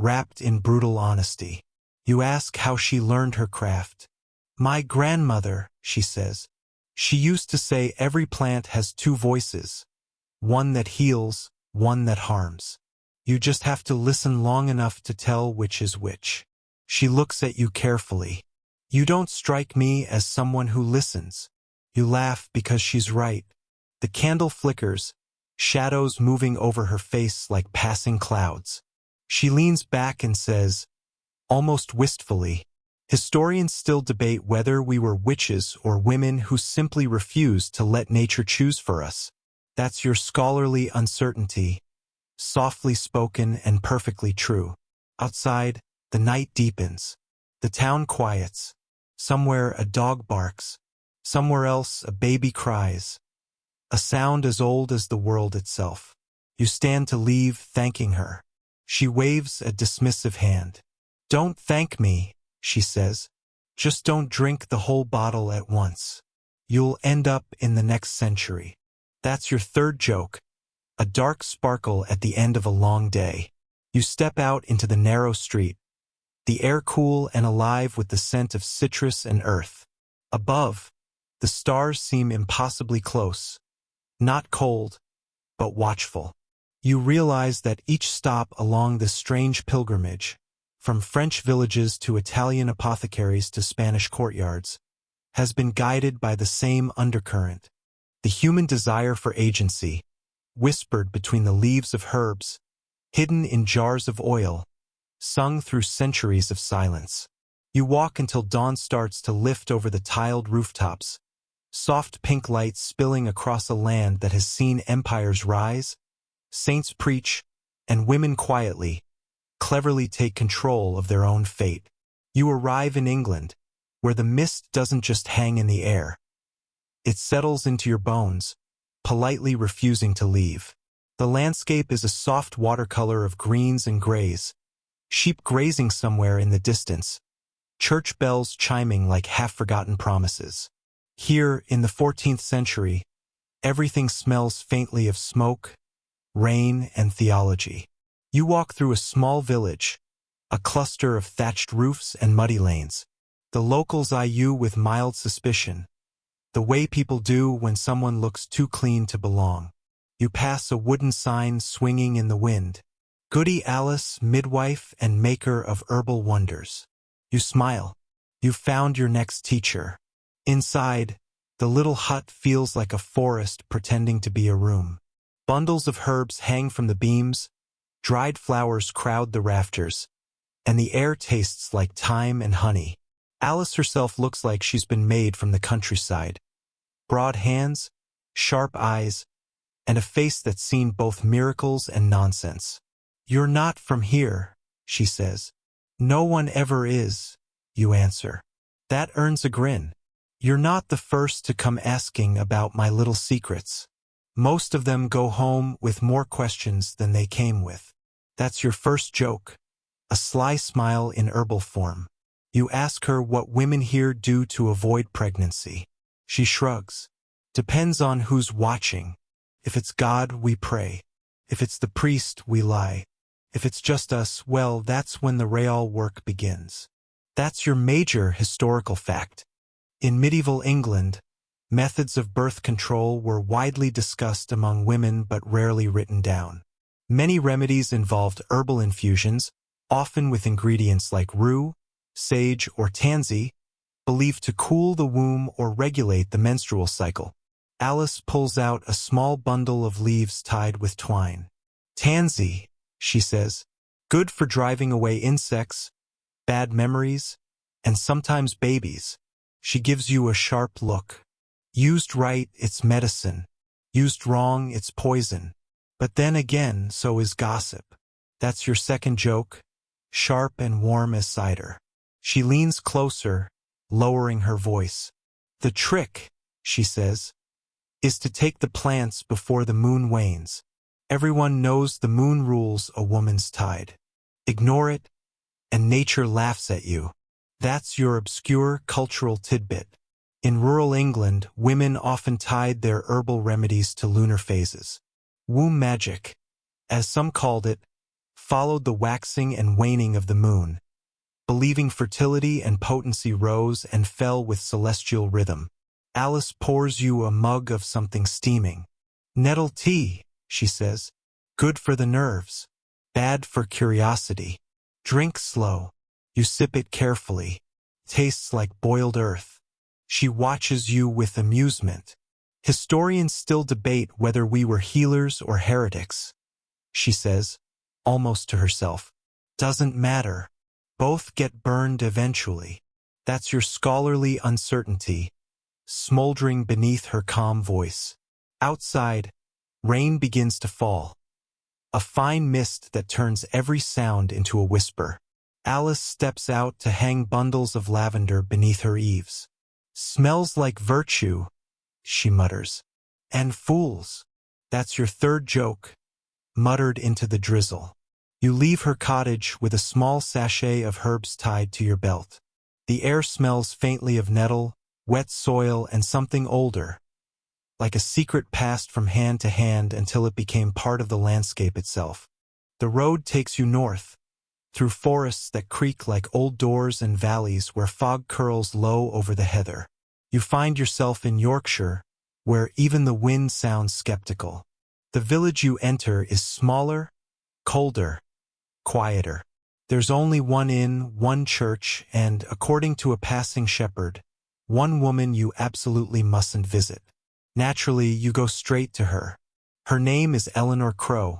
wrapped in brutal honesty. You ask how she learned her craft. "My grandmother," she says. "She used to say every plant has two voices, one that heals, one that harms." You just have to listen long enough to tell which is which. She looks at you carefully. You don't strike me as someone who listens. You laugh because she's right. The candle flickers, shadows moving over her face like passing clouds. She leans back and says, almost wistfully, historians still debate whether we were witches or women who simply refused to let nature choose for us. That's your scholarly uncertainty, softly spoken and perfectly true. Outside, the night deepens. The town quiets. Somewhere a dog barks. Somewhere else a baby cries. A sound as old as the world itself. You stand to leave, thanking her. She waves a dismissive hand. Don't thank me, she says. Just don't drink the whole bottle at once. You'll end up in the next century. That's your third joke. A dark sparkle at the end of a long day. You step out into the narrow street. The air cool and alive with the scent of citrus and earth. Above, the stars seem impossibly close. Not cold, but watchful. You realize that each stop along this strange pilgrimage, from French villages to Italian apothecaries to Spanish courtyards, has been guided by the same undercurrent. The human desire for agency, whispered between the leaves of herbs, hidden in jars of oil, sung through centuries of silence. You walk until dawn starts to lift over the tiled rooftops, soft pink light spilling across a land that has seen empires rise, saints preach, and women quietly, cleverly take control of their own fate. You arrive in England, where the mist doesn't just hang in the air. It settles into your bones, politely refusing to leave. The landscape is a soft watercolor of greens and grays, sheep grazing somewhere in the distance, church bells chiming like half-forgotten promises. Here, in the 14th century, everything smells faintly of smoke, rain, and theology. You walk through a small village, a cluster of thatched roofs and muddy lanes. The locals eye you with mild suspicion, the way people do when someone looks too clean to belong. You pass a wooden sign swinging in the wind. Goody Alice, midwife and maker of herbal wonders. You smile. You've found your next teacher. Inside, the little hut feels like a forest pretending to be a room. Bundles of herbs hang from the beams, dried flowers crowd the rafters, and the air tastes like thyme and honey. Alice herself looks like she's been made from the countryside. Broad hands, sharp eyes, and a face that's seen both miracles and nonsense. You're not from here, she says. No one ever is, you answer. That earns a grin. You're not the first to come asking about my little secrets. Most of them go home with more questions than they came with. That's your first joke. A sly smile in herbal form. You ask her what women here do to avoid pregnancy. She shrugs. Depends on who's watching. If it's God, we pray. If it's the priest, we lie. If it's just us, well, that's when the real work begins. That's your major historical fact. In medieval England, methods of birth control were widely discussed among women but rarely written down. Many remedies involved herbal infusions, often with ingredients like rue, sage, or tansy, believed to cool the womb or regulate the menstrual cycle. Alice pulls out a small bundle of leaves tied with twine. Tansy, she says, good for driving away insects, bad memories, and sometimes babies. She gives you a sharp look. Used right, it's medicine. Used wrong, it's poison. But then again, so is gossip. That's your second joke, sharp and warm as cider. She leans closer, lowering her voice. The trick, she says, is to take the plants before the moon wanes. Everyone knows the moon rules a woman's tide. Ignore it, and nature laughs at you. That's your obscure cultural tidbit. In rural England, women often tied their herbal remedies to lunar phases. Womb magic, as some called it, followed the waxing and waning of the moon, believing fertility and potency rose and fell with celestial rhythm. Alice pours you a mug of something steaming. Nettle tea, she says. Good for the nerves. Bad for curiosity. Drink slow. You sip it carefully. Tastes like boiled earth. She watches you with amusement. Historians still debate whether we were healers or heretics. She says, almost to herself. Doesn't matter. Both get burned eventually. That's your scholarly uncertainty, smoldering beneath her calm voice. Outside, rain begins to fall. A fine mist that turns every sound into a whisper. Alice steps out to hang bundles of lavender beneath her eaves. Smells like virtue, she mutters. And fools. That's your third joke, muttered into the drizzle. You leave her cottage with a small sachet of herbs tied to your belt. The air smells faintly of nettle, wet soil, and something older, like a secret passed from hand to hand until it became part of the landscape itself. The road takes you north, through forests that creak like old doors and valleys where fog curls low over the heather. You find yourself in Yorkshire, where even the wind sounds skeptical. The village you enter is smaller, colder, quieter. There's only one inn, one church, and, according to a passing shepherd, one woman you absolutely mustn't visit. Naturally, you go straight to her. Her name is Eleanor Crow,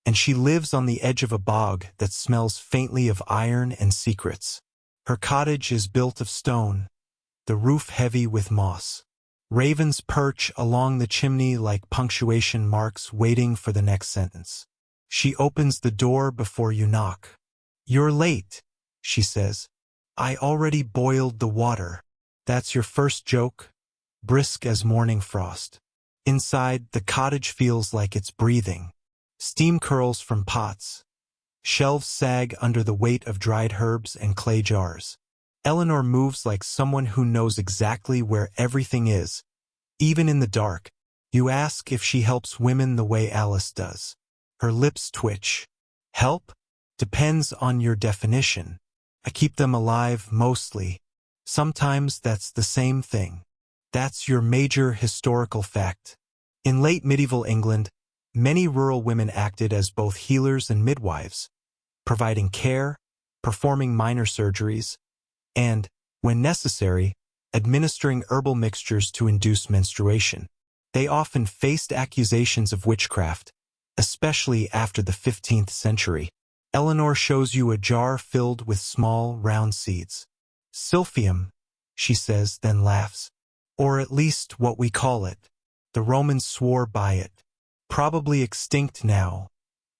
and she lives on the edge of a bog that smells faintly of iron and secrets. Her cottage is built of stone, the roof heavy with moss. Ravens perch along the chimney like punctuation marks waiting for the next sentence. She opens the door before you knock. You're late, she says. I already boiled the water. That's your first joke, brisk as morning frost. Inside, the cottage feels like it's breathing. Steam curls from pots. Shelves sag under the weight of dried herbs and clay jars. Eleanor moves like someone who knows exactly where everything is, even in the dark. You ask if she helps women the way Alice does. Her lips twitch. Help? Depends on your definition. I keep them alive, mostly. Sometimes that's the same thing. That's your major historical fact. In late medieval England, many rural women acted as both healers and midwives, providing care, performing minor surgeries, and, when necessary, administering herbal mixtures to induce menstruation. They often faced accusations of witchcraft, especially after the 15th century. Eleanor shows you a jar filled with small, round seeds. Silphium, she says, then laughs. Or at least what we call it. The Romans swore by it. Probably extinct now,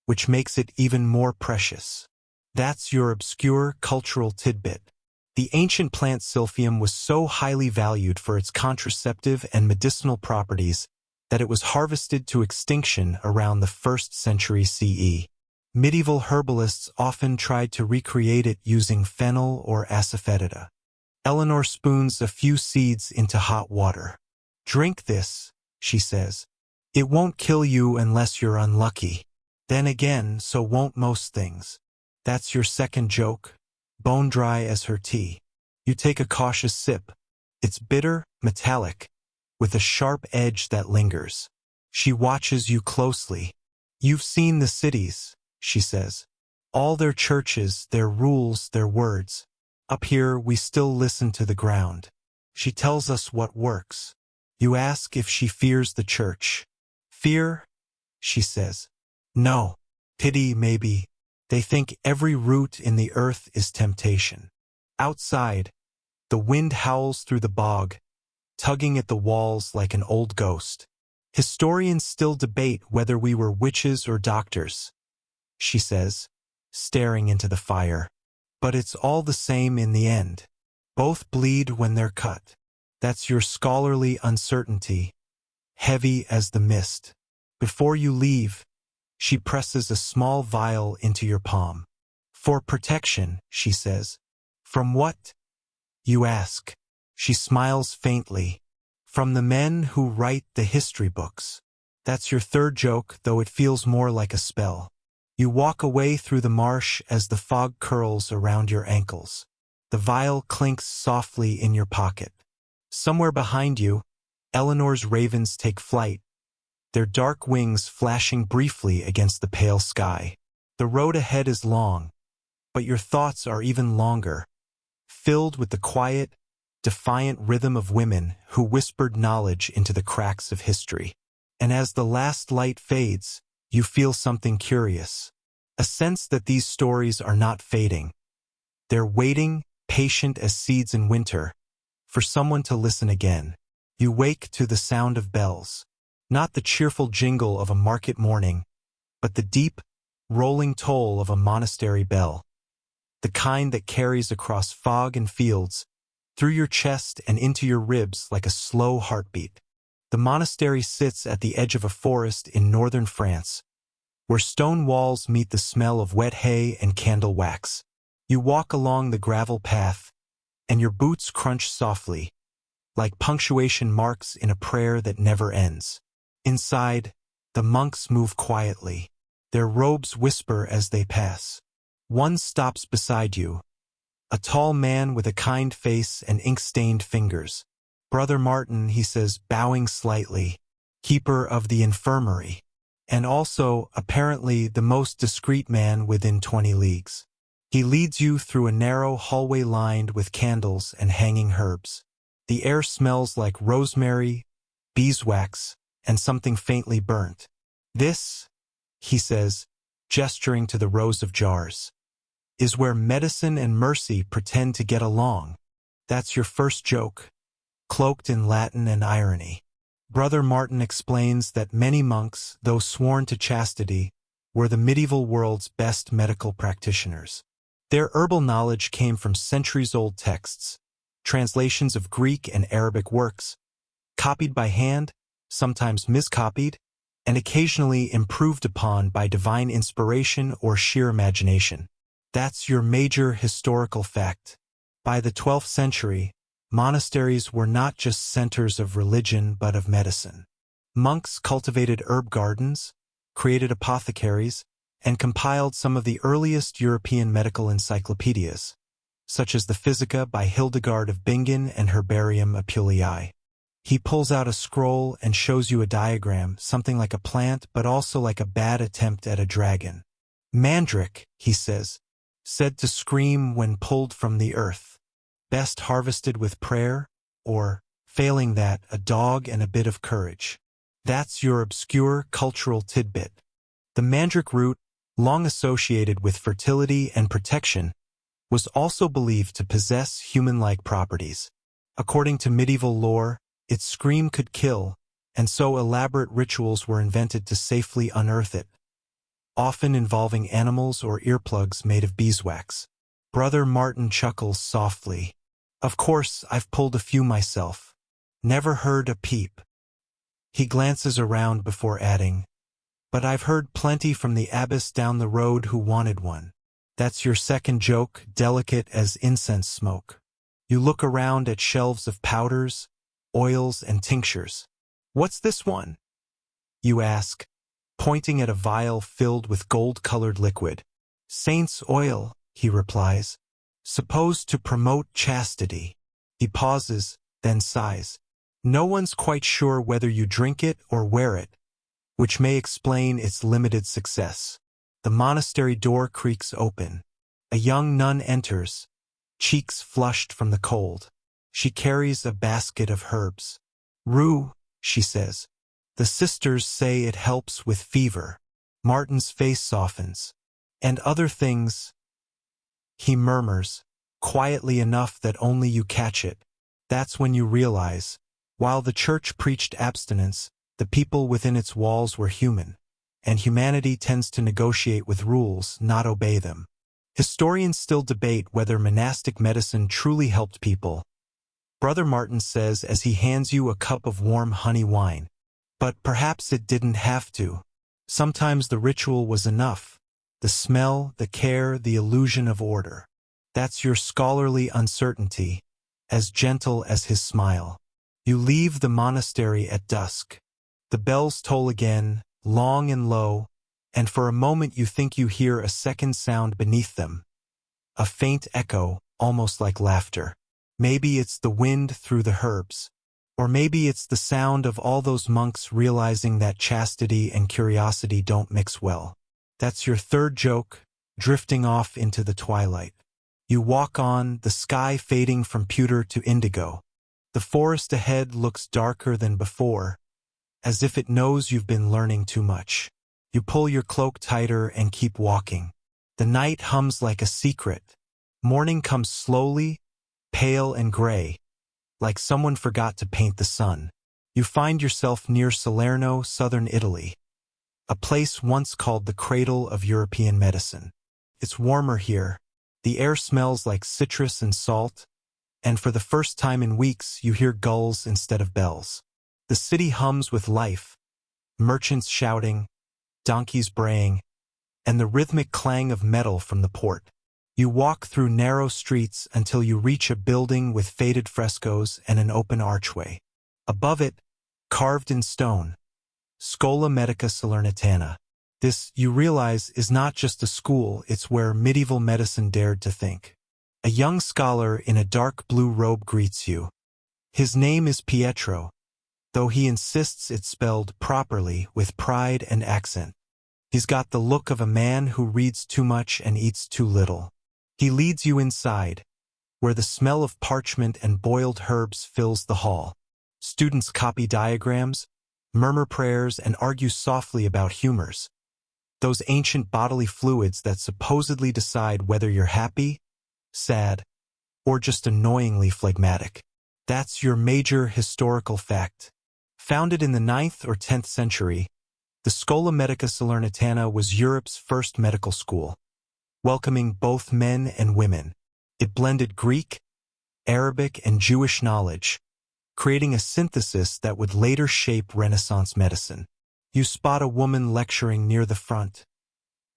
which makes it even more precious. That's your obscure cultural tidbit. The ancient plant Silphium was so highly valued for its contraceptive and medicinal properties that it was harvested to extinction around the 1st century CE. Medieval herbalists often tried to recreate it using fennel or asafoetida. Eleanor spoons a few seeds into hot water. Drink this, she says. It won't kill you unless you're unlucky. Then again, so won't most things. That's your second joke, bone dry as her tea. You take a cautious sip. It's bitter, metallic, with a sharp edge that lingers. She watches you closely. You've seen the cities, she says. All their churches, their rules, their words. Up here, we still listen to the ground. She tells us what works. You ask if she fears the church. Fear? She says. No. Pity, maybe. They think every root in the earth is temptation. Outside, the wind howls through the bog, tugging at the walls like an old ghost. Historians still debate whether we were witches or doctors, she says, staring into the fire. But it's all the same in the end. Both bleed when they're cut. That's your scholarly uncertainty, heavy as the mist. Before you leave, she presses a small vial into your palm. For protection, she says. From what? You ask. She smiles faintly. From the men who write the history books. That's your third joke, though it feels more like a spell. You walk away through the marsh as the fog curls around your ankles. The vial clinks softly in your pocket. Somewhere behind you, Eleanor's ravens take flight, their dark wings flashing briefly against the pale sky. The road ahead is long, but your thoughts are even longer, filled with the quiet, defiant rhythm of women who whispered knowledge into the cracks of history. And as the last light fades, you feel something curious, a sense that these stories are not fading. They're waiting, patient as seeds in winter, for someone to listen again. You wake to the sound of bells, not the cheerful jingle of a market morning, but the deep, rolling toll of a monastery bell, the kind that carries across fog and fields, through your chest and into your ribs like a slow heartbeat. The monastery sits at the edge of a forest in northern France, where stone walls meet the smell of wet hay and candle wax. You walk along the gravel path, and your boots crunch softly, like punctuation marks in a prayer that never ends. Inside, the monks move quietly. Their robes whisper as they pass. One stops beside you, a tall man with a kind face and ink-stained fingers. "Brother Martin," he says, bowing slightly, "keeper of the infirmary, and also, apparently, the most discreet man within 20 leagues. He leads you through a narrow hallway lined with candles and hanging herbs. The air smells like rosemary, beeswax, and something faintly burnt. This," he says, gesturing to the rows of jars, "is where medicine and mercy pretend to get along." That's your first joke, cloaked in Latin and irony. Brother Martin explains that many monks, though sworn to chastity, were the medieval world's best medical practitioners. Their herbal knowledge came from centuries-old texts, translations of Greek and Arabic works, copied by hand, sometimes miscopied, and occasionally improved upon by divine inspiration or sheer imagination. That's your major historical fact. By the 12th century, monasteries were not just centers of religion but of medicine. Monks cultivated herb gardens, created apothecaries, and compiled some of the earliest European medical encyclopedias, such as the Physica by Hildegard of Bingen and Herbarium Apulii. He pulls out a scroll and shows you a diagram, something like a plant but also like a bad attempt at a dragon. "Mandrake," he says, "said to scream when pulled from the earth. Best harvested with prayer, or, failing that, a dog and a bit of courage." That's your obscure cultural tidbit. The mandrake root, long associated with fertility and protection, was also believed to possess human-like properties. According to medieval lore, its scream could kill, and so elaborate rituals were invented to safely unearth it, often involving animals or earplugs made of beeswax. Brother Martin chuckles softly. "Of course, I've pulled a few myself. Never heard a peep." He glances around before adding, "But I've heard plenty from the abbess down the road who wanted one." That's your second joke, delicate as incense smoke. You look around at shelves of powders, oils, and tinctures. "What's this one?" you ask, pointing at a vial filled with gold-colored liquid. "Saint's oil," he replies, "supposed to promote chastity." He pauses, then sighs. No one's quite sure whether you drink it or wear it, which may explain its limited success. The monastery door creaks open. A young nun enters, cheeks flushed from the cold. She carries a basket of herbs. "Rue," she says. "The sisters say it helps with fever." Martin's face softens. "And other things," he murmurs, quietly enough that only you catch it. That's when you realize, while the church preached abstinence, the people within its walls were human, and humanity tends to negotiate with rules, not obey them. Historians still debate whether monastic medicine truly helped people. Brother Martin says as he hands you a cup of warm honey wine. But perhaps it didn't have to. Sometimes the ritual was enough. The smell, the care, the illusion of order. That's your scholarly uncertainty, as gentle as his smile. You leave the monastery at dusk. The bells toll again, long and low, and for a moment you think you hear a second sound beneath them. A faint echo, almost like laughter. Maybe it's the wind through the herbs. Or maybe it's the sound of all those monks realizing that chastity and curiosity don't mix well. That's your third joke, drifting off into the twilight. You walk on, the sky fading from pewter to indigo. The forest ahead looks darker than before, as if it knows you've been learning too much. You pull your cloak tighter and keep walking. The night hums like a secret. Morning comes slowly, pale and gray, like someone forgot to paint the sun. You find yourself near Salerno, southern Italy, a place once called the cradle of European medicine. It's warmer here. The air smells like citrus and salt, and for the first time in weeks you hear gulls instead of bells. The city hums with life, merchants shouting, donkeys braying, and the rhythmic clang of metal from the port. You walk through narrow streets until you reach a building with faded frescoes and an open archway. Above it, carved in stone, Scuola Medica Salernitana. This, you realize, is not just a school, it's where medieval medicine dared to think. A young scholar in a dark blue robe greets you. His name is Pietro, though he insists it's spelled properly with pride and accent. He's got the look of a man who reads too much and eats too little. He leads you inside, where the smell of parchment and boiled herbs fills the hall. Students copy diagrams, murmur prayers, and argue softly about humors, those ancient bodily fluids that supposedly decide whether you're happy, sad, or just annoyingly phlegmatic. That's your major historical fact. Founded in the 9th or 10th century, the Scuola Medica Salernitana was Europe's first medical school, welcoming both men and women. It blended Greek, Arabic, and Jewish knowledge, creating a synthesis that would later shape Renaissance medicine. You spot a woman lecturing near the front,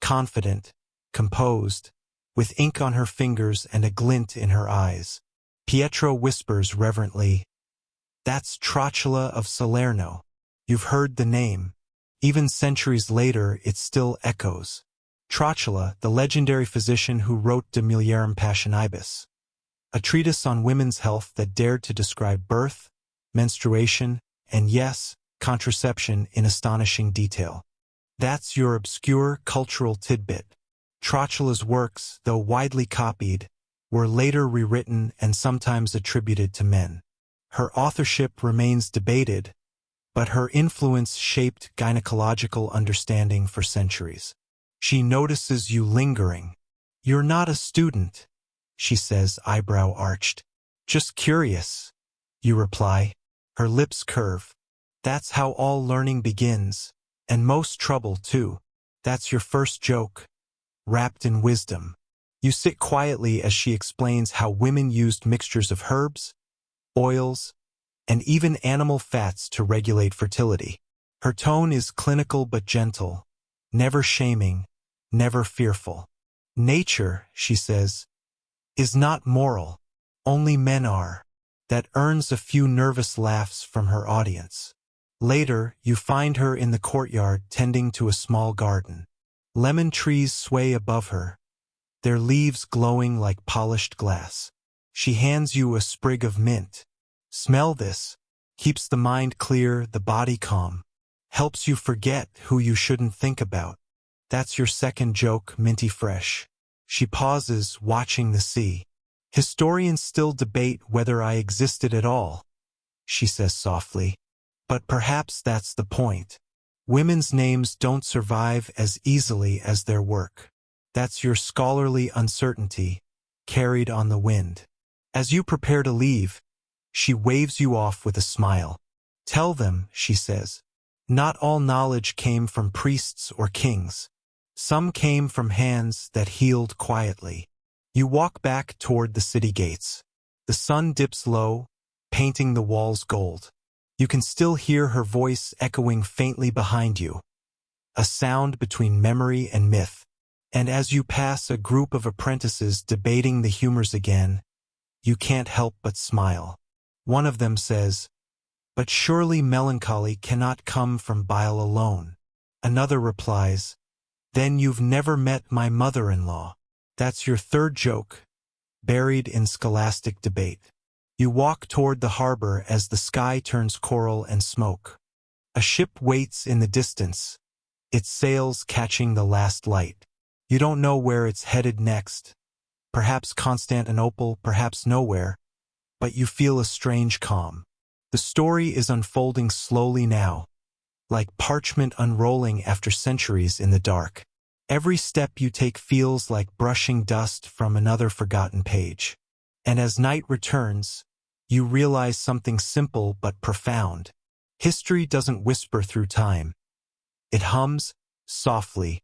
confident, composed, with ink on her fingers and a glint in her eyes. Pietro whispers reverently, "That's Trocula of Salerno. You've heard the name." Even centuries later, it still echoes. Trocula, the legendary physician who wrote De Mulierem Passionibus, a treatise on women's health that dared to describe birth, menstruation, and yes, contraception in astonishing detail. That's your obscure cultural tidbit. Trocula's works, though widely copied, were later rewritten and sometimes attributed to men. Her authorship remains debated, but her influence shaped gynecological understanding for centuries. She notices you lingering. "You're not a student," she says, eyebrow arched. "Just curious," you reply. Her lips curve. That's how all learning begins, and most trouble too. That's your first joke, wrapped in wisdom. You sit quietly as she explains how women used mixtures of herbs, oils, and even animal fats to regulate fertility. Her tone is clinical but gentle, never shaming, never fearful. "Nature," she says, "is not moral. Only men are." That earns a few nervous laughs from her audience. Later, you find her in the courtyard tending to a small garden. Lemon trees sway above her, their leaves glowing like polished glass. She hands you a sprig of mint. "Smell this." Keeps the mind clear, the body calm. Helps you forget who you shouldn't think about. That's your second joke, minty fresh. She pauses, watching the sea. "Historians still debate whether I existed at all," she says softly. "But perhaps that's the point. Women's names don't survive as easily as their work." That's your scholarly uncertainty, carried on the wind. As you prepare to leave, she waves you off with a smile. "Tell them," she says, "not all knowledge came from priests or kings. Some came from hands that healed quietly." You walk back toward the city gates. The sun dips low, painting the walls gold. You can still hear her voice echoing faintly behind you, a sound between memory and myth. And as you pass a group of apprentices debating the humors again, you can't help but smile. One of them says, "But surely melancholy cannot come from bile alone." Another replies, "Then you've never met my mother-in-law." That's your third joke, buried in scholastic debate. You walk toward the harbor as the sky turns coral and smoke. A ship waits in the distance, its sails catching the last light. You don't know where it's headed next. Perhaps Constantinople, perhaps nowhere, but you feel a strange calm. The story is unfolding slowly now, like parchment unrolling after centuries in the dark. Every step you take feels like brushing dust from another forgotten page. And as night returns, you realize something simple but profound. History doesn't whisper through time. It hums, softly,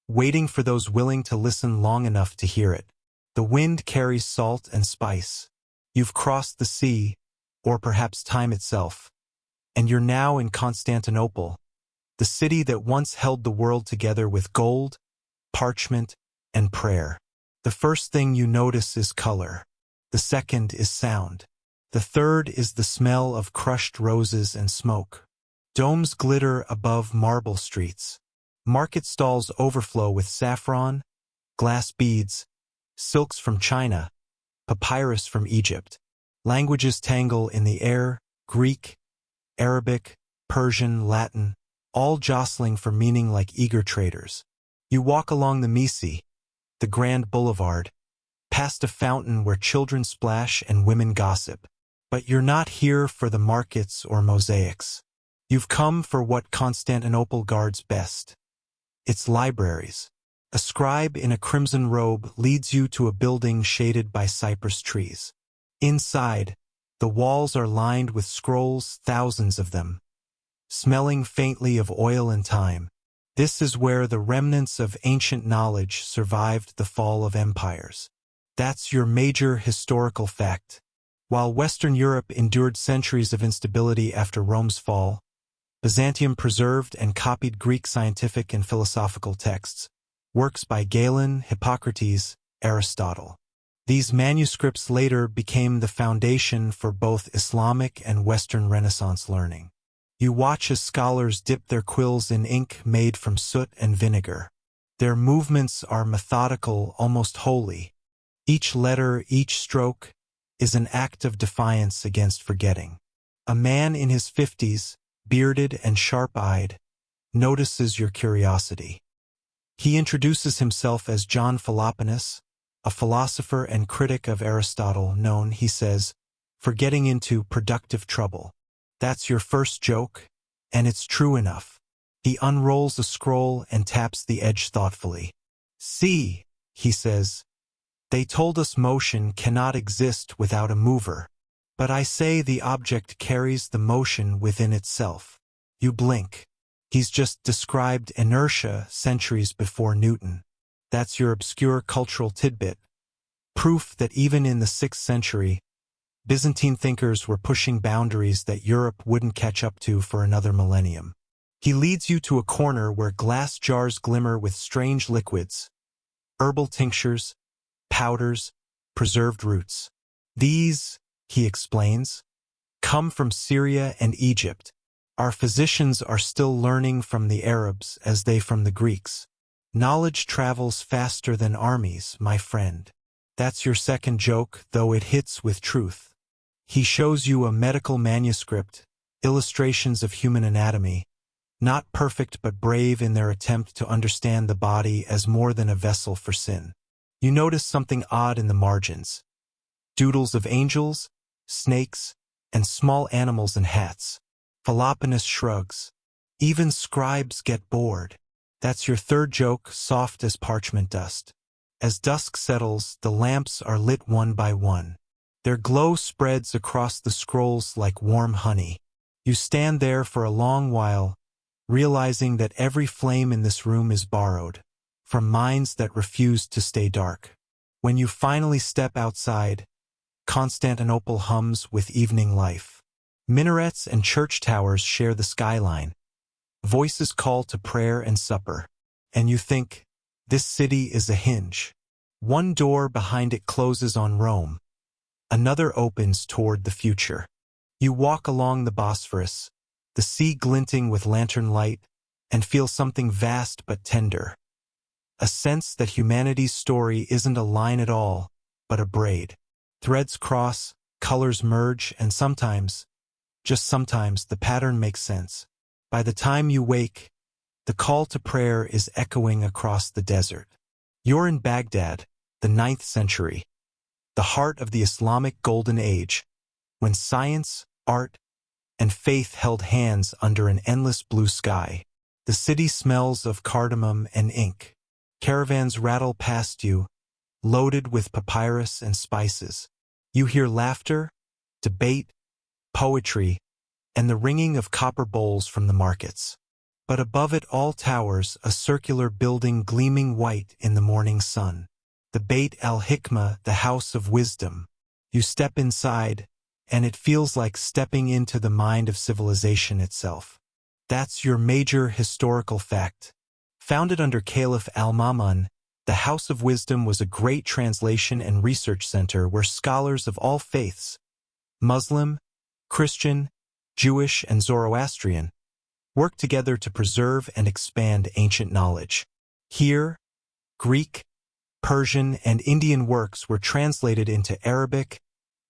waiting for those willing to listen long enough to hear it. The wind carries salt and spice. You've crossed the sea, or perhaps time itself, and you're now in Constantinople, the city that once held the world together with gold, parchment, and prayer. The first thing you notice is color. The second is sound. The third is the smell of crushed roses and smoke. Domes glitter above marble streets. Market stalls overflow with saffron, glass beads, silks from China, papyrus from Egypt. Languages tangle in the air, Greek, Arabic, Persian, Latin, all jostling for meaning like eager traders. You walk along the Misi, the grand boulevard, past a fountain where children splash and women gossip. But you're not here for the markets or mosaics. You've come for what Constantinople guards best. Its libraries. A scribe in a crimson robe leads you to a building shaded by cypress trees. Inside, the walls are lined with scrolls, thousands of them, smelling faintly of oil and time. This is where the remnants of ancient knowledge survived the fall of empires. That's your major historical fact. While Western Europe endured centuries of instability after Rome's fall, Byzantium preserved and copied Greek scientific and philosophical texts, works by Galen, Hippocrates, Aristotle. These manuscripts later became the foundation for both Islamic and Western Renaissance learning. You watch as scholars dip their quills in ink made from soot and vinegar. Their movements are methodical, almost holy. Each letter, each stroke, is an act of defiance against forgetting. A man in his 50s, bearded and sharp-eyed, notices your curiosity. He introduces himself as John Philoponus, a philosopher and critic of Aristotle known, he says, for getting into productive trouble. That's your first joke, and it's true enough. He unrolls a scroll and taps the edge thoughtfully. See, he says, they told us motion cannot exist without a mover. But I say the object carries the motion within itself. You blink. He's just described inertia centuries before Newton. That's your obscure cultural tidbit. Proof that even in the 6th century, Byzantine thinkers were pushing boundaries that Europe wouldn't catch up to for another millennium. He leads you to a corner where glass jars glimmer with strange liquids, herbal tinctures, powders, preserved roots. These, he explains, come from Syria and Egypt. Our physicians are still learning from the Arabs as they from the Greeks. Knowledge travels faster than armies, my friend. That's your second joke, though it hits with truth. He shows you a medical manuscript, illustrations of human anatomy, not perfect but brave in their attempt to understand the body as more than a vessel for sin. You notice something odd in the margins. Doodles of angels, snakes, and small animals in hats. Philoponus shrugs. Even scribes get bored. That's your third joke, soft as parchment dust. As dusk settles, the lamps are lit one by one. Their glow spreads across the scrolls like warm honey. You stand there for a long while, realizing that every flame in this room is borrowed, from minds that refuse to stay dark. When you finally step outside, Constantinople hums with evening life. Minarets and church towers share the skyline. Voices call to prayer and supper. And you think, this city is a hinge. One door behind it closes on Rome. Another opens toward the future. You walk along the Bosphorus, the sea glinting with lantern light, and feel something vast but tender. A sense that humanity's story isn't a line at all, but a braid. Threads cross, colors merge, and sometimes, just sometimes, the pattern makes sense. By the time you wake, The call to prayer is echoing across the desert. You're in Baghdad, the 9th century, the heart of the Islamic Golden Age, when science, art, and faith held hands under an endless blue sky. The city smells of cardamom and ink. Caravans rattle past you, loaded with papyrus and spices. You hear laughter, debate, poetry, and the ringing of copper bowls from the markets. But above it all towers a circular building gleaming white in the morning sun. The Beit al-Hikmah, the House of Wisdom. You step inside, and it feels like stepping into the mind of civilization itself. That's your major historical fact. Founded under Caliph al-Ma'mun, the House of Wisdom was a great translation and research center where scholars of all faiths, Muslim, Christian, Jewish, and Zoroastrian, worked together to preserve and expand ancient knowledge. Here, Greek, Persian, and Indian works were translated into Arabic,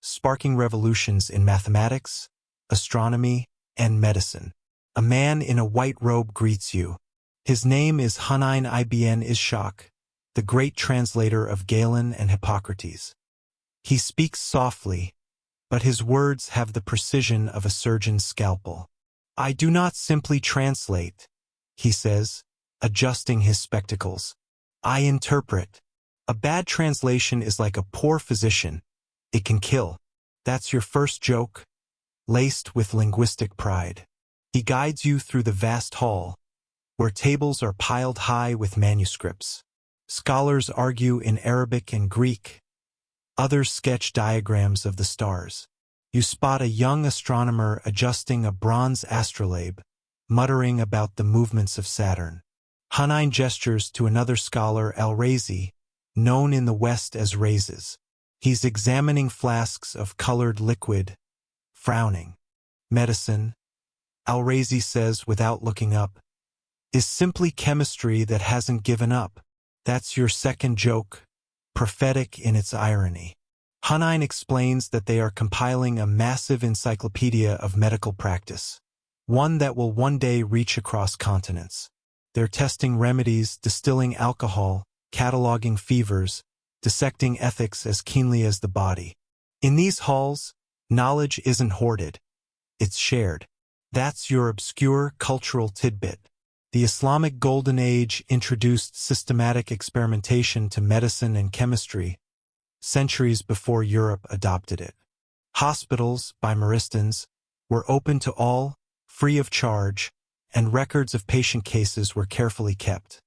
sparking revolutions in mathematics, astronomy, and medicine. A man in a white robe greets you. His name is Hunayn ibn Ishaq, the great translator of Galen and Hippocrates. He speaks softly, but his words have the precision of a surgeon's scalpel. I do not simply translate, he says, adjusting his spectacles. I interpret. A bad translation is like a poor physician. It can kill. That's your first joke, laced with linguistic pride. He guides you through the vast hall, where tables are piled high with manuscripts. Scholars argue in Arabic and Greek. Others sketch diagrams of the stars. You spot a young astronomer adjusting a bronze astrolabe, muttering about the movements of Saturn. Hunayn gestures to another scholar, Al-Razi, known in the West as Razes. He's examining flasks of colored liquid, frowning. Medicine, Al-Razi says without looking up, is simply chemistry that hasn't given up. That's your second joke, prophetic in its irony. Hunayn explains that they are compiling a massive encyclopedia of medical practice, one that will one day reach across continents. They're testing remedies, distilling alcohol, cataloging fevers, dissecting ethics as keenly as the body. In these halls, knowledge isn't hoarded, it's shared. That's your obscure cultural tidbit. The Islamic Golden Age introduced systematic experimentation to medicine and chemistry, centuries before Europe adopted it. Hospitals, by Maristans, were open to all, free of charge, and records of patient cases were carefully kept.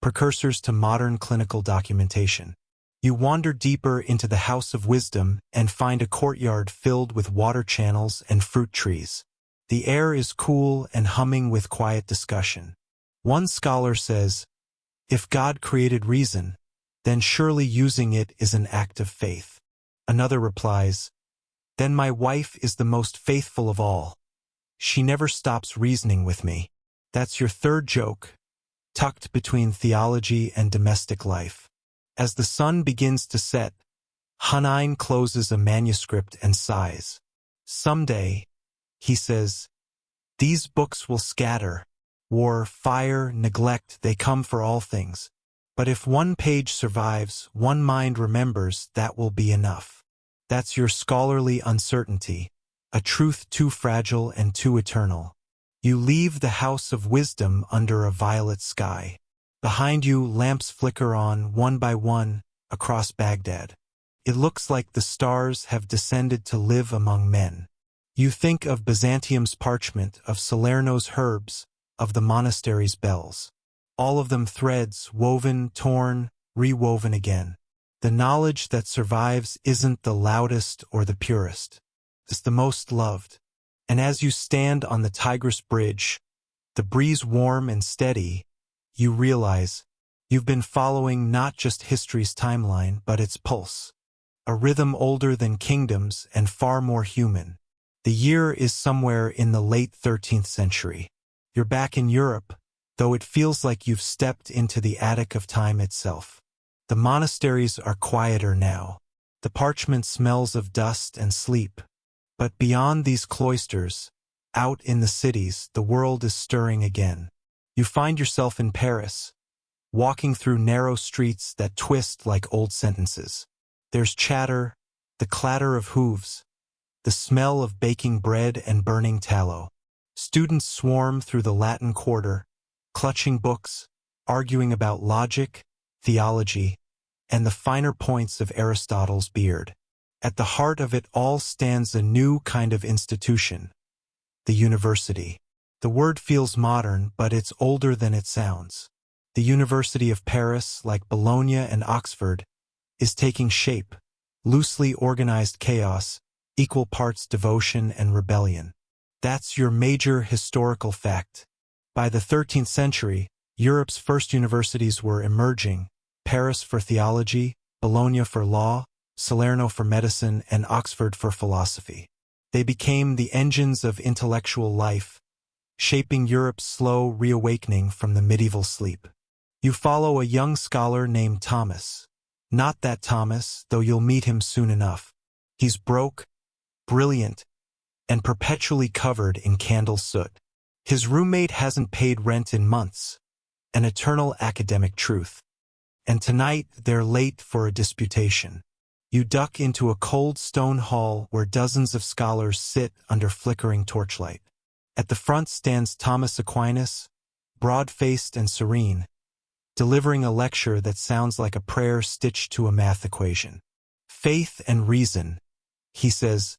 Precursors to modern clinical documentation. You wander deeper into the House of Wisdom and find a courtyard filled with water channels and fruit trees. The air is cool and humming with quiet discussion. One scholar says, if God created reason, then surely using it is an act of faith. Another replies, then my wife is the most faithful of all. She never stops reasoning with me. That's your third joke, tucked between theology and domestic life. As the sun begins to set, Hunayn closes a manuscript and sighs. Someday, he says, these books will scatter. War, fire, neglect, they come for all things. But if one page survives, one mind remembers, that will be enough. That's your scholarly uncertainty, a truth too fragile and too eternal. You leave the House of Wisdom under a violet sky. Behind you, lamps flicker on, one by one, across Baghdad. It looks like the stars have descended to live among men. You think of Byzantium's parchment, of Salerno's herbs, of the monastery's bells. All of them threads, woven, torn, rewoven again. The knowledge that survives isn't the loudest or the purest. It's the most loved. And as you stand on the Tigris Bridge, the breeze warm and steady, you realize you've been following not just history's timeline, but its pulse. A rhythm older than kingdoms and far more human. The year is somewhere in the late 13th century. You're back in Europe, though it feels like you've stepped into the attic of time itself. The monasteries are quieter now. The parchment smells of dust and sleep. But beyond these cloisters, out in the cities, the world is stirring again. You find yourself in Paris, walking through narrow streets that twist like old sentences. There's chatter, the clatter of hooves, the smell of baking bread and burning tallow. Students swarm through the Latin Quarter, clutching books, arguing about logic, theology, and the finer points of Aristotle's beard. At the heart of it all stands a new kind of institution, the university. The word feels modern, but it's older than it sounds. The University of Paris, like Bologna and Oxford, is taking shape, loosely organized chaos, equal parts devotion and rebellion. That's your major historical fact. By the 13th century, Europe's first universities were emerging, Paris for theology, Bologna for law, Salerno for medicine, and Oxford for philosophy. They became the engines of intellectual life, shaping Europe's slow reawakening from the medieval sleep. You follow a young scholar named Thomas. Not that Thomas, though you'll meet him soon enough. He's broke, brilliant, and perpetually covered in candle soot. His roommate hasn't paid rent in months, an eternal academic truth. And tonight they're late for a disputation. You duck into a cold stone hall where dozens of scholars sit under flickering torchlight. At the front stands Thomas Aquinas, broad-faced and serene, delivering a lecture that sounds like a prayer stitched to a math equation. Faith and reason, he says,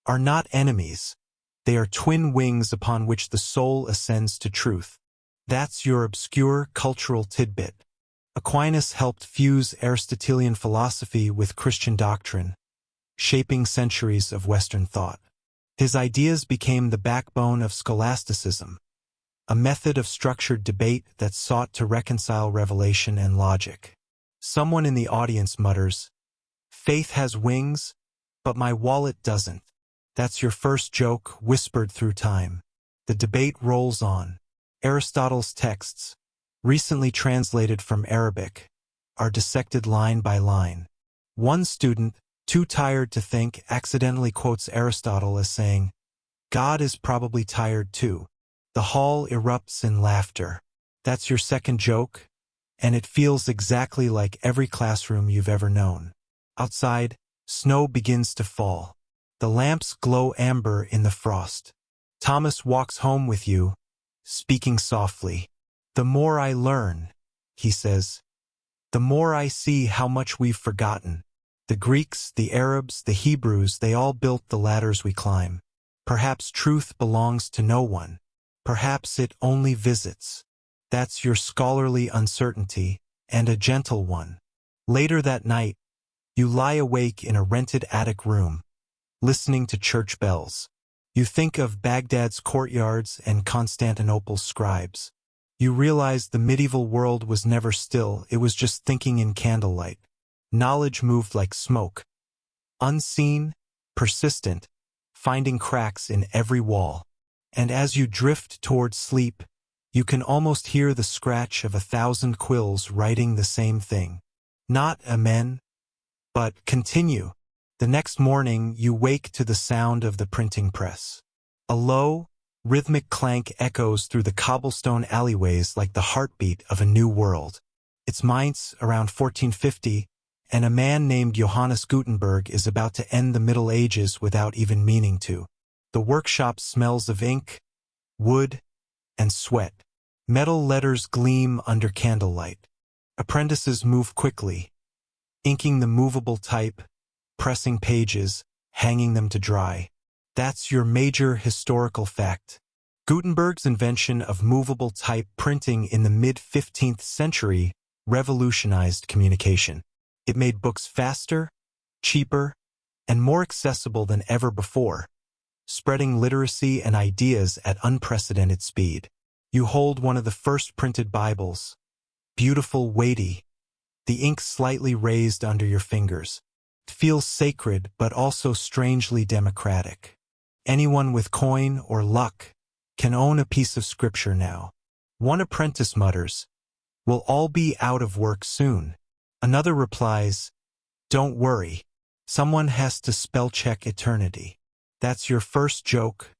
are not enemies. They are twin wings upon which the soul ascends to truth. That's your obscure cultural tidbit. Aquinas helped fuse Aristotelian philosophy with Christian doctrine, shaping centuries of Western thought. His ideas became the backbone of scholasticism, a method of structured debate that sought to reconcile revelation and logic. Someone in the audience mutters, "Faith has wings, but my wallet doesn't." That's your first joke whispered through time. The debate rolls on. Aristotle's texts, recently translated from Arabic, are dissected line by line. One student, too tired to think, accidentally quotes Aristotle as saying, "God is probably tired too." The hall erupts in laughter. That's your second joke, and it feels exactly like every classroom you've ever known. Outside, snow begins to fall. The lamps glow amber in the frost. Thomas walks home with you, speaking softly. "The more I learn," he says, "the more I see how much we've forgotten. The Greeks, the Arabs, the Hebrews, they all built the ladders we climb. Perhaps truth belongs to no one. Perhaps it only visits." That's your scholarly uncertainty, and a gentle one. Later that night, you lie awake in a rented attic room, listening to church bells. You think of Baghdad's courtyards and Constantinople's scribes. You realize the medieval world was never still, it was just thinking in candlelight. Knowledge moved like smoke, unseen, persistent, finding cracks in every wall. And as you drift toward sleep, you can almost hear the scratch of 1,000 quills writing the same thing. Not amen, but continue. The next morning, you wake to the sound of the printing press. A low, rhythmic clank echoes through the cobblestone alleyways like the heartbeat of a new world. It's Mainz around 1450, and a man named Johannes Gutenberg is about to end the Middle Ages without even meaning to. The workshop smells of ink, wood, and sweat. Metal letters gleam under candlelight. Apprentices move quickly, inking the movable type, pressing pages, hanging them to dry. That's your major historical fact. Gutenberg's invention of movable type printing in the mid-15th century revolutionized communication. It made books faster, cheaper, and more accessible than ever before, spreading literacy and ideas at unprecedented speed. You hold one of the first printed Bibles, beautiful, weighty, the ink slightly raised under your fingers. It feels sacred but also strangely democratic. Anyone with coin or luck can own a piece of scripture now. One apprentice mutters, "We'll all be out of work soon." Another replies, "Don't worry, someone has to spell-check eternity." That's your first joke,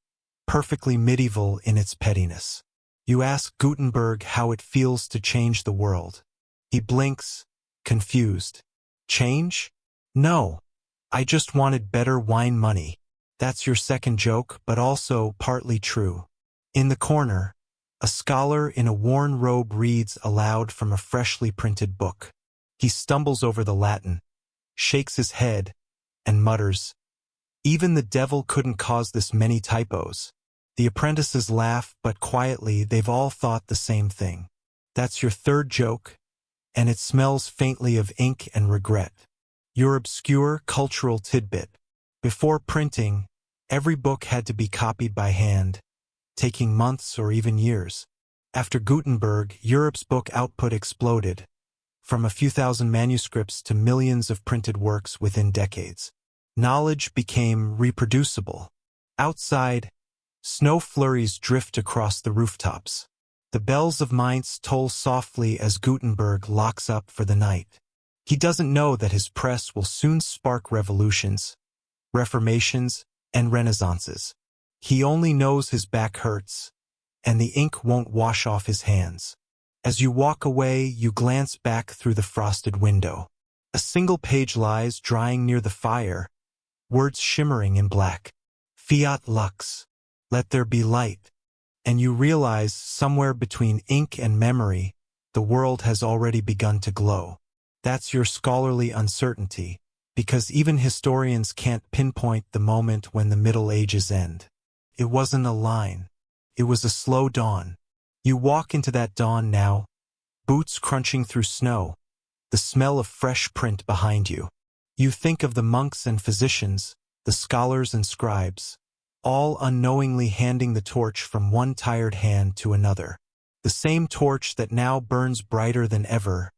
perfectly medieval in its pettiness. You ask Gutenberg how it feels to change the world. He blinks, confused. Change? No. I just wanted better wine money. That's your second joke, but also partly true. In the corner, a scholar in a worn robe reads aloud from a freshly printed book. He stumbles over the Latin, shakes his head, and mutters, "Even the devil couldn't cause this many typos." The apprentices laugh, but quietly they've all thought the same thing. That's your third joke, and it smells faintly of ink and regret. Your obscure cultural tidbit. Before printing, every book had to be copied by hand, taking months or even years. After Gutenberg, Europe's book output exploded, from a few thousand manuscripts to millions of printed works within decades. Knowledge became reproducible. Outside, snow flurries drift across the rooftops. The bells of Mainz toll softly as Gutenberg locks up for the night. He doesn't know that his press will soon spark revolutions, reformations, and renaissances. He only knows his back hurts, and the ink won't wash off his hands. As you walk away, you glance back through the frosted window. A single page lies drying near the fire, words shimmering in black. Fiat lux. Let there be light. And you realize somewhere between ink and memory, the world has already begun to glow. That's your scholarly uncertainty, because even historians can't pinpoint the moment when the Middle Ages end. It wasn't a line. It was a slow dawn. You walk into that dawn now, boots crunching through snow, the smell of fresh print behind you. You think of the monks and physicians, the scholars and scribes, all unknowingly handing the torch from one tired hand to another. The same torch that now burns brighter than ever,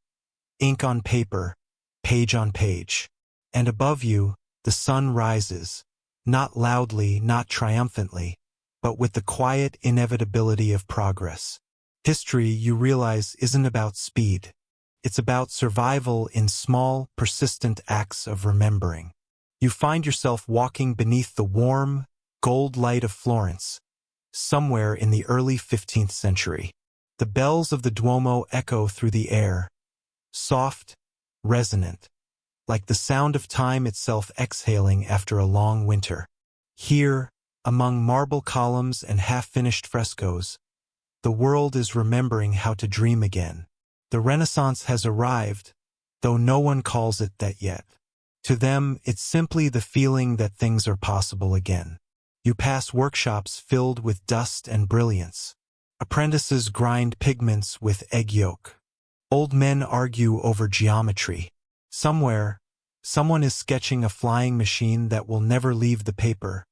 ink on paper, page on page. And above you, the sun rises, not loudly, not triumphantly, but with the quiet inevitability of progress. History, you realize, isn't about speed. It's about survival in small, persistent acts of remembering. You find yourself walking beneath the warm, gold light of Florence, somewhere in the early 15th century. The bells of the Duomo echo through the air, soft, resonant, like the sound of time itself exhaling after a long winter. Here, among marble columns and half-finished frescoes, the world is remembering how to dream again. The Renaissance has arrived, though no one calls it that yet. To them, it's simply the feeling that things are possible again. You pass workshops filled with dust and brilliance. Apprentices grind pigments with egg yolk. Old men argue over geometry. Somewhere, someone is sketching a flying machine that will never leave the paper.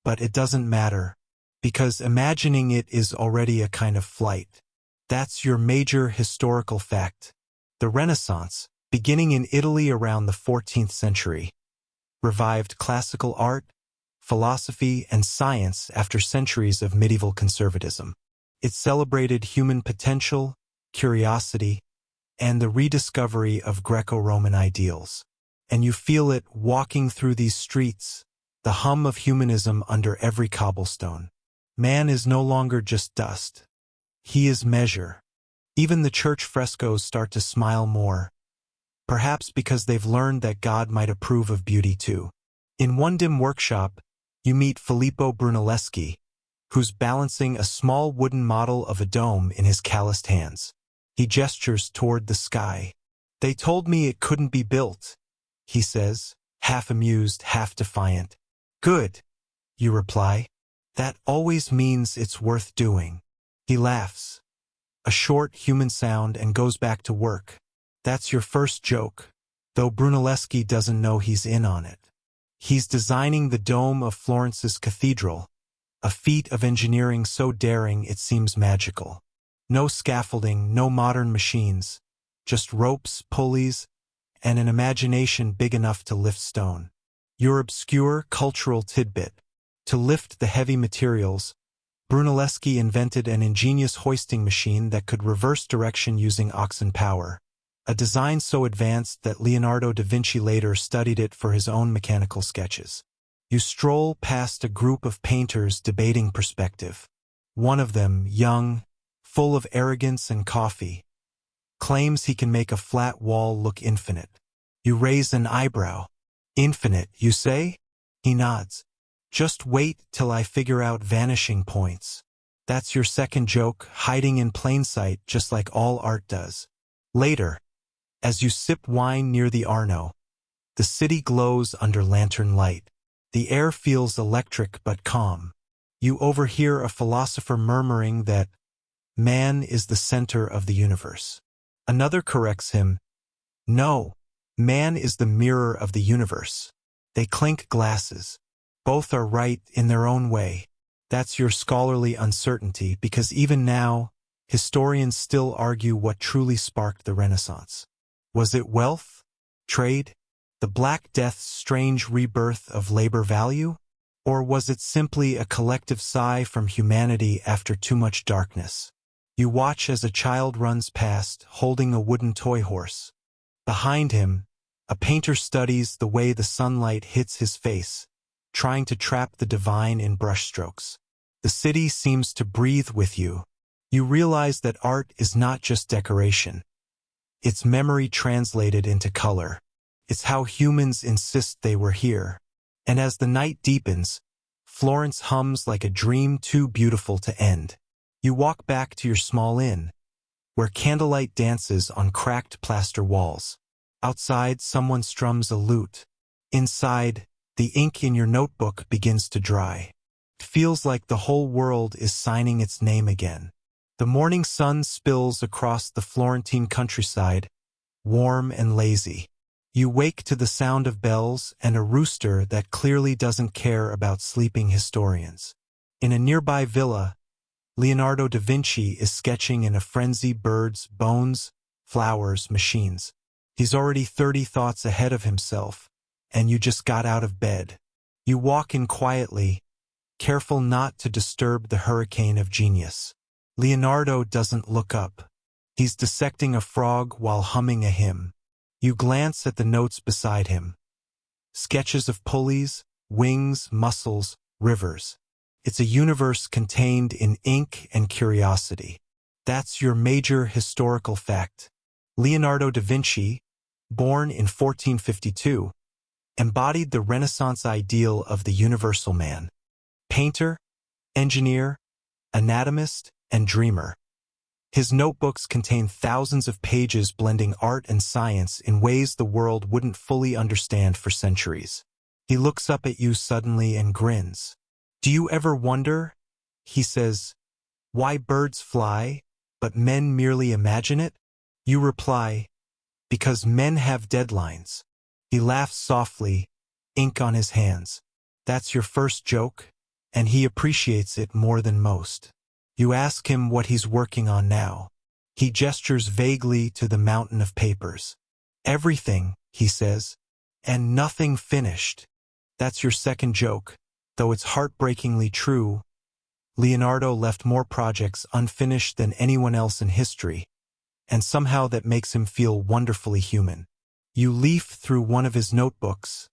But it doesn't matter, because imagining it is already a kind of flight. That's your major historical fact. The Renaissance, beginning in Italy around the 14th century, revived classical art, philosophy, and science after centuries of medieval conservatism. It celebrated human potential, curiosity, and the rediscovery of Greco-Roman ideals. And you feel it walking through these streets, the hum of humanism under every cobblestone. Man is no longer just dust. He is measure. Even the church frescoes start to smile more, perhaps because they've learned that God might approve of beauty too. In one dim workshop, you meet Filippo Brunelleschi, who's balancing a small wooden model of a dome in his calloused hands. He gestures toward the sky. "They told me it couldn't be built," he says, half amused, half defiant. "Good," you reply. "That always means it's worth doing." He laughs, a short human sound, and goes back to work. That's your first joke, though Brunelleschi doesn't know he's in on it. He's designing the dome of Florence's cathedral, a feat of engineering so daring it seems magical. No scaffolding, no modern machines, just ropes, pulleys, and an imagination big enough to lift stone. Your obscure cultural tidbit. To lift the heavy materials, Brunelleschi invented an ingenious hoisting machine that could reverse direction using oxen power, a design so advanced that Leonardo da Vinci later studied it for his own mechanical sketches. You stroll past a group of painters debating perspective. One of them, young, full of arrogance and coffee. Claims he can make a flat wall look infinite. You raise an eyebrow. Infinite, you say? He nods. Just wait till I figure out vanishing points. That's your second joke, hiding in plain sight just like all art does. Later, as you sip wine near the Arno, the city glows under lantern light. The air feels electric but calm. You overhear a philosopher murmuring that man is the center of the universe. Another corrects him. No, man is the mirror of the universe. They clink glasses. Both are right in their own way. That's your scholarly uncertainty, because even now, historians still argue what truly sparked the Renaissance. Was it wealth? Trade? The Black Death's strange rebirth of labor value? Or was it simply a collective sigh from humanity after too much darkness? You watch as a child runs past, holding a wooden toy horse. Behind him, a painter studies the way the sunlight hits his face, trying to trap the divine in brushstrokes. The city seems to breathe with you. You realize that art is not just decoration. It's memory translated into color. It's how humans insist they were here. And as the night deepens, Florence hums like a dream too beautiful to end. You walk back to your small inn, where candlelight dances on cracked plaster walls. Outside, someone strums a lute. Inside, the ink in your notebook begins to dry. It feels like the whole world is signing its name again. The morning sun spills across the Florentine countryside, warm and lazy. You wake to the sound of bells and a rooster that clearly doesn't care about sleeping historians. In a nearby villa, Leonardo da Vinci is sketching in a frenzy birds, bones, flowers, machines. He's already 30 thoughts ahead of himself, and you just got out of bed. You walk in quietly, careful not to disturb the hurricane of genius. Leonardo doesn't look up. He's dissecting a frog while humming a hymn. You glance at the notes beside him. Sketches of pulleys, wings, muscles, rivers. It's a universe contained in ink and curiosity. That's your major historical fact. Leonardo da Vinci, born in 1452, embodied the Renaissance ideal of the universal man. Painter, engineer, anatomist, and dreamer. His notebooks contain thousands of pages blending art and science in ways the world wouldn't fully understand for centuries. He looks up at you suddenly and grins. Do you ever wonder, he says, why birds fly, but men merely imagine it? You reply, because men have deadlines. He laughs softly, ink on his hands. That's your first joke, and he appreciates it more than most. You ask him what he's working on now. He gestures vaguely to the mountain of papers. Everything, he says, and nothing finished. That's your second joke, though it's heartbreakingly true. Leonardo left more projects unfinished than anyone else in history, and somehow that makes him feel wonderfully human. You leaf through one of his notebooks,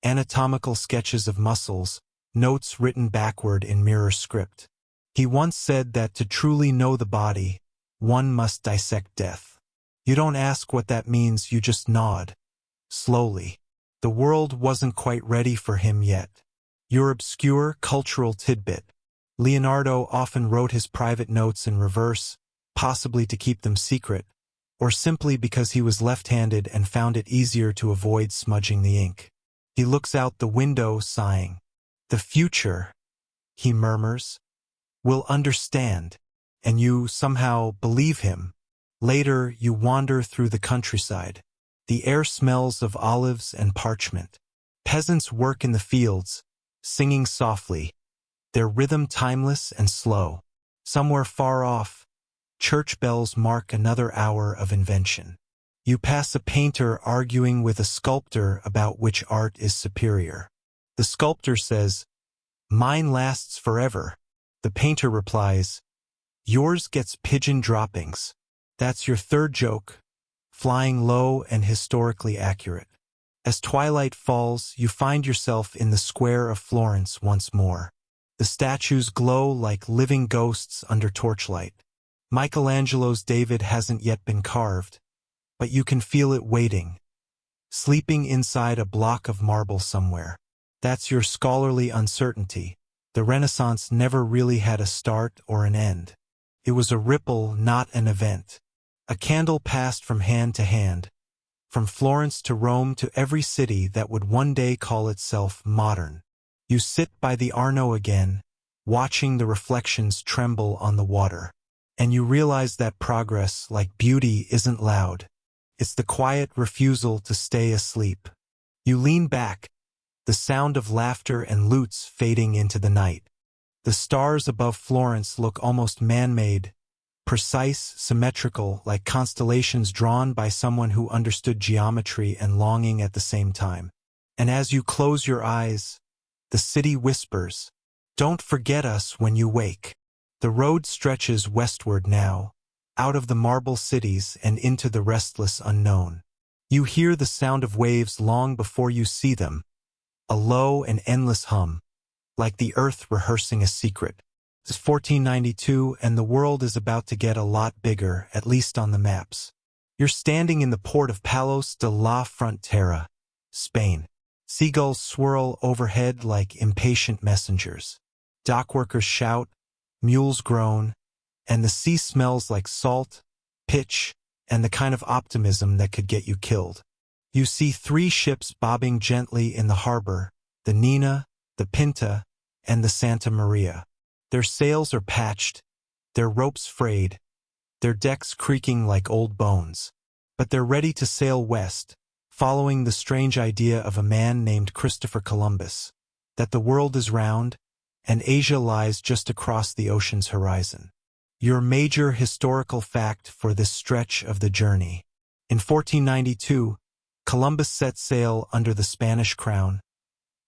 anatomical sketches of muscles, notes written backward in mirror script. He once said that to truly know the body, one must dissect death. You don't ask what that means, you just nod. Slowly. The world wasn't quite ready for him yet. Your obscure cultural tidbit. Leonardo often wrote his private notes in reverse, possibly to keep them secret, or simply because he was left-handed and found it easier to avoid smudging the ink. He looks out the window, sighing. The future, he murmurs, will understand, and you somehow believe him. Later, you wander through the countryside. The air smells of olives and parchment. Peasants work in the fields, singing softly, their rhythm timeless and slow. Somewhere far off, church bells mark another hour of invention. You pass a painter arguing with a sculptor about which art is superior. The sculptor says, "Mine lasts forever." The painter replies, "Yours gets pigeon droppings." That's your third joke, flying low and historically accurate. As twilight falls, you find yourself in the square of Florence once more. The statues glow like living ghosts under torchlight. Michelangelo's David hasn't yet been carved, but you can feel it waiting, sleeping inside a block of marble somewhere. That's your scholarly uncertainty. The Renaissance never really had a start or an end. It was a ripple, not an event. A candle passed from hand to hand, from Florence to Rome to every city that would one day call itself modern. You sit by the Arno again, watching the reflections tremble on the water. And you realize that progress, like beauty, isn't loud. It's the quiet refusal to stay asleep. You lean back, the sound of laughter and lutes fading into the night. The stars above Florence look almost man-made, precise, symmetrical, like constellations drawn by someone who understood geometry and longing at the same time. And as you close your eyes, the city whispers, "Don't forget us when you wake." The road stretches westward now, out of the marble cities and into the restless unknown. You hear the sound of waves long before you see them, a low and endless hum, like the earth rehearsing a secret. It's 1492 and the world is about to get a lot bigger, at least on the maps. You're standing in the port of Palos de la Frontera, Spain. Seagulls swirl overhead like impatient messengers. Dockworkers shout, mules groan, and the sea smells like salt, pitch, and the kind of optimism that could get you killed. You see 3 ships bobbing gently in the harbor, the Nina, the Pinta, and the Santa Maria. Their sails are patched, their ropes frayed, their decks creaking like old bones. But they're ready to sail west, following the strange idea of a man named Christopher Columbus, that the world is round, and Asia lies just across the ocean's horizon. Your major historical fact for this stretch of the journey. In 1492, Columbus set sail under the Spanish crown,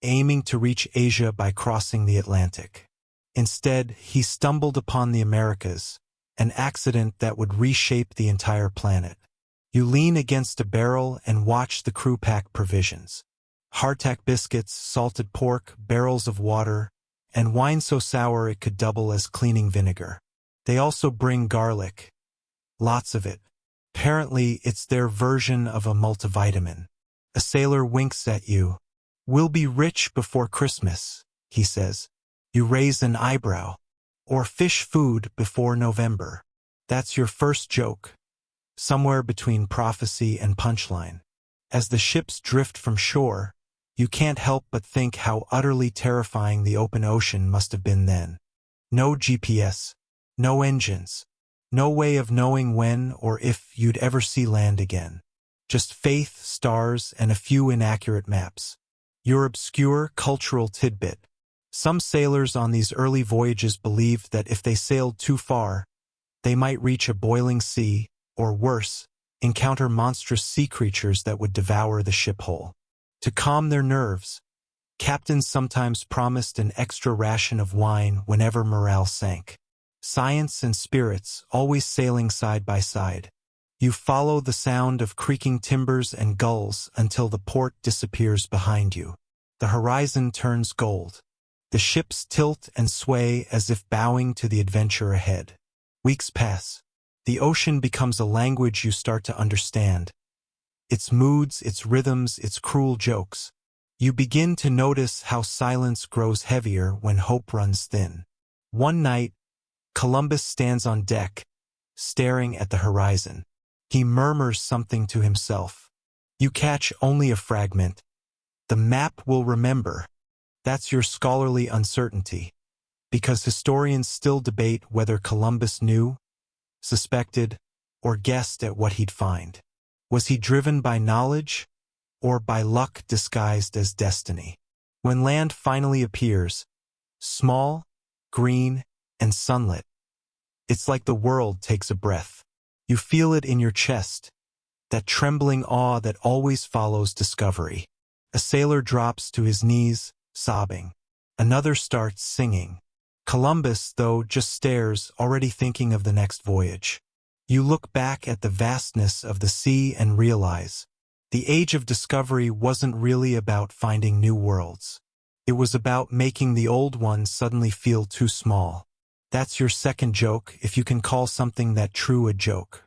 aiming to reach Asia by crossing the Atlantic. Instead, he stumbled upon the Americas, an accident that would reshape the entire planet. You lean against a barrel and watch the crew pack provisions. Hardtack biscuits, salted pork, barrels of water, and wine so sour it could double as cleaning vinegar. They also bring garlic. Lots of it. Apparently, it's their version of a multivitamin. A sailor winks at you. "We'll be rich before Christmas," he says. You raise an eyebrow. Or fish food before November. That's your first joke, somewhere between prophecy and punchline. As the ships drift from shore, you can't help but think how utterly terrifying the open ocean must have been then. No GPS, no engines, no way of knowing when or if you'd ever see land again. Just faith, stars, and a few inaccurate maps. Your obscure cultural tidbit. Some sailors on these early voyages believed that if they sailed too far, they might reach a boiling sea, or worse, encounter monstrous sea creatures that would devour the ship whole. To calm their nerves, captains sometimes promised an extra ration of wine whenever morale sank. Science and spirits always sailing side by side. You follow the sound of creaking timbers and gulls until the port disappears behind you. The horizon turns gold. The ships tilt and sway as if bowing to the adventure ahead. Weeks pass. The ocean becomes a language you start to understand. Its moods, its rhythms, its cruel jokes. You begin to notice how silence grows heavier when hope runs thin. One night, Columbus stands on deck, staring at the horizon. He murmurs something to himself. You catch only a fragment. The map will remember. That's your scholarly uncertainty, because historians still debate whether Columbus knew, suspected, or guessed at what he'd find. Was he driven by knowledge, or by luck disguised as destiny? When land finally appears, small, green, and sunlit, it's like the world takes a breath. You feel it in your chest, that trembling awe that always follows discovery. A sailor drops to his knees, sobbing. Another starts singing. Columbus, though, just stares, already thinking of the next voyage. You look back at the vastness of the sea and realize the age of discovery wasn't really about finding new worlds. It was about making the old ones suddenly feel too small. That's your second joke, if you can call something that true a joke.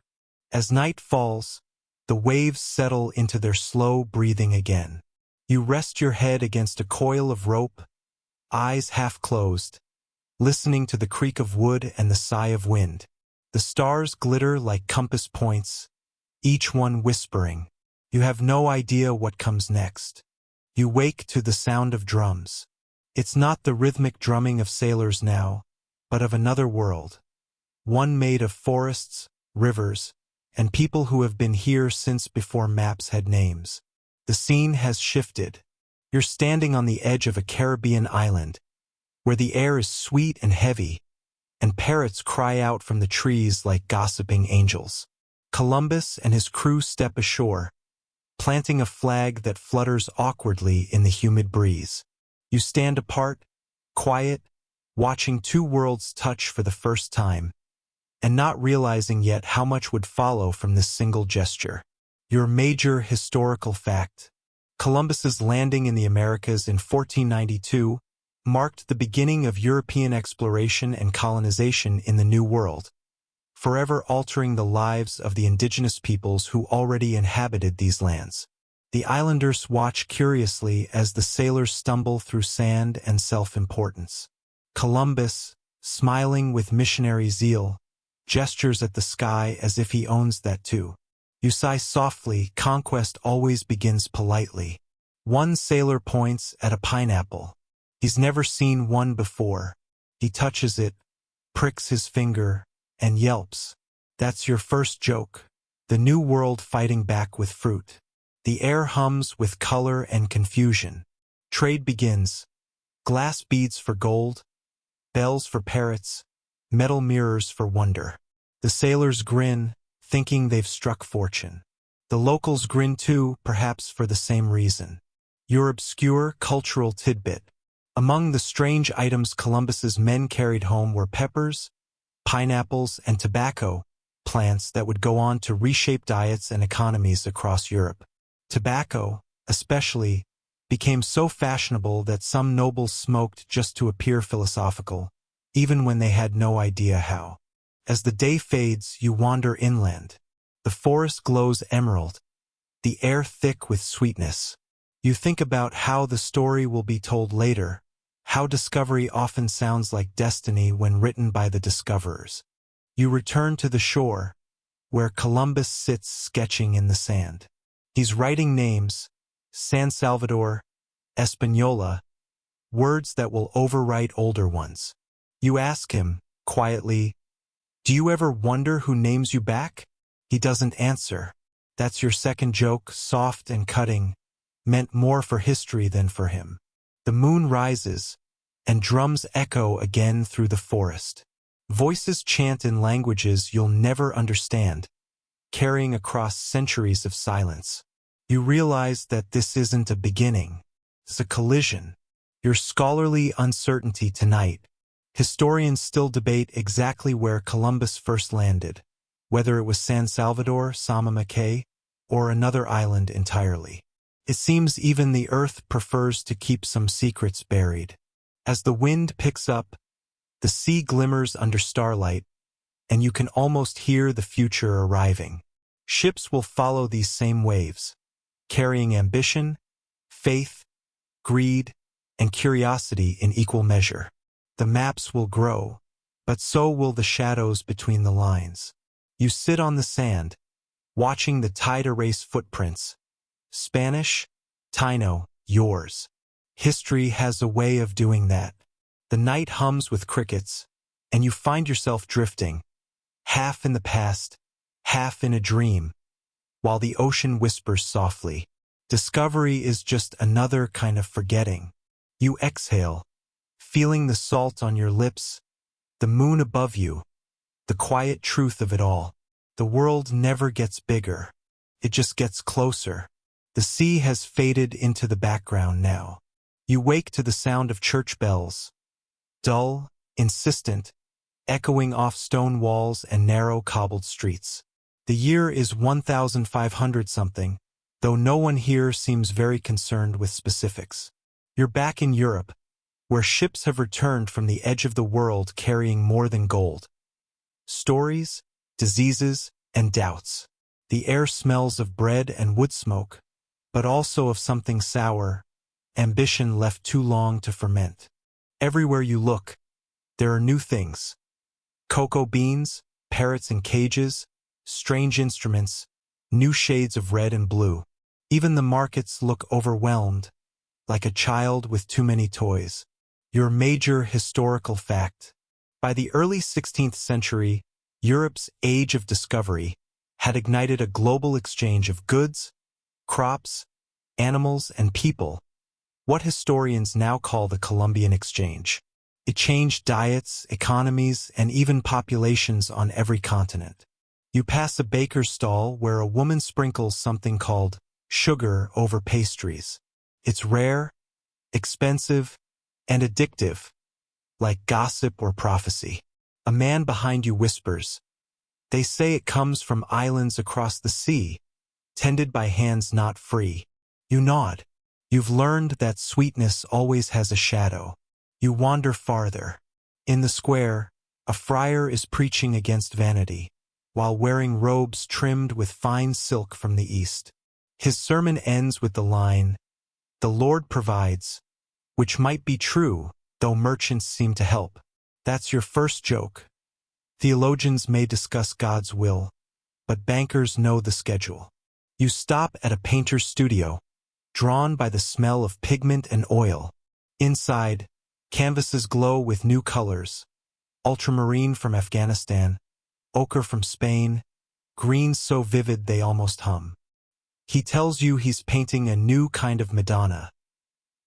As night falls, the waves settle into their slow breathing again. You rest your head against a coil of rope, eyes half closed, listening to the creak of wood and the sigh of wind. The stars glitter like compass points, each one whispering. You have no idea what comes next. You wake to the sound of drums. It's not the rhythmic drumming of sailors now, but of another world. One made of forests, rivers, and people who have been here since before maps had names. The scene has shifted. You're standing on the edge of a Caribbean island, where the air is sweet and heavy, and parrots cry out from the trees like gossiping angels. Columbus and his crew step ashore, planting a flag that flutters awkwardly in the humid breeze. You stand apart, quiet, watching two worlds touch for the first time, and not realizing yet how much would follow from this single gesture. Your major historical fact: Columbus's landing in the Americas in 1492 marked the beginning of European exploration and colonization in the New World, forever altering the lives of the indigenous peoples who already inhabited these lands. The islanders watch curiously as the sailors stumble through sand and self-importance. Columbus, smiling with missionary zeal, gestures at the sky as if he owns that too. You sigh softly. Conquest always begins politely. One sailor points at a pineapple. He's never seen one before. He touches it, pricks his finger, and yelps. That's your first joke. The New World fighting back with fruit. The air hums with color and confusion. Trade begins. Glass beads for gold, bells for parrots, metal mirrors for wonder. The sailors grin, thinking they've struck fortune. The locals grin too, perhaps for the same reason. Your obscure cultural tidbit. Among the strange items Columbus's men carried home were peppers, pineapples, and tobacco, plants that would go on to reshape diets and economies across Europe. Tobacco, especially, became so fashionable that some nobles smoked just to appear philosophical, even when they had no idea how. As the day fades, you wander inland. The forest glows emerald, the air thick with sweetness. You think about how the story will be told later, how discovery often sounds like destiny when written by the discoverers. You return to the shore, where Columbus sits sketching in the sand. He's writing names, San Salvador, Española, words that will overwrite older ones. You ask him, quietly, "Do you ever wonder who names you back?" He doesn't answer. That's your second joke, soft and cutting, meant more for history than for him. The moon rises, and drums echo again through the forest. Voices chant in languages you'll never understand, carrying across centuries of silence. You realize that this isn't a beginning, it's a collision. Your scholarly uncertainty tonight. Historians still debate exactly where Columbus first landed, whether it was San Salvador, Samamaquay, or another island entirely. It seems even the earth prefers to keep some secrets buried. As the wind picks up, the sea glimmers under starlight, and you can almost hear the future arriving. Ships will follow these same waves, carrying ambition, faith, greed, and curiosity in equal measure. The maps will grow, but so will the shadows between the lines. You sit on the sand, watching the tide erase footprints. Spanish, Taino, yours. History has a way of doing that. The night hums with crickets, and you find yourself drifting, half in the past, half in a dream, while the ocean whispers softly. Discovery is just another kind of forgetting. You exhale, feeling the salt on your lips, the moon above you, the quiet truth of it all. The world never gets bigger. It just gets closer. The sea has faded into the background now. You wake to the sound of church bells, dull, insistent, echoing off stone walls and narrow cobbled streets. The year is 1500-something, though no one here seems very concerned with specifics. You're back in Europe, where ships have returned from the edge of the world carrying more than gold. Stories, diseases, and doubts. The air smells of bread and wood smoke, but also of something sour, ambition left too long to ferment. Everywhere you look, there are new things. Cocoa beans, parrots in cages, strange instruments, new shades of red and blue. Even the markets look overwhelmed, like a child with too many toys. Your major historical fact. By the early 16th century, Europe's Age of Discovery had ignited a global exchange of goods, crops, animals, and people, what historians now call the Columbian Exchange. It changed diets, economies, and even populations on every continent. You pass a baker's stall where a woman sprinkles something called sugar over pastries. It's rare, expensive, and addictive, like gossip or prophecy. A man behind you whispers, "They say it comes from islands across the sea, tended by hands not free." You nod. You've learned that sweetness always has a shadow. You wander farther. In the square, a friar is preaching against vanity, while wearing robes trimmed with fine silk from the east. His sermon ends with the line, "The Lord provides," which might be true, though merchants seem to help. That's your first joke. Theologians may discuss God's will, but bankers know the schedule. You stop at a painter's studio, drawn by the smell of pigment and oil. Inside, canvases glow with new colors: ultramarine from Afghanistan, ochre from Spain, greens so vivid they almost hum. He tells you he's painting a new kind of Madonna.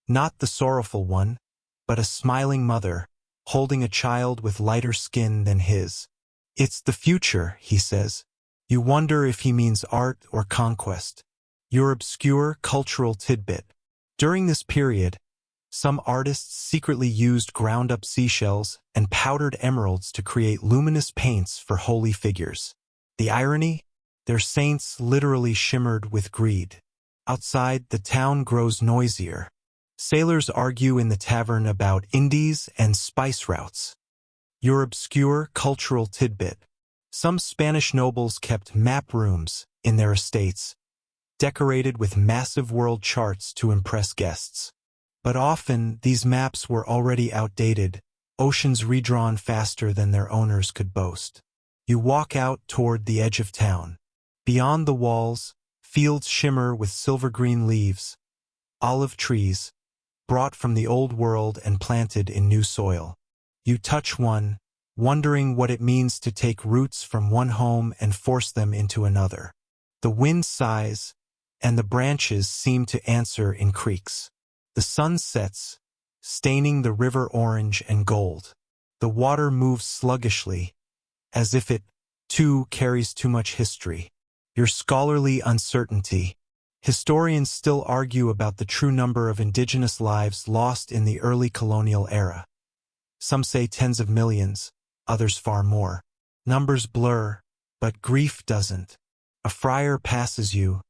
Not the sorrowful one, but a smiling mother, holding a child with lighter skin than his. It's the future, he says. You wonder if he means art or conquest. Your obscure cultural tidbit. During this period, some artists secretly used ground-up seashells and powdered emeralds to create luminous paints for holy figures. The irony? Their saints literally shimmered with greed. Outside, the town grows noisier. Sailors argue in the tavern about Indies and spice routes. Your obscure cultural tidbit. Some Spanish nobles kept map rooms in their estates, decorated with massive world charts to impress guests. But often, these maps were already outdated, oceans redrawn faster than their owners could boast. You walk out toward the edge of town. Beyond the walls, fields shimmer with silver-green leaves, olive trees, brought from the old world and planted in new soil. You touch one, wondering what it means to take roots from one home and force them into another. The wind sighs, and the branches seem to answer in creaks. The sun sets, staining the river orange and gold. The water moves sluggishly, as if it, too, carries too much history. Your scholarly uncertainty. Historians still argue about the true number of indigenous lives lost in the early colonial era. Some say tens of millions, others far more. Numbers blur, but grief doesn't. A friar passes you,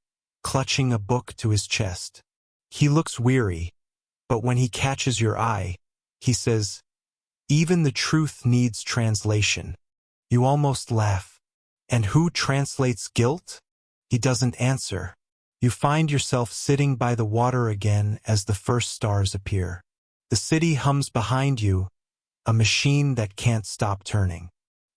clutching a book to his chest. He looks weary, but when he catches your eye, he says, "Even the truth needs translation." You almost laugh. And who translates guilt? He doesn't answer. You find yourself sitting by the water again as the first stars appear. The city hums behind you, a machine that can't stop turning.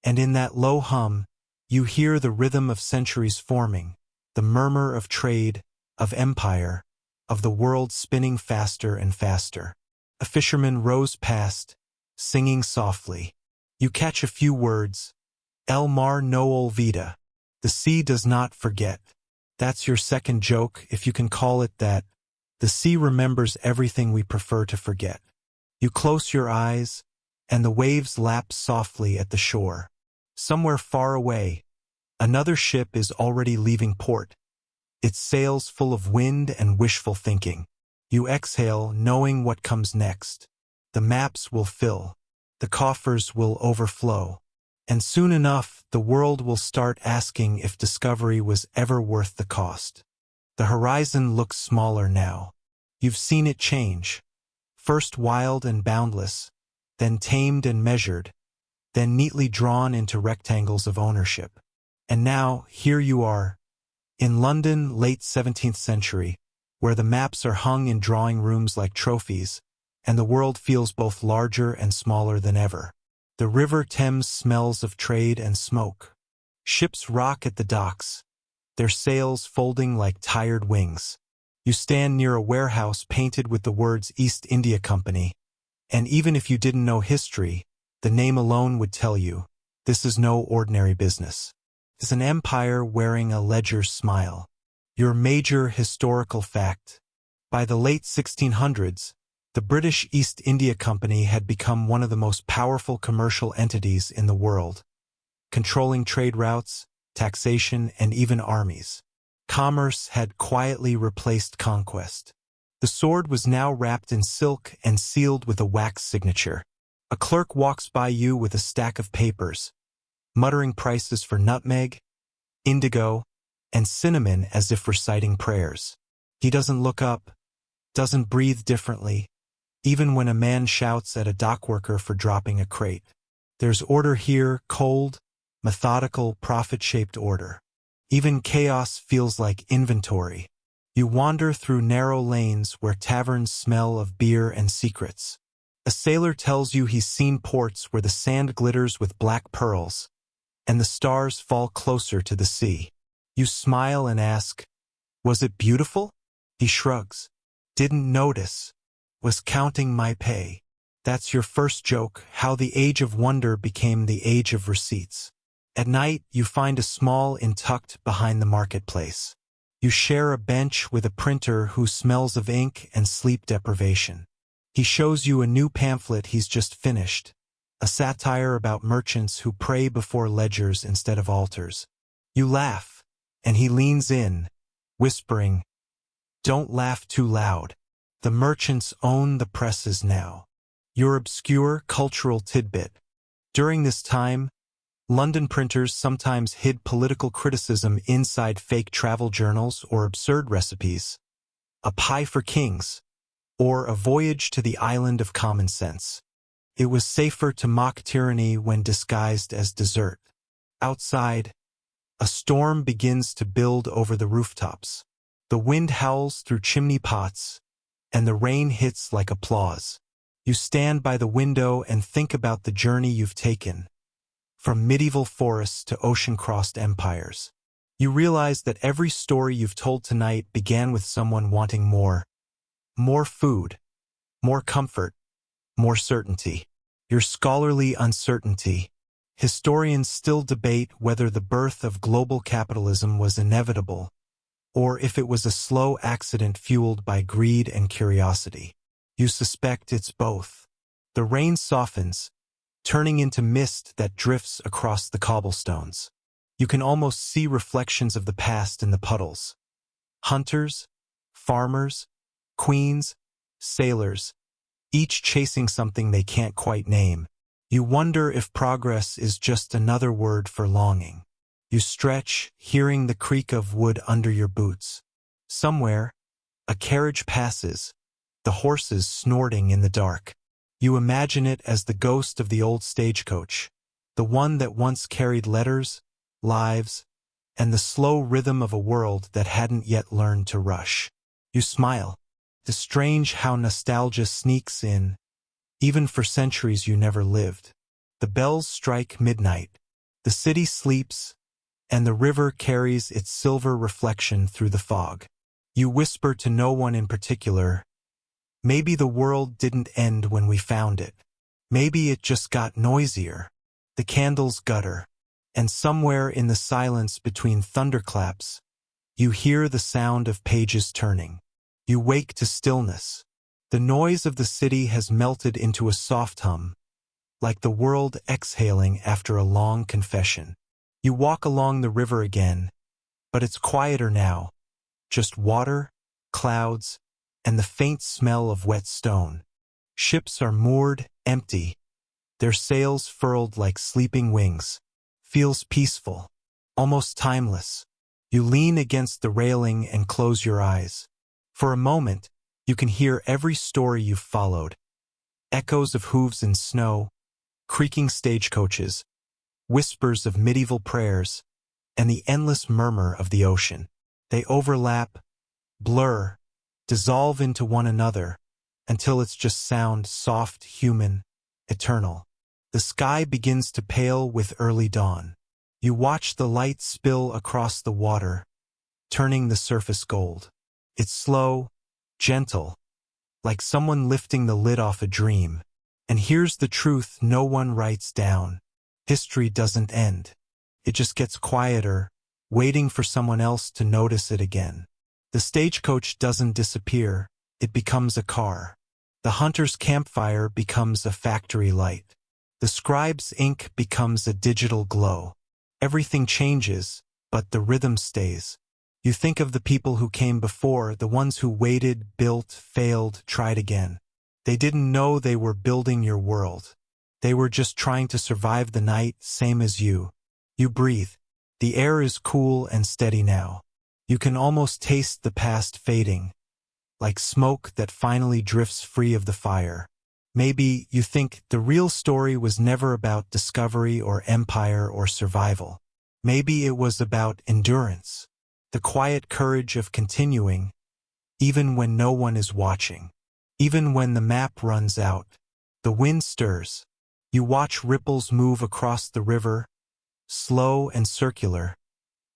And in that low hum, you hear the rhythm of centuries forming, the murmur of trade, of empire, of the world spinning faster and faster. A fisherman rows past, singing softly. You catch a few words. El mar no olvida. The sea does not forget. That's your second joke, if you can call it that. The sea remembers everything we prefer to forget. You close your eyes, and the waves lap softly at the shore. Somewhere far away, another ship is already leaving port, its sails full of wind and wishful thinking. You exhale, knowing what comes next. The maps will fill. The coffers will overflow. And soon enough, the world will start asking if discovery was ever worth the cost. The horizon looks smaller now. You've seen it change. first wild and boundless, then tamed and measured, then neatly drawn into rectangles of ownership. And now, here you are, in London, late 17th century, where the maps are hung in drawing rooms like trophies, and the world feels both larger and smaller than ever. The River Thames smells of trade and smoke. Ships rock at the docks, their sails folding like tired wings. You stand near a warehouse painted with the words East India Company, and even if you didn't know history, the name alone would tell you, this is no ordinary business. It's an empire wearing a ledger's smile. Your major historical fact. By the late 1600s, the British East India Company had become one of the most powerful commercial entities in the world, controlling trade routes, taxation, and even armies. Commerce had quietly replaced conquest. The sword was now wrapped in silk and sealed with a wax signature. A clerk walks by you with a stack of papers, muttering prices for nutmeg, indigo, and cinnamon as if reciting prayers. He doesn't look up, doesn't breathe differently, even when a man shouts at a dockworker for dropping a crate. There's order here, cold, methodical, profit-shaped order. Even chaos feels like inventory. You wander through narrow lanes where taverns smell of beer and secrets. A sailor tells you he's seen ports where the sand glitters with black pearls, and the stars fall closer to the sea. You smile and ask, was it beautiful? He shrugs. Didn't notice. Was counting my pay. That's your first joke, how the age of wonder became the age of receipts. At night, you find a small inn tucked behind the marketplace. You share a bench with a printer who smells of ink and sleep deprivation. He shows you a new pamphlet he's just finished, a satire about merchants who pray before ledgers instead of altars. You laugh, and he leans in, whispering, "Don't laugh too loud. The merchants own the presses now." Your obscure cultural tidbit. During this time, London printers sometimes hid political criticism inside fake travel journals or absurd recipes. A pie for kings, or a voyage to the island of common sense. It was safer to mock tyranny when disguised as dessert. Outside, a storm begins to build over the rooftops. The wind howls through chimney pots, and the rain hits like applause. You stand by the window and think about the journey you've taken, from medieval forests to ocean-crossed empires. You realize that every story you've told tonight began with someone wanting more. More food, more comfort, more certainty. Your scholarly uncertainty. Historians still debate whether the birth of global capitalism was inevitable, or if it was a slow accident fueled by greed and curiosity. You suspect it's both. The rain softens, turning into mist that drifts across the cobblestones. You can almost see reflections of the past in the puddles. Hunters, farmers, queens, sailors, each chasing something they can't quite name. You wonder if progress is just another word for longing. You stretch, hearing the creak of wood under your boots. Somewhere, a carriage passes, the horses snorting in the dark. You imagine it as the ghost of the old stagecoach, the one that once carried letters, lives, and the slow rhythm of a world that hadn't yet learned to rush. You smile. It's strange how nostalgia sneaks in, even for centuries you never lived. The bells strike midnight. The city sleeps, and the river carries its silver reflection through the fog. You whisper to no one in particular, maybe the world didn't end when we found it. Maybe it just got noisier. The candles gutter, and somewhere in the silence between thunderclaps, you hear the sound of pages turning. You wake to stillness. The noise of the city has melted into a soft hum, like the world exhaling after a long confession. You walk along the river again, but it's quieter now. Just water, clouds, and the faint smell of wet stone. Ships are moored, empty, their sails furled like sleeping wings. Feels peaceful, almost timeless. You lean against the railing and close your eyes. For a moment, You can hear every story you've followed. Echoes of hooves in snow, creaking stagecoaches, whispers of medieval prayers, and the endless murmur of the ocean. They overlap, blur, dissolve into one another, until it's just sound, soft, human, eternal. The sky begins to pale with early dawn. You watch the light spill across the water, turning the surface gold. It's slow, gentle, like someone lifting the lid off a dream. And here's the truth no one writes down. History doesn't end. It just gets quieter, waiting for someone else to notice it again. The stagecoach doesn't disappear, it becomes a car. The hunter's campfire becomes a factory light. The scribe's ink becomes a digital glow. Everything changes, but the rhythm stays. You think of the people who came before, the ones who waited, built, failed, tried again. They didn't know they were building your world. They were just trying to survive the night, same as you. You breathe. The air is cool and steady now. You can almost taste the past fading, like smoke that finally drifts free of the fire. Maybe you think the real story was never about discovery or empire or survival. Maybe it was about endurance, the quiet courage of continuing, even when no one is watching. Even when the map runs out, the wind stirs. You watch ripples move across the river, slow and circular,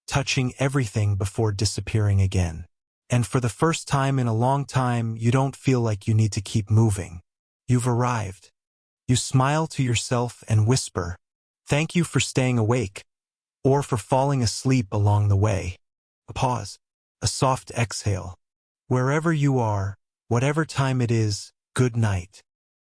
touching everything before disappearing again. And for the first time in a long time, you don't feel like you need to keep moving. You've arrived. You smile to yourself and whisper, "Thank you for staying awake," or for falling asleep along the way. A pause, a soft exhale. Wherever you are, whatever time it is, good night.